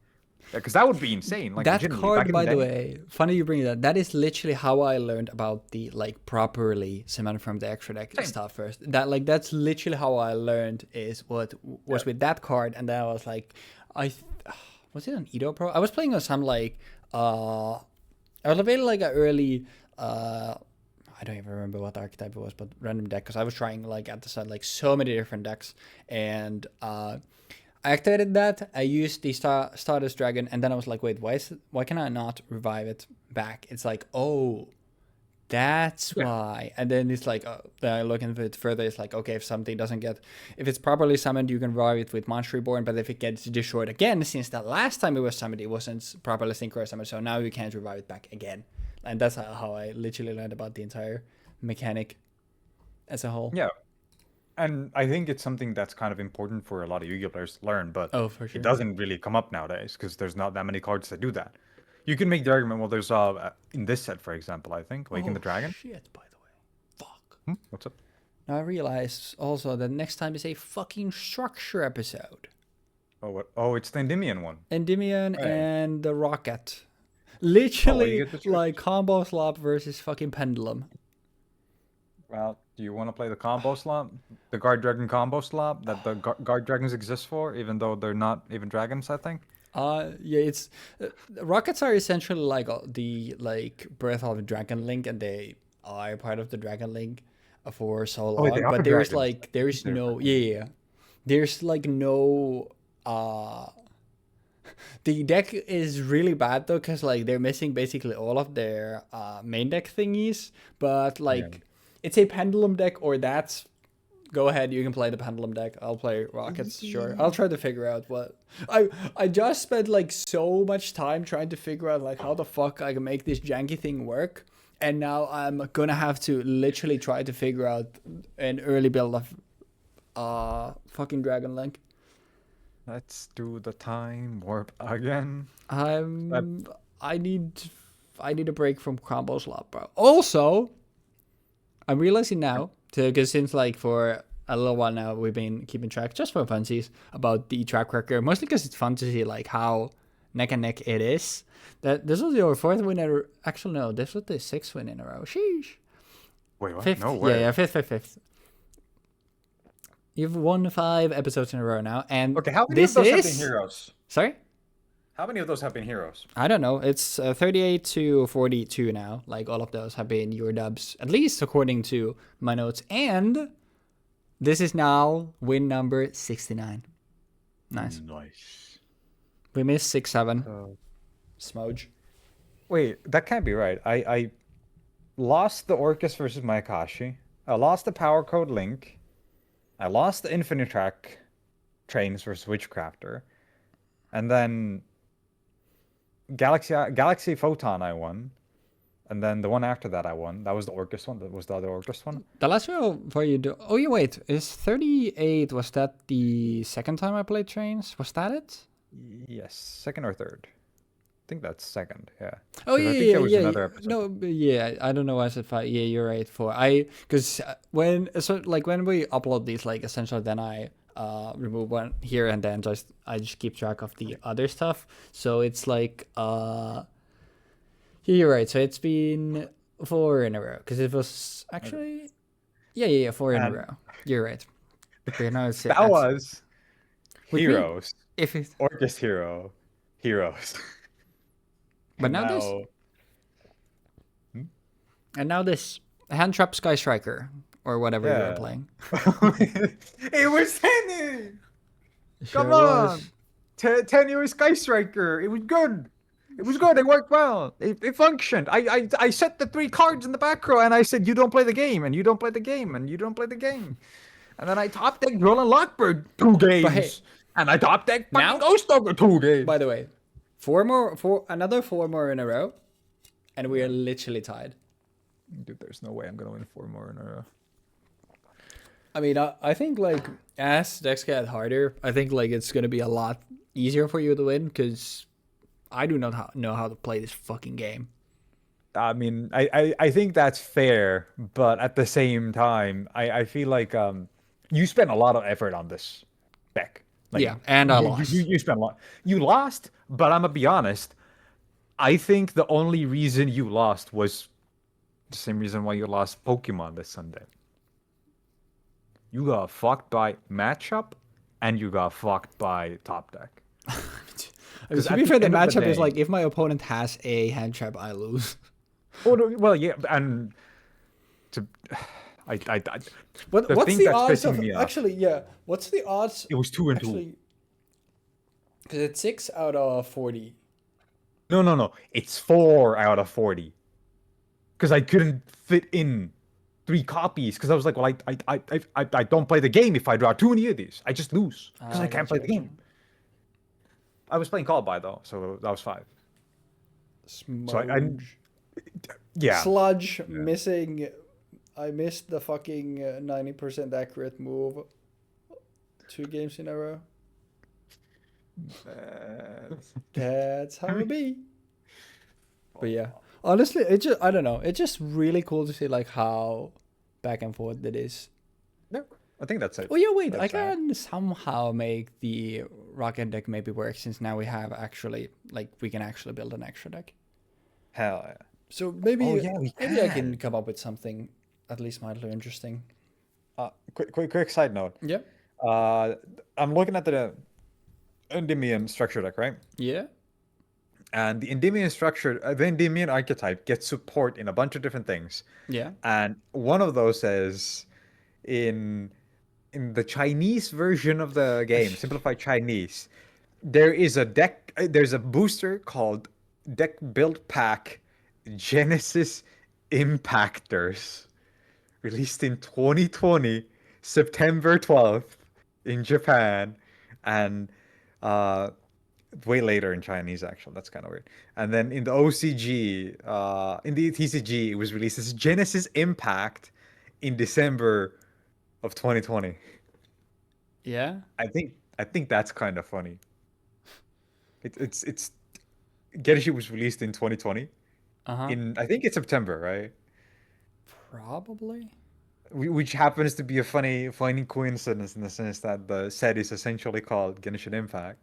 [SPEAKER 3] Yeah, because that would be insane. Like
[SPEAKER 1] That
[SPEAKER 3] legitimately, back
[SPEAKER 1] card,
[SPEAKER 3] in
[SPEAKER 1] by
[SPEAKER 3] the
[SPEAKER 1] the
[SPEAKER 3] day.
[SPEAKER 1] way, funny you bring that. That is literally how I learned about the like properly summon from the extra deck
[SPEAKER 3] Same.
[SPEAKER 1] stuff first. That's literally how I learned is what was
[SPEAKER 3] Yeah.
[SPEAKER 1] with that card, and then I was like, was it an Edo Pro? I was playing on some like I was playing like an early I don't even remember what archetype it was, but random deck because I was trying like at the side like so many different decks and I activated that. I used the Stardust Dragon, and then I was like, "Wait, why can I not revive it back?" It's like, "Oh, that's
[SPEAKER 3] Yeah.
[SPEAKER 1] why." And then it's like, then I look into it further. It's like, okay, if it's properly summoned, you can revive it with Monster Reborn. But if it gets destroyed again, since the last time it was summoned, it wasn't properly synchronized summoned, so now you can't revive it back again. And that's how I literally learned about the entire mechanic as a whole.
[SPEAKER 3] Yeah. And I think it's something that's kind of important for a lot of Yu-Gi-Oh players to learn, but
[SPEAKER 1] Oh, for
[SPEAKER 3] it
[SPEAKER 1] sure.
[SPEAKER 3] doesn't really come up nowadays because there's not that many cards that do that. You can make the argument, well, there's in this set, for example, I think, Waking the Dragon.
[SPEAKER 1] Shit, by the way. Fuck.
[SPEAKER 3] What's up?
[SPEAKER 1] Now I realize also that next time is a fucking structure episode.
[SPEAKER 3] Oh, what? Oh, it's the Endymion one.
[SPEAKER 1] Endymion
[SPEAKER 3] Right.
[SPEAKER 1] and the Rocket.
[SPEAKER 3] Oh, well, you
[SPEAKER 1] Literally
[SPEAKER 3] get to choose.
[SPEAKER 1] like combo slop versus fucking pendulum.
[SPEAKER 3] Well, do you want to play the combo slot? The guard dragon combo slot that the guard dragons exist for, even though they're not even dragons, I think.
[SPEAKER 1] Yeah, it's rockets are essentially like the like birth of the Dragon Link, and they are part of the Dragon Link for so
[SPEAKER 3] Oh, wait, they
[SPEAKER 1] long.
[SPEAKER 3] are
[SPEAKER 1] But
[SPEAKER 3] dragons. I think
[SPEAKER 1] there's
[SPEAKER 3] they're
[SPEAKER 1] no
[SPEAKER 3] fucking.
[SPEAKER 1] there's like no the deck is really bad though, because like they're missing basically all of their main deck thingies. But
[SPEAKER 3] Yeah.
[SPEAKER 1] like it's a pendulum deck, or that's go ahead, you can play the pendulum deck. I'll play rockets, sure. I'll try to figure out what I just spent like so much time trying to figure out like how the fuck I can make this janky thing work. And now I'm gonna have to literally try to figure out an early build of fucking Dragon Link.
[SPEAKER 3] Let's do the time warp again.
[SPEAKER 1] I'm I need I need a break from combo slot, bro. Also, I'm realizing now, because since like for a little while now we've been keeping track just for funsies about the track record, mostly because it's fun to see like how neck and neck it is. That this was your fourth win in a actually no, this was the sixth win in a row. Sheesh.
[SPEAKER 3] Wait, what?
[SPEAKER 1] Fifth,
[SPEAKER 3] No way.
[SPEAKER 1] yeah, fifth. You've won 5 episodes in a row now, and
[SPEAKER 3] Okay, how many of
[SPEAKER 1] this
[SPEAKER 3] those have been
[SPEAKER 1] is
[SPEAKER 3] heroes?
[SPEAKER 1] sorry.
[SPEAKER 3] How many of those have been heroes?
[SPEAKER 1] I don't know. It's 38 to 42 now. Like all of those have been your dubs, at least according to my notes. And this is now win number 69. Nice.
[SPEAKER 3] Nice.
[SPEAKER 1] We missed 6, 7.
[SPEAKER 3] So,
[SPEAKER 1] Smudge.
[SPEAKER 3] wait, that can't be right. I lost the Orcus versus my Akashi. I lost the Power Code Link. I lost the Infinite Track Trains versus Witchcrafter. And then Galaxy Photon I won. And then the one after that I won. That was the Orcus one. That was the other Orcus one.
[SPEAKER 1] The last row for you do. Oh, yeah, wait. Is 38, was that the second time I played trains? Was that it?
[SPEAKER 3] Yes, second or third. I think that's second, yeah.
[SPEAKER 1] Oh
[SPEAKER 3] 'Cause
[SPEAKER 1] yeah,
[SPEAKER 3] I think there was
[SPEAKER 1] yeah.
[SPEAKER 3] another episode.
[SPEAKER 1] No, but yeah. I don't know why I said 5. Yeah, you're right. 4. Because when we upload these, like essentially, then I remove one here and then I just keep track of the other stuff. So it's like yeah, you're right. So it's been 4 in a row, because it was actually yeah 4 in a
[SPEAKER 3] And
[SPEAKER 1] row. You're right. But now it's
[SPEAKER 3] that was
[SPEAKER 1] which means
[SPEAKER 3] Heroes.
[SPEAKER 1] if it,
[SPEAKER 3] Orcus Hero. Heroes.
[SPEAKER 1] but
[SPEAKER 3] And
[SPEAKER 1] now this
[SPEAKER 3] now
[SPEAKER 1] and now this hand trap Sky Striker or whatever you're
[SPEAKER 3] yeah.
[SPEAKER 1] playing.
[SPEAKER 3] It was Tenyi! Come
[SPEAKER 1] Sure
[SPEAKER 3] on!
[SPEAKER 1] was.
[SPEAKER 3] Tenyi was Sky Striker. It was good. It was good. It worked well. It functioned. I set the 3 cards in the back row and I said, you don't play the game, and you don't play the game, and you don't play the game. And then I top deck Droll and Lockbird 2 games.
[SPEAKER 1] But hey,
[SPEAKER 3] and I top deck
[SPEAKER 1] now-
[SPEAKER 3] fucking Ghost Dogger 2 games.
[SPEAKER 1] By the way, another 4 more in a row, and we are literally tied.
[SPEAKER 3] Dude, there's no way I'm gonna win 4 more in a row.
[SPEAKER 1] I mean, I think like as decks get harder, I think like it's gonna be a lot easier for you to win, because I do not know how to play this fucking game.
[SPEAKER 3] I mean, I think that's fair, but at the same time, I feel like you spent a lot of effort on this deck. Like,
[SPEAKER 1] Yeah, and I lost.
[SPEAKER 3] You spent a lot. You lost, but I'm gonna be honest. I think the only reason you lost was the same reason why you lost Pokemon this Sunday. You got fucked by matchup, and you got fucked by top deck.
[SPEAKER 1] To
[SPEAKER 3] at
[SPEAKER 1] be
[SPEAKER 3] the
[SPEAKER 1] fair, the
[SPEAKER 3] end of the
[SPEAKER 1] matchup is
[SPEAKER 3] day-
[SPEAKER 1] like if my opponent has a hand trap, I lose.
[SPEAKER 3] Oh, no, well, yeah, and to I
[SPEAKER 1] What's
[SPEAKER 3] thing
[SPEAKER 1] the
[SPEAKER 3] that's
[SPEAKER 1] odds
[SPEAKER 3] pissing
[SPEAKER 1] of
[SPEAKER 3] me off-
[SPEAKER 1] actually? Yeah, what's the odds?
[SPEAKER 3] it was 2 and 2.
[SPEAKER 1] Actually, because it's 6 out of 40.
[SPEAKER 3] No. It's 4 out of 40. Because I couldn't fit in 3 copies. Because I was like, well, I don't play the game if I draw too many of these. I just lose. Because I can't play the game. I was playing Call by though, so that was 5.
[SPEAKER 1] Smudge.
[SPEAKER 3] So yeah.
[SPEAKER 1] Sludge missing. I missed the fucking 90% accurate move 2 games in a row. That's how it be. But yeah, honestly, I don't know. It's just really cool to see like how back and forth it is.
[SPEAKER 3] No, I think that's it.
[SPEAKER 1] Oh yeah, wait, I
[SPEAKER 3] That's
[SPEAKER 1] can somehow make the rocket deck maybe work, since now we have actually, like, we can actually build an extra deck.
[SPEAKER 3] Hell yeah.
[SPEAKER 1] So maybe,
[SPEAKER 3] Oh, yeah, we
[SPEAKER 1] maybe I
[SPEAKER 3] can.
[SPEAKER 1] can come up with something at least mildly interesting.
[SPEAKER 3] Quick side note.
[SPEAKER 1] Yep.
[SPEAKER 3] I'm looking at the Endymion structure deck, right?
[SPEAKER 1] Yeah.
[SPEAKER 3] And the Endymion structure, the Endymion archetype gets support in a bunch of different things.
[SPEAKER 1] Yeah.
[SPEAKER 3] And one of those is in the Chinese version of the game, simplified Chinese, there is a deck. There's a booster called Deck Build Pack Genesis Impactors, released in 2020, September 12th in Japan, and way later in Chinese, actually. That's kind of weird. And then in the OCG, in the TCG, it was released as Genesis Impact in December of 2020.
[SPEAKER 1] Yeah.
[SPEAKER 3] I think that's kind of funny. It's Genesis was released in 2020.
[SPEAKER 1] Uh-huh.
[SPEAKER 3] I think it's September, right?
[SPEAKER 1] Probably.
[SPEAKER 3] Which happens to be a funny coincidence in the sense that the set is essentially called Genshin Impact.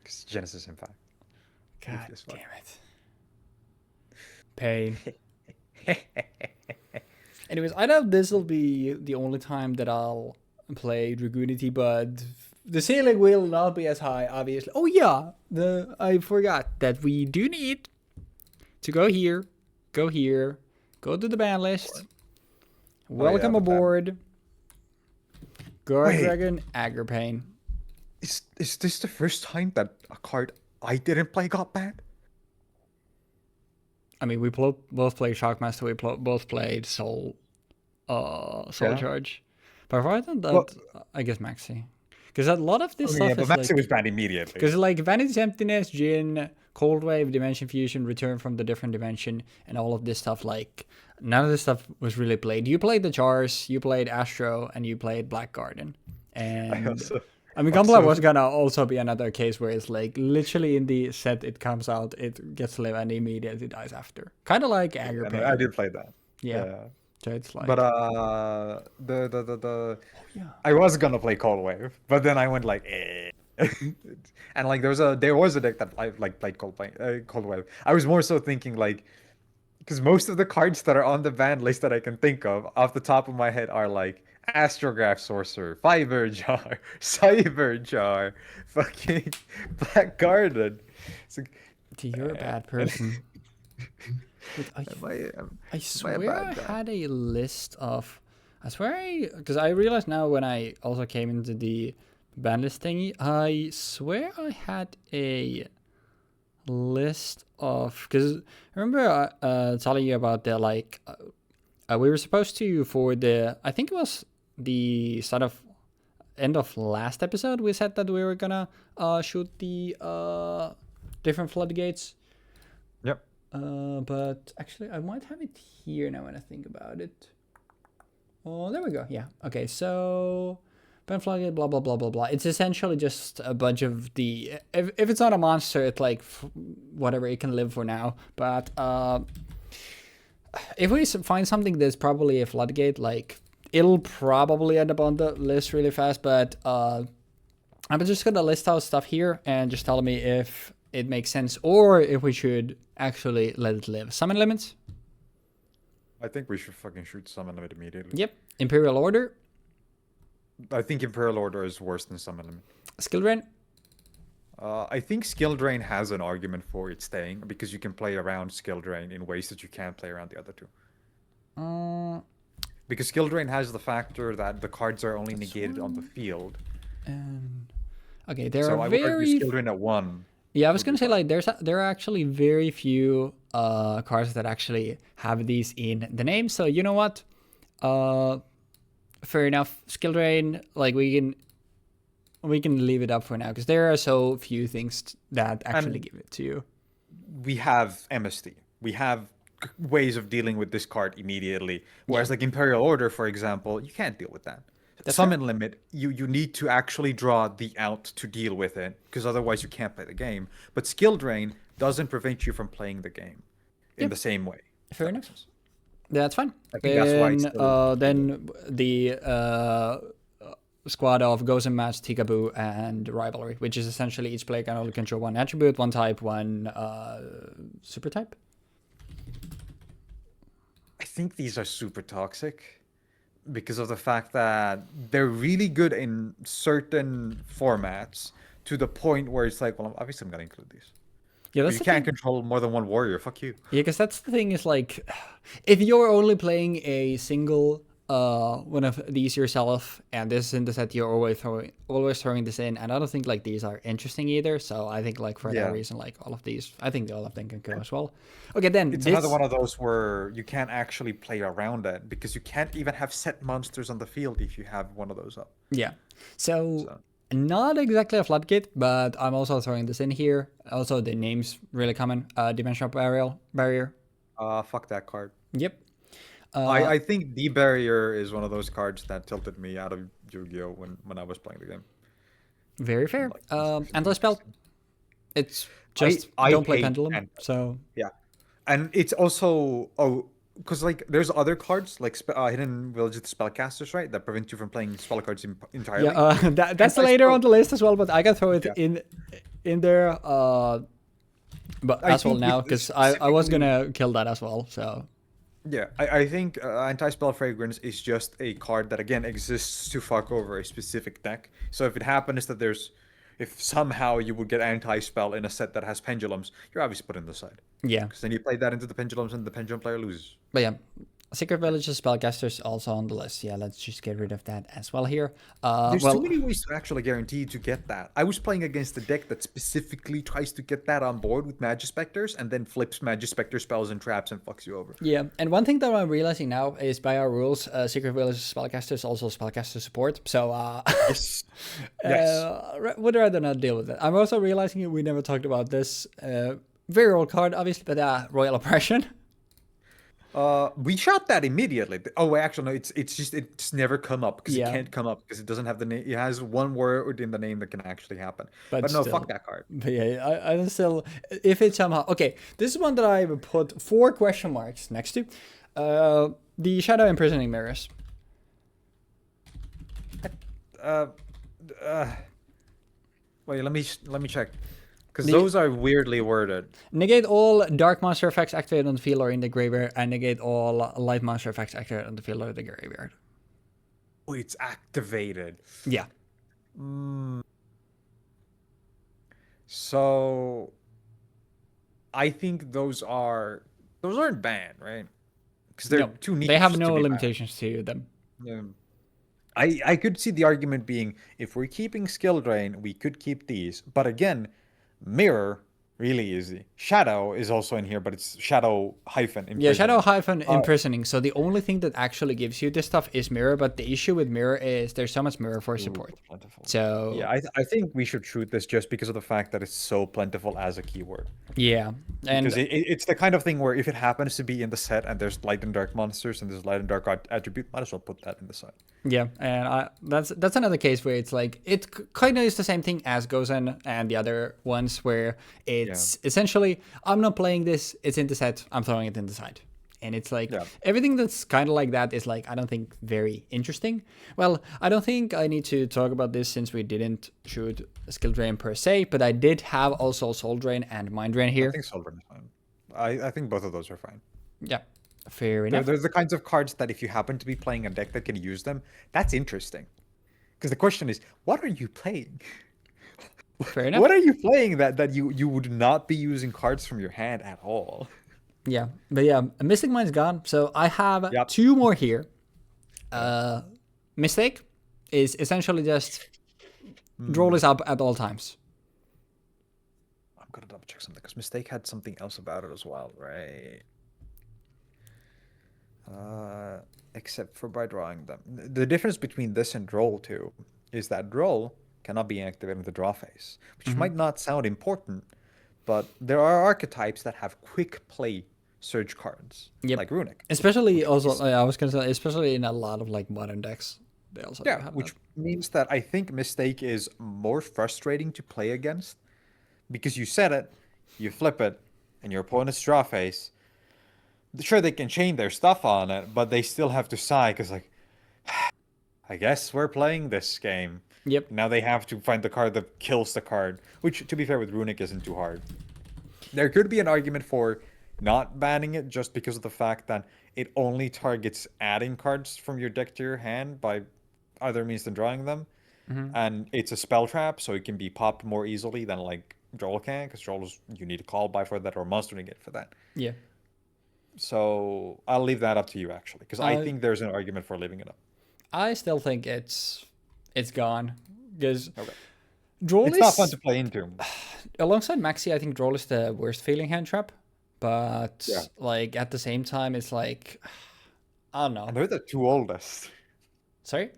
[SPEAKER 3] Because Genesis Impact.
[SPEAKER 1] God
[SPEAKER 3] This one.
[SPEAKER 1] damn it. Pain. Anyways, I doubt this will be the only time that I'll play Dragunity, but the ceiling will not be as high, obviously. Oh yeah, I forgot that we do need to go here, go to the ban list. Welcome
[SPEAKER 3] the ban.
[SPEAKER 1] aboard. Guard
[SPEAKER 3] Wait.
[SPEAKER 1] Dragon Agripane.
[SPEAKER 3] Is this the first time that a card I didn't play got banned?
[SPEAKER 1] I mean, we both played Shockmaster. We both played Soul
[SPEAKER 3] Yeah.
[SPEAKER 1] Charge. But rather than that,
[SPEAKER 3] Well-
[SPEAKER 1] I guess Maxi. Because a lot of this
[SPEAKER 3] Oh,
[SPEAKER 1] stuff
[SPEAKER 3] yeah, but
[SPEAKER 1] is
[SPEAKER 3] Maxi
[SPEAKER 1] like...
[SPEAKER 3] was banned immediately.
[SPEAKER 1] Because like Vanity's Emptiness, Jin, Cold Wave, Dimension Fusion, Return from the Different Dimension, and all of this stuff, like, none of this stuff was really played. You played the Chars, you played Astro, and you played Black Garden. And I mean, Gunpla was gonna also be another case where it's like, literally in the set it comes out, it gets to live, and immediately dies after. Kind of like Agripane.
[SPEAKER 3] I did play that.
[SPEAKER 1] Yeah. So it's like...
[SPEAKER 3] But I was gonna play Cold Wave, but then I went like, eh. And like there was a deck that I like played Cold Wave. I was more so thinking like, because most of the cards that are on the banned list that I can think of off the top of my head are like Astrograph Sorcerer, Fiber Jar, Cyber Jar, fucking Black Garden. It's like,
[SPEAKER 1] you're a bad person. I swear I had a list of... I swear because I realized now when I also came into the ban list thingy, I swear I had a list of... Because remember telling you about the, like... we were supposed to, for the... I think it was the start of... End of last episode, we said that we were gonna shoot the different floodgates.
[SPEAKER 3] Yep.
[SPEAKER 1] But actually, I might have it here now when I think about it. Oh, there we go. Yeah. Okay, so... Ben Floodgate, blah, blah, blah, blah, blah. It's essentially just a bunch of the... If it's not a monster, it's like... whatever, it can live for now. But if we find something that's probably a Floodgate, like... It'll probably end up on the list really fast, but... I'm just gonna list out stuff here and just tell me if it makes sense or if we should actually let it live. Summon limits?
[SPEAKER 3] I think we should fucking shoot Summon Limit immediately.
[SPEAKER 1] Yep. Imperial Order?
[SPEAKER 3] I think Imperial Order is worse than Summon Limit.
[SPEAKER 1] Skill Drain?
[SPEAKER 3] I think Skill Drain has an argument for it staying because you can play around Skill Drain in ways that you can't play around the other two. Because Skill Drain has the factor that the cards are only negated on the field.
[SPEAKER 1] Okay, there
[SPEAKER 3] so
[SPEAKER 1] are
[SPEAKER 3] I would argue
[SPEAKER 1] very...
[SPEAKER 3] Skill Drain at 1.
[SPEAKER 1] Yeah, I was gonna say, like, there are actually very few cards that actually have these in the name. So you know what? Fair enough. Skill Drain, like, we can leave it up for now because there are so few things that actually give it to you.
[SPEAKER 3] We have MST. We have ways of dealing with this card immediately. Whereas like Imperial Order, for example, you can't deal with that. Summon Limit, you need to actually draw the out to deal with it, because otherwise you can't play the game. But Skill Drain doesn't prevent you from playing the game in the same way.
[SPEAKER 1] Fair enough. That's fine.
[SPEAKER 3] I think that's why it's
[SPEAKER 1] then the squad of Gozen Match, Tikaboo, and Rivalry, which is essentially each player can only control one attribute, one type, one super type.
[SPEAKER 3] I think these are super toxic because of the fact that they're really good in certain formats to the point where it's like, well, obviously I'm gonna include these.
[SPEAKER 1] Yeah,
[SPEAKER 3] But you can't control more than one warrior. Fuck you.
[SPEAKER 1] Yeah, because that's the thing is like, if you're only playing a single one of these yourself, and this is in the set, you're always throwing this in, and I don't think like these are interesting either. So I think like for that reason, like all of these, I think all of them can go as well. Okay, then
[SPEAKER 3] it's another one of those where you can't actually play around it because you can't even have set monsters on the field if you have one of those up.
[SPEAKER 1] Yeah, so not exactly a floodgate, but I'm also throwing this in here. Also, the name's really common. Dimensional barrier.
[SPEAKER 3] Fuck that card.
[SPEAKER 1] Yep.
[SPEAKER 3] I think the barrier is one of those cards that tilted me out of Yu-Gi-Oh when I was playing the game.
[SPEAKER 1] Very fair. Anti-spell. It's just don't play Pendulum. So
[SPEAKER 3] yeah, and it's also because like there's other cards like hidden village spellcasters, right, that prevent you from playing spell cards entirely.
[SPEAKER 1] Yeah, that's later on the list as well, but I can throw it in there. But as well now because I was gonna kill that as well. So.
[SPEAKER 3] Yeah, I think Anti-Spell Fragrance is just a card that, again, exists to fuck over a specific deck. So if it happens that if somehow you would get Anti-Spell in a set that has Pendulums, you're obviously put in the side.
[SPEAKER 1] Yeah.
[SPEAKER 3] Because then you play that into the Pendulums and the Pendulum player loses.
[SPEAKER 1] But yeah, Secret Village's Spellcasters also on the list. Yeah, let's just get rid of that as well here.
[SPEAKER 3] There's too many ways to actually guarantee to get that. I was playing against a deck that specifically tries to get that on board with Magispectors and then flips Magispector spells and traps and fucks you over.
[SPEAKER 1] Yeah, and one thing that I'm realizing now is by our rules, Secret Village's Spellcaster is also Spellcaster support. So,
[SPEAKER 3] yes.
[SPEAKER 1] would rather not deal with it. I'm also realizing we never talked about this very old card, obviously, but Royal Oppression.
[SPEAKER 3] We shot that immediately. Oh, actually, no. It's never come up because it can't come up because it doesn't have the name. It has one word in the name that can actually happen. But no, still, fuck that card.
[SPEAKER 1] But yeah, I still, if it somehow okay, this is one that I would put 4 question marks next to. The Shadow Imprisoning Mirrors.
[SPEAKER 3] Wait, let me check. Because those are weirdly worded.
[SPEAKER 1] Negate all dark monster effects activated on the field or in the graveyard, and negate all light monster effects activated on the field or the graveyard.
[SPEAKER 3] Oh, it's activated.
[SPEAKER 1] Yeah.
[SPEAKER 3] So, I think those aren't banned, right? Because they're too niche.
[SPEAKER 1] They have no limitations to them.
[SPEAKER 3] Yeah. I could see the argument being, if we're keeping skill drain, we could keep these. But again, mirror, really easy. Shadow is also in here, but it's shadow hyphen imprisoning.
[SPEAKER 1] Yeah, shadow hyphen imprisoning. So the only thing that actually gives you this stuff is mirror, but the issue with mirror is there's so much mirror for support.
[SPEAKER 3] Plentiful.
[SPEAKER 1] So
[SPEAKER 3] yeah, I think we should shoot this just because of the fact that it's so plentiful as a keyword.
[SPEAKER 1] Yeah, and
[SPEAKER 3] because it's the kind of thing where if it happens to be in the set and there's light and dark monsters and there's light and dark attribute, might as well put that in the side.
[SPEAKER 1] Yeah, and that's another case where it's like it kind of is the same thing as Gozen and the other ones where it's essentially I'm not playing this, it's in the set, I'm throwing it in the side. And it's like everything that's kind of like that is like I don't think very interesting. Well, I don't think I need to talk about this since we didn't shoot skill drain per se, but I did have also soul drain and mind drain here.
[SPEAKER 3] I think soul drain is fine. I think both of those are fine.
[SPEAKER 1] Yeah. Fair enough.
[SPEAKER 3] They're the kinds of cards that if you happen to be playing a deck that can use them, that's interesting. Because the question is, what are you playing?
[SPEAKER 1] Fair enough.
[SPEAKER 3] What are you playing that you would not be using cards from your hand at all?
[SPEAKER 1] Yeah, but yeah, Mystic Mind's gone. So I have 2 more here. Mistake is essentially just draw this up at all times.
[SPEAKER 3] I'm gonna double check something because Mistake had something else about it as well, right? Except for by drawing them. The difference between this and Droll too is that Droll cannot be activated in the draw phase, which might not sound important, but there are archetypes that have quick play surge cards, like Runic.
[SPEAKER 1] Especially also, I was gonna say, especially in a lot of like modern decks, they also have
[SPEAKER 3] which means that I think Mistake is more frustrating to play against because you set it, you flip it, and your opponent's draw phase. Sure, they can chain their stuff on it, but they still have to sigh because, like, I guess we're playing this game.
[SPEAKER 1] Yep.
[SPEAKER 3] Now they have to find the card that kills the card, which, to be fair, with Runic isn't too hard. There could be an argument for not banning it just because of the fact that it only targets adding cards from your deck to your hand by other means than drawing them. And it's a spell trap, so it can be popped more easily than like Droll can, because Droll is, you need a call by for that or Monster Negate for that.
[SPEAKER 1] Yeah.
[SPEAKER 3] So I'll leave that up to you actually, because I think there's an argument for leaving it up.
[SPEAKER 1] I still think it's gone because
[SPEAKER 3] Okay.
[SPEAKER 1] Droll
[SPEAKER 3] It's
[SPEAKER 1] is
[SPEAKER 3] not fun to play into.
[SPEAKER 1] alongside Maxi. I think Droll is the worst failing hand trap, but
[SPEAKER 3] Yeah.
[SPEAKER 1] like at the same time, it's like I don't know.
[SPEAKER 3] And they're the two oldest.
[SPEAKER 1] Sorry.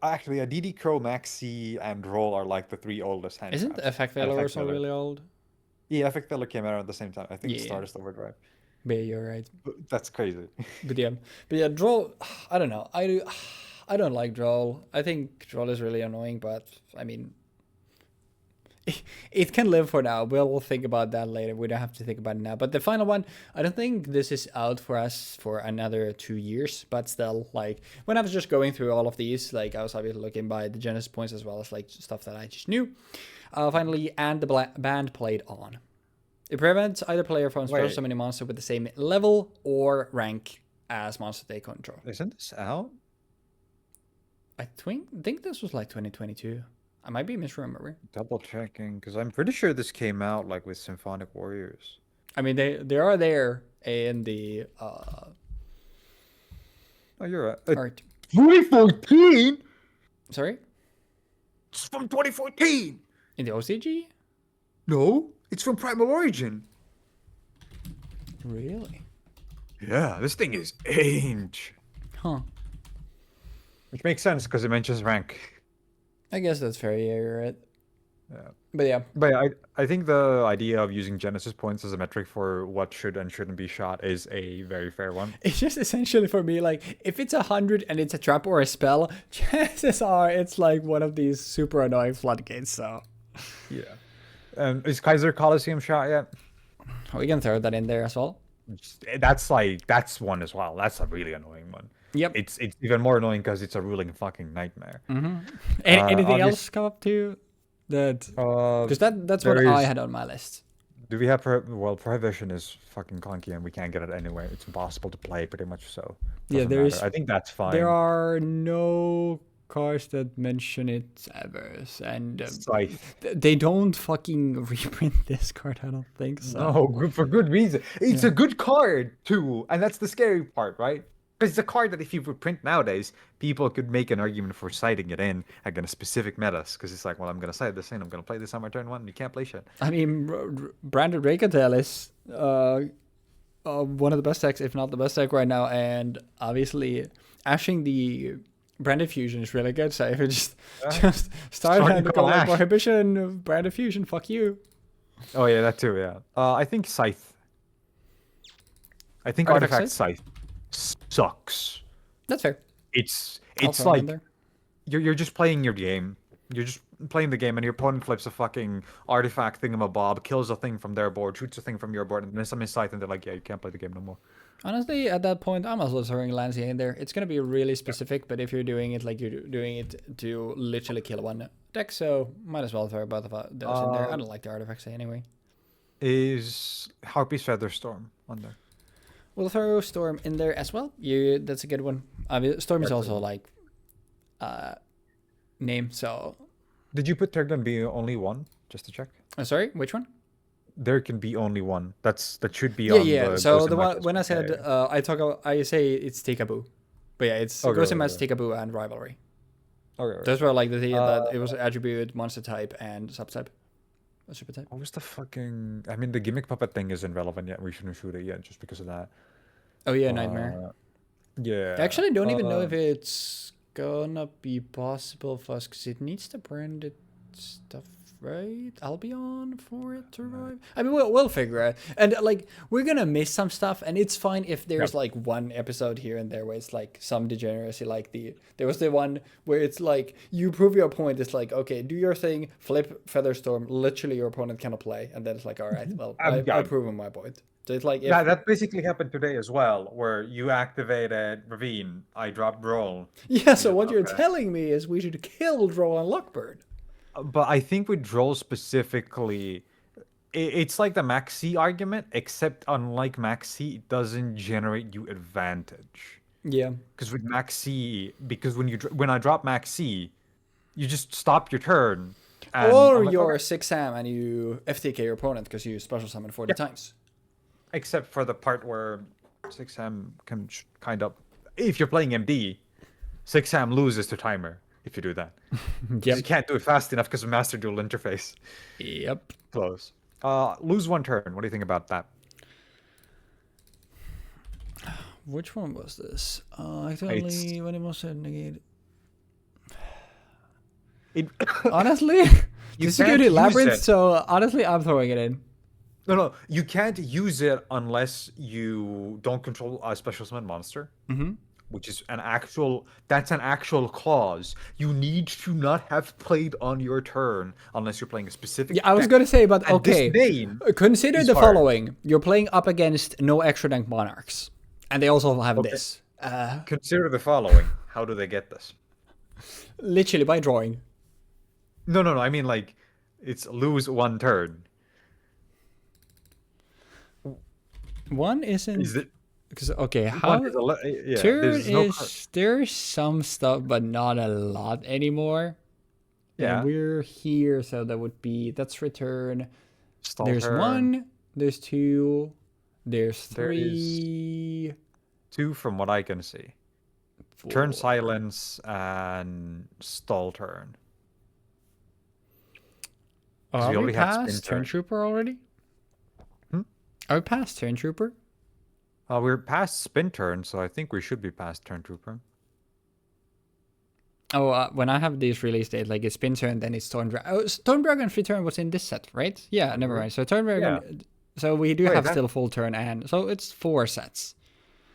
[SPEAKER 3] Actually, a DD Crow, Maxi, and Roll are like the three oldest hand
[SPEAKER 1] Isn't
[SPEAKER 3] traps.
[SPEAKER 1] Effect
[SPEAKER 3] And
[SPEAKER 1] Veiler
[SPEAKER 3] Effect
[SPEAKER 1] also
[SPEAKER 3] Veiler.
[SPEAKER 1] really old?
[SPEAKER 3] Yeah, Effect Veiler came out at the same time. I think
[SPEAKER 1] Yeah.
[SPEAKER 3] Stardust Overdrive.
[SPEAKER 1] But yeah, you're right.
[SPEAKER 3] That's crazy.
[SPEAKER 1] But yeah, Droll. I don't know. I don't like Droll. I think Droll is really annoying, but I mean, it can live for now. We'll think about that later. We don't have to think about it now. But the final one, I don't think this is out for us for another 2 years. But still, like when I was just going through all of these, like I was obviously looking by the Genesis points as well as like stuff that I just knew. Finally, and the band played on. It prevents either player from spell summoning monster with the same level or rank as monster they control.
[SPEAKER 3] Isn't this out?
[SPEAKER 1] I think this was like 2022. I might be misremembering.
[SPEAKER 3] Double checking, because I'm pretty sure this came out like with Symphonic Warriors.
[SPEAKER 1] I mean, they are there in the
[SPEAKER 3] Oh, you're right.
[SPEAKER 1] art.
[SPEAKER 3] 2014?
[SPEAKER 1] Sorry?
[SPEAKER 2] It's from 2014.
[SPEAKER 1] In the OCG?
[SPEAKER 2] No, it's from Primal Origin.
[SPEAKER 1] Really?
[SPEAKER 2] Yeah, this thing is ancient.
[SPEAKER 1] Huh.
[SPEAKER 3] Which makes sense because it mentions rank.
[SPEAKER 1] I guess that's fair. Yeah, you're right.
[SPEAKER 3] Yeah.
[SPEAKER 1] But yeah.
[SPEAKER 3] But yeah, I think the idea of using Genesis points as a metric for what should and shouldn't be shot is a very fair one.
[SPEAKER 1] It's just essentially for me, like, if it's 100 and it's a trap or a spell, chances are it's like one of these super annoying floodgates, so.
[SPEAKER 3] Yeah. Is Kaiser Coliseum shot yet?
[SPEAKER 1] We can throw that in there as well.
[SPEAKER 3] That's one as well. That's a really annoying one.
[SPEAKER 1] Yep.
[SPEAKER 3] It's even more annoying because it's a ruling fucking nightmare.
[SPEAKER 1] Anything else come up to that? Because that's what I had on my list.
[SPEAKER 3] Do we have Prohibition is fucking clunky and we can't get it anyway. It's impossible to play, pretty much so.
[SPEAKER 1] Doesn't
[SPEAKER 3] I think that's fine.
[SPEAKER 1] There are no cards that mention it ever, and they don't fucking reprint this card. I don't think so.
[SPEAKER 3] No, for good reason. It's a good card too, and that's the scary part, right? Because it's a card that if you reprint nowadays, people could make an argument for citing it in against specific metas. Because it's like, well, I'm going to cite this in, I'm going to play this on my turn one, and you can't play shit.
[SPEAKER 1] I mean, Branded Rakatel is one of the best decks, if not the best deck right now, and obviously ashing the Branded Fusion is really good. So if you just start and go like Prohibition, Branded Fusion, fuck you.
[SPEAKER 3] Oh yeah, that too. Yeah. I think Scythe. I think Artifact Scythe sucks.
[SPEAKER 1] That's fair.
[SPEAKER 3] It's like you're just playing your game. You're just playing the game, and your opponent flips a fucking artifact thingamabob, kills a thing from their board, shoots a thing from your board, and then summons Scythe, and they're like, yeah, you can't play the game no more.
[SPEAKER 1] Honestly, at that point, I'm also throwing Lancia in there. It's gonna be really specific, but if you're doing it like you're doing it to literally kill one deck, so might as well throw both of those in there. I don't like the artifacts anyway.
[SPEAKER 3] Is Harpy's Featherstorm on there?
[SPEAKER 1] We'll throw Storm in there as well. That's a good one. Storm is also like name. So
[SPEAKER 3] did you put there can be only one? Just to check.
[SPEAKER 1] Sorry, which one?
[SPEAKER 3] There can be only one. That should be on.
[SPEAKER 1] Yeah. So the one when I said I say it's Tikaboo, but yeah, it's Ghost Mass, Tikaboo, and Rivalry.
[SPEAKER 3] Okay.
[SPEAKER 1] Those were like the thing that it was attribute, monster type, and subtype. Super type.
[SPEAKER 3] What was the fucking? I mean, the gimmick puppet thing isn't relevant yet. We shouldn't shoot it yet just because of that.
[SPEAKER 1] Oh yeah, Nightmare.
[SPEAKER 3] Yeah.
[SPEAKER 1] I actually don't even know if it's gonna be possible for us because it needs the branded stuff right? Albion for it to revive. I mean, we'll figure it. And like, we're gonna miss some stuff, and it's fine if there's like one episode here and there where it's like some degeneracy. Like there was the one where it's like you prove your point. It's like, okay, do your thing, flip Featherstorm. Literally, your opponent cannot play, and then it's like, all right, well, I've proven my point. So it's like
[SPEAKER 2] that basically happened today as well, where you activated Ravine, I dropped Droll.
[SPEAKER 1] Yeah. So what you're telling me is we should kill Droll and Lockbird.
[SPEAKER 2] But I think with Droll specifically, it's like the Max C argument, except unlike Max C, it doesn't generate you advantage.
[SPEAKER 1] Yeah.
[SPEAKER 2] Because with Max C, when I drop Max C, you just stop your turn.
[SPEAKER 1] Or you're 6-Sam and you FTK your opponent because you special summon 40 times.
[SPEAKER 2] Except for the part where 6-Sam can kind of... If you're playing MD, 6-Sam loses to timer if you do that.
[SPEAKER 1] Yep.
[SPEAKER 2] You can't do it fast enough because of Master Duel interface.
[SPEAKER 1] Yep.
[SPEAKER 2] Close. Lose one turn. What do you think about that?
[SPEAKER 1] Which one was this? Actually, when it was negated. Honestly, the security labyrinth. So honestly, I'm throwing it in.
[SPEAKER 2] No, you can't use it unless you don't control a special summon monster, which is that's an actual clause. You need to not have played on your turn unless you're playing a specific
[SPEAKER 1] I was going to say, but okay. Consider the
[SPEAKER 2] hard.
[SPEAKER 1] following. You're playing up against no extra rank monarchs, and they also have this.
[SPEAKER 2] Consider the following. How do they get this?
[SPEAKER 1] Literally by drawing.
[SPEAKER 2] No. I mean, like, it's lose one turn.
[SPEAKER 1] One isn't...
[SPEAKER 2] Is it...
[SPEAKER 1] Because, okay, how... turn is... There's some stuff, but not a lot anymore. Yeah. And we're here, so that would be... That's return. There's turn. 1, there's 2, there's 3...
[SPEAKER 2] There is 2 from what I can see. 4. Turn silence and stall turn.
[SPEAKER 1] Are we past Turn Trooper already? Are we past Turn Trooper?
[SPEAKER 2] We're past Spin Turn, so I think we should be past Turn Trooper.
[SPEAKER 1] Oh, when I have this release date, like it's Spin Turn, then it's Storm Dragon. Oh, Storm Dragon's return was in this set, right? Yeah, never mind. So Storm Dragon. Yeah. So we do have still a full turn, and so it's 4 sets.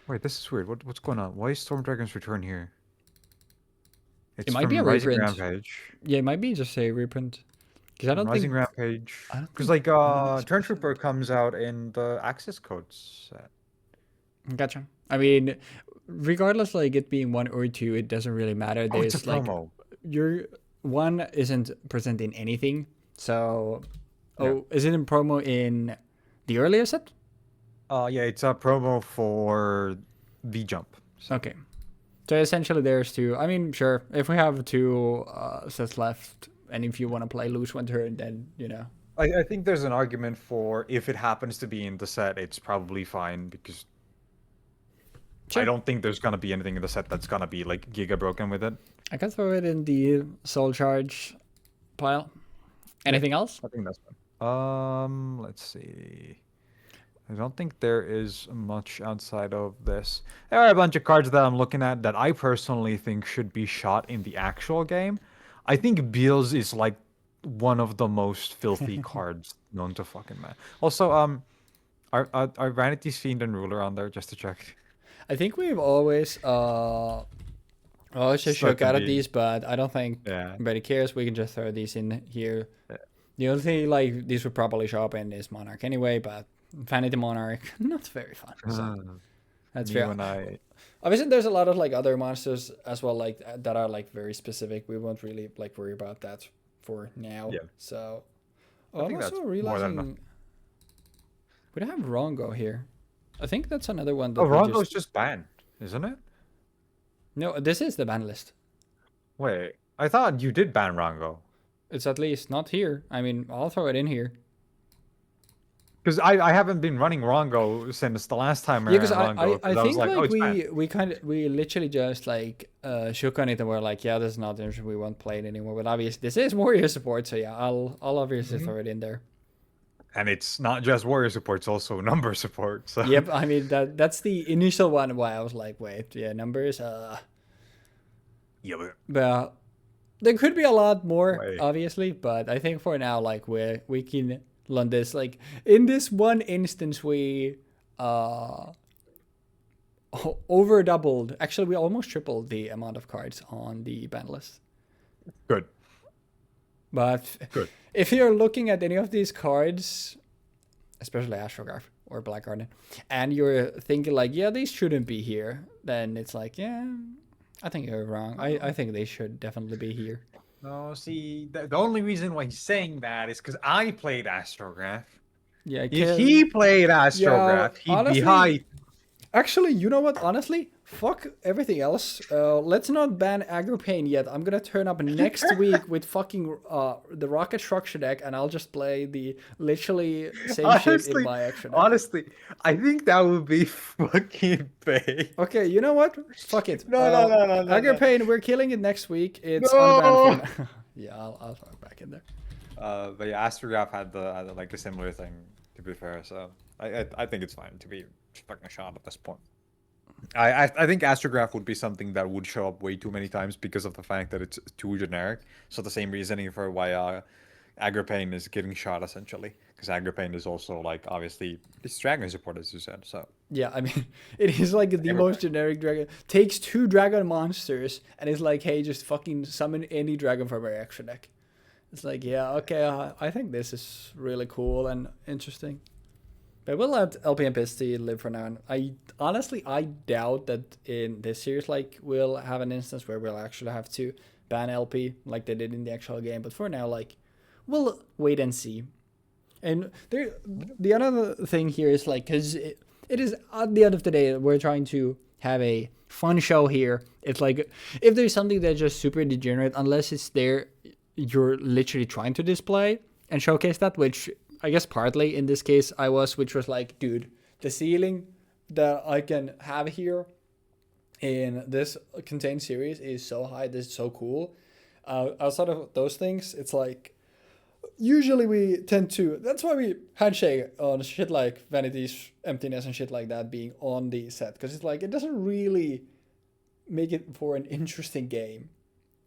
[SPEAKER 2] Wait, this is weird. What's going on? Why is Storm Dragon's return here?
[SPEAKER 1] It might be a reprint.
[SPEAKER 2] Rampage.
[SPEAKER 1] Yeah, it might be just a reprint. Because I don't
[SPEAKER 2] Rising
[SPEAKER 1] think
[SPEAKER 2] Rampage. Because like Turn Trooper comes out in the access codes set.
[SPEAKER 1] Gotcha. I mean, regardless, like it being 1 or 2, it doesn't really matter. There's
[SPEAKER 2] it's a promo.
[SPEAKER 1] Your 1 isn't present in anything. So, is it in promo in the earlier set?
[SPEAKER 2] Yeah, it's a promo for the jump.
[SPEAKER 1] So. Okay. So essentially, there's 2. I mean, sure. If we have 2 sets left. And if you want to play lose one turn, then, you know.
[SPEAKER 2] I think there's an argument for if it happens to be in the set, it's probably fine because I don't think there's going to be anything in the set that's going to be like giga broken with it.
[SPEAKER 1] I can throw it in the Soul Charge pile. Anything else?
[SPEAKER 2] I think that's fine. Let's see. I don't think there is much outside of this. There are a bunch of cards that I'm looking at that I personally think should be shot in the actual game. I think Beals is like one of the most filthy cards known to fucking man. Also, are Vanity's Fiend and Ruler on there just to check?
[SPEAKER 1] I think we've always just shook out of these, but I don't think anybody cares. We can just throw these in here. Yeah. The only thing like these would probably show up in is Monarch anyway, but Vanity Monarch not very fun. So that's fair. Obviously, there's a lot of like other monsters as well, like that are like very specific. We won't really like worry about that for now. Yeah. So, I'm also realizing we don't have Rongo here. I think that's another one. That
[SPEAKER 2] Rongo's just banned, isn't it?
[SPEAKER 1] No, this is the ban list.
[SPEAKER 2] Wait, I thought you did ban Rongo.
[SPEAKER 1] It's at least not here. I mean, I'll throw it in here.
[SPEAKER 2] Because I haven't been running Rongo since the last time I ran Rongo.
[SPEAKER 1] I think like we literally just like shook on it and we're like, yeah, this is not interesting. We won't play it anymore. But obviously, this is warrior support, so yeah, I'll obviously throw it in there.
[SPEAKER 2] And it's not just warrior support; it's also number support. So.
[SPEAKER 1] Yep, I mean that's the initial one. Why I was like, wait, yeah, numbers.
[SPEAKER 2] Yeah,
[SPEAKER 1] but There could be a lot more,
[SPEAKER 2] Wait.
[SPEAKER 1] obviously, but I think for now, like we can learn this. Like in this one instance, we over doubled. Actually, we almost tripled the amount of cards on the ban list.
[SPEAKER 2] Good.
[SPEAKER 1] But
[SPEAKER 2] Good.
[SPEAKER 1] if you're looking at any of these cards, especially Astrograph or Black Garden, and you're thinking like, yeah, these shouldn't be here, then it's like, yeah, I think you're wrong. I think they should definitely be here.
[SPEAKER 2] No, see, the only reason why he's saying that is because I played Astrograph.
[SPEAKER 1] Yeah,
[SPEAKER 2] If he played
[SPEAKER 1] yeah,
[SPEAKER 2] Astrograph, he'd be
[SPEAKER 1] honestly,
[SPEAKER 2] high.
[SPEAKER 1] Actually, you know what? Honestly, fuck everything else. Let's not ban Aggro Pain yet. I'm gonna turn up next week with fucking the Rocket Structure deck, and I'll just play the literally same shit in my extra deck.
[SPEAKER 2] Honestly, I think that would be fucking big.
[SPEAKER 1] Okay, you know what? Fuck it.
[SPEAKER 2] No.
[SPEAKER 1] Aggro Pain, we're killing it next week. It's
[SPEAKER 2] No!
[SPEAKER 1] unbanned for now. Yeah, I'll throw it back in there.
[SPEAKER 2] But yeah, Astrograph had like a similar thing. To be fair, so I think it's fine to be fucking shot at this point. I think Astrograph would be something that would show up way too many times because of the fact that it's too generic. So the same reasoning for why Agripane is getting shot essentially, because Agripane is also like obviously it's dragon support as you said. So
[SPEAKER 1] yeah, I mean, it is like the most generic dragon. Takes 2 dragon monsters and is like, hey, just fucking summon any dragon from our extra deck. It's like, yeah, okay, I think this is really cool and interesting. But we'll let LP and Pisty live for now. And I doubt that in this series, like, we'll have an instance where we'll actually have to ban LP like they did in the actual game. But for now, like, we'll wait and see. And the other thing here is like, because it is at the end of the day, we're trying to have a fun show here. It's like, if there's something that's just super degenerate, unless it's there, you're literally trying to display and showcase that, which I guess partly in this case I was, which was like, dude, the ceiling that I can have here in this contained series is so high. This is so cool. Outside of those things, it's like, usually we tend to, that's why we handshake on shit like Vanity's Emptiness and shit like that being on the set, because it's like, it doesn't really make it for an interesting game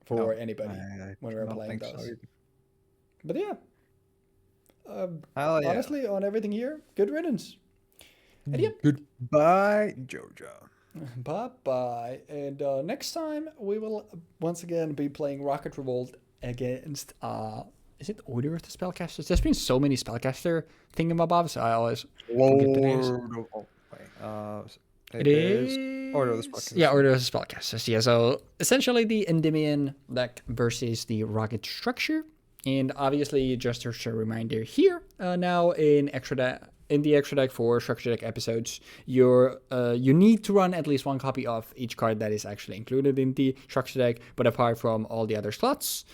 [SPEAKER 1] for anybody when we're playing those. So. But yeah, honestly, on everything here, good riddance. And yep.
[SPEAKER 2] Goodbye, Jojo.
[SPEAKER 1] Bye-bye. And next time, we will once again be playing Rocket Revolt against, is it Order of the Spellcasters? There's been so many Spellcaster thingamabobs, I always forget the names. It is
[SPEAKER 2] Order of the Spellcasters.
[SPEAKER 1] Yeah, Order of the Spellcasters. Yeah, so essentially the Endymion deck versus the Rocket Structure. And obviously, just as a reminder here, now in the extra deck for structure deck episodes, you need to run at least 1 copy of each card that is actually included in the structure deck. But apart from all the other slots,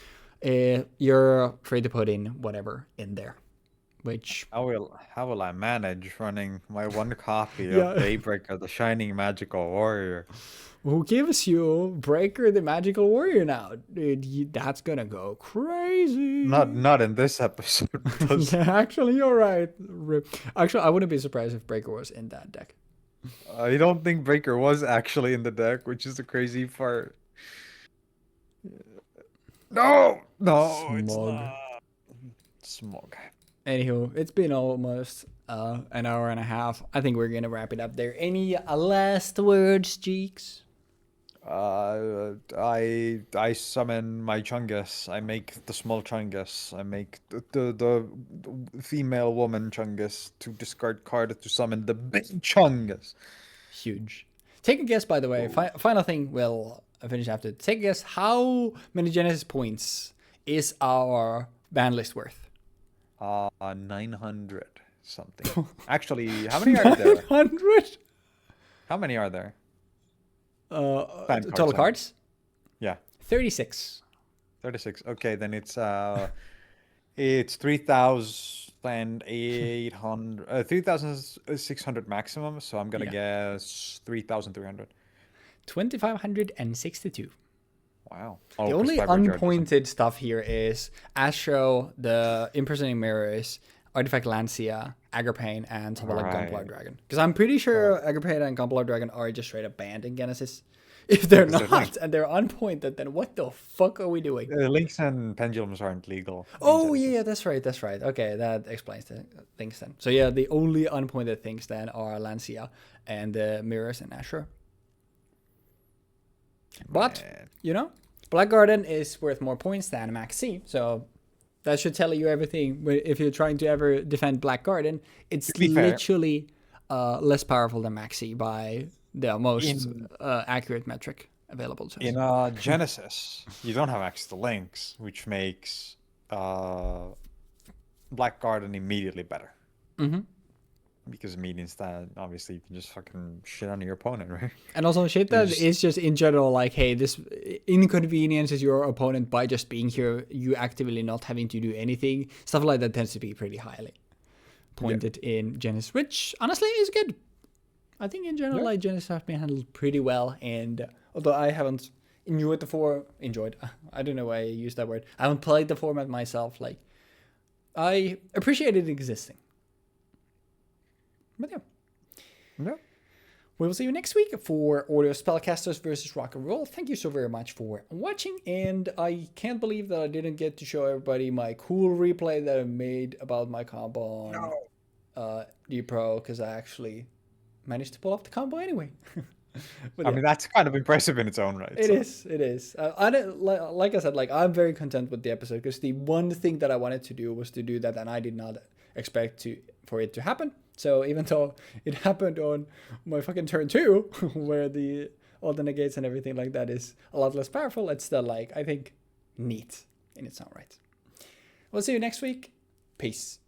[SPEAKER 1] you're free to put in whatever in there. Which
[SPEAKER 2] how will I manage running my 1 copy of Daybreaker, the Shining Magical Warrior?
[SPEAKER 1] Who gives you Breaker the Magical Warrior now? Dude, that's gonna go crazy.
[SPEAKER 2] Not in this episode.
[SPEAKER 1] Yeah, actually, you're right. Actually, I wouldn't be surprised if Breaker was in that deck.
[SPEAKER 2] I don't think Breaker was actually in the deck, which is the crazy part. No,
[SPEAKER 1] Smog.
[SPEAKER 2] It's not. Smog.
[SPEAKER 1] Anywho, it's been almost an hour and a half. I think we're gonna wrap it up there. Any last words, Jeexx?
[SPEAKER 2] I summon my Chungus. I make the small Chungus. I make the female woman Chungus to discard card to summon the big Chungus.
[SPEAKER 1] Huge. Take a guess, by the way. Final thing we'll finish after. Take a guess, how many Genesis points is our ban list worth?
[SPEAKER 2] 900 something. Actually, how many are there?
[SPEAKER 1] 900?
[SPEAKER 2] How many are there?
[SPEAKER 1] Total cards?
[SPEAKER 2] Yeah.
[SPEAKER 1] 36.
[SPEAKER 2] 36. Okay, then it's 3,800 3,600 maximum, so I'm going to guess 3,300.
[SPEAKER 1] 2,562.
[SPEAKER 2] Wow.
[SPEAKER 1] The only unpointed stuff here is Astro, the Impersonating Mirrors, Artifact Lancia, Agripane, and something like Gunpowder Dragon. Because I'm pretty sure Agripane and Gunpowder Dragon are just straight up banned in Genesis. If they're
[SPEAKER 3] Because they're
[SPEAKER 1] not
[SPEAKER 3] linked.
[SPEAKER 1] and they're unpointed, then what the fuck are we doing?
[SPEAKER 3] Links and pendulums aren't legal. in
[SPEAKER 1] Oh
[SPEAKER 3] Genesis.
[SPEAKER 1] yeah, that's right, that's right. Okay, that explains the things then. So yeah, the only unpointed things then are Lancia and the mirrors and Asher. But
[SPEAKER 3] Man.
[SPEAKER 1] you know, Black Garden is worth more points than Max C, so that should tell you everything. If you're trying to ever defend Black Garden, it's
[SPEAKER 3] To be fair-
[SPEAKER 1] literally less powerful than Max C by the most
[SPEAKER 3] In-
[SPEAKER 1] accurate metric available to us.
[SPEAKER 3] In Genesis, you don't have access to links, which makes Black Garden immediately better.
[SPEAKER 1] Mm-hmm.
[SPEAKER 3] Because it means that obviously you can just fucking shit on your opponent, right?
[SPEAKER 1] And also shit that is just in general like, hey, this inconveniences your opponent by just being here, you actively not having to do anything. Stuff like that tends to be pretty highly pointed in Genesis, which honestly is good. I think in general, like Genesis has been handled pretty well. And although I haven't enjoyed I don't know why I use that word. I haven't played the format myself. Like, I appreciate it existing. But yeah.
[SPEAKER 3] Yeah.
[SPEAKER 1] We will see you next week for Audio Spellcasters versus Rock and Roll. Thank you so very much for watching, and I can't believe that I didn't get to show everybody my cool replay that I made about my combo on D-Pro, because I actually managed to pull off the combo anyway.
[SPEAKER 3] I mean, that's kind of impressive in its own right.
[SPEAKER 1] It is. I don't, like I said, like I'm very content with the episode, because the one thing that I wanted to do was to do that, and I did not expect for it to happen. So even though it happened on my fucking turn 2, where all the negates and everything like that is a lot less powerful, it's still like, I think, neat in its own right. We'll see you next week. Peace.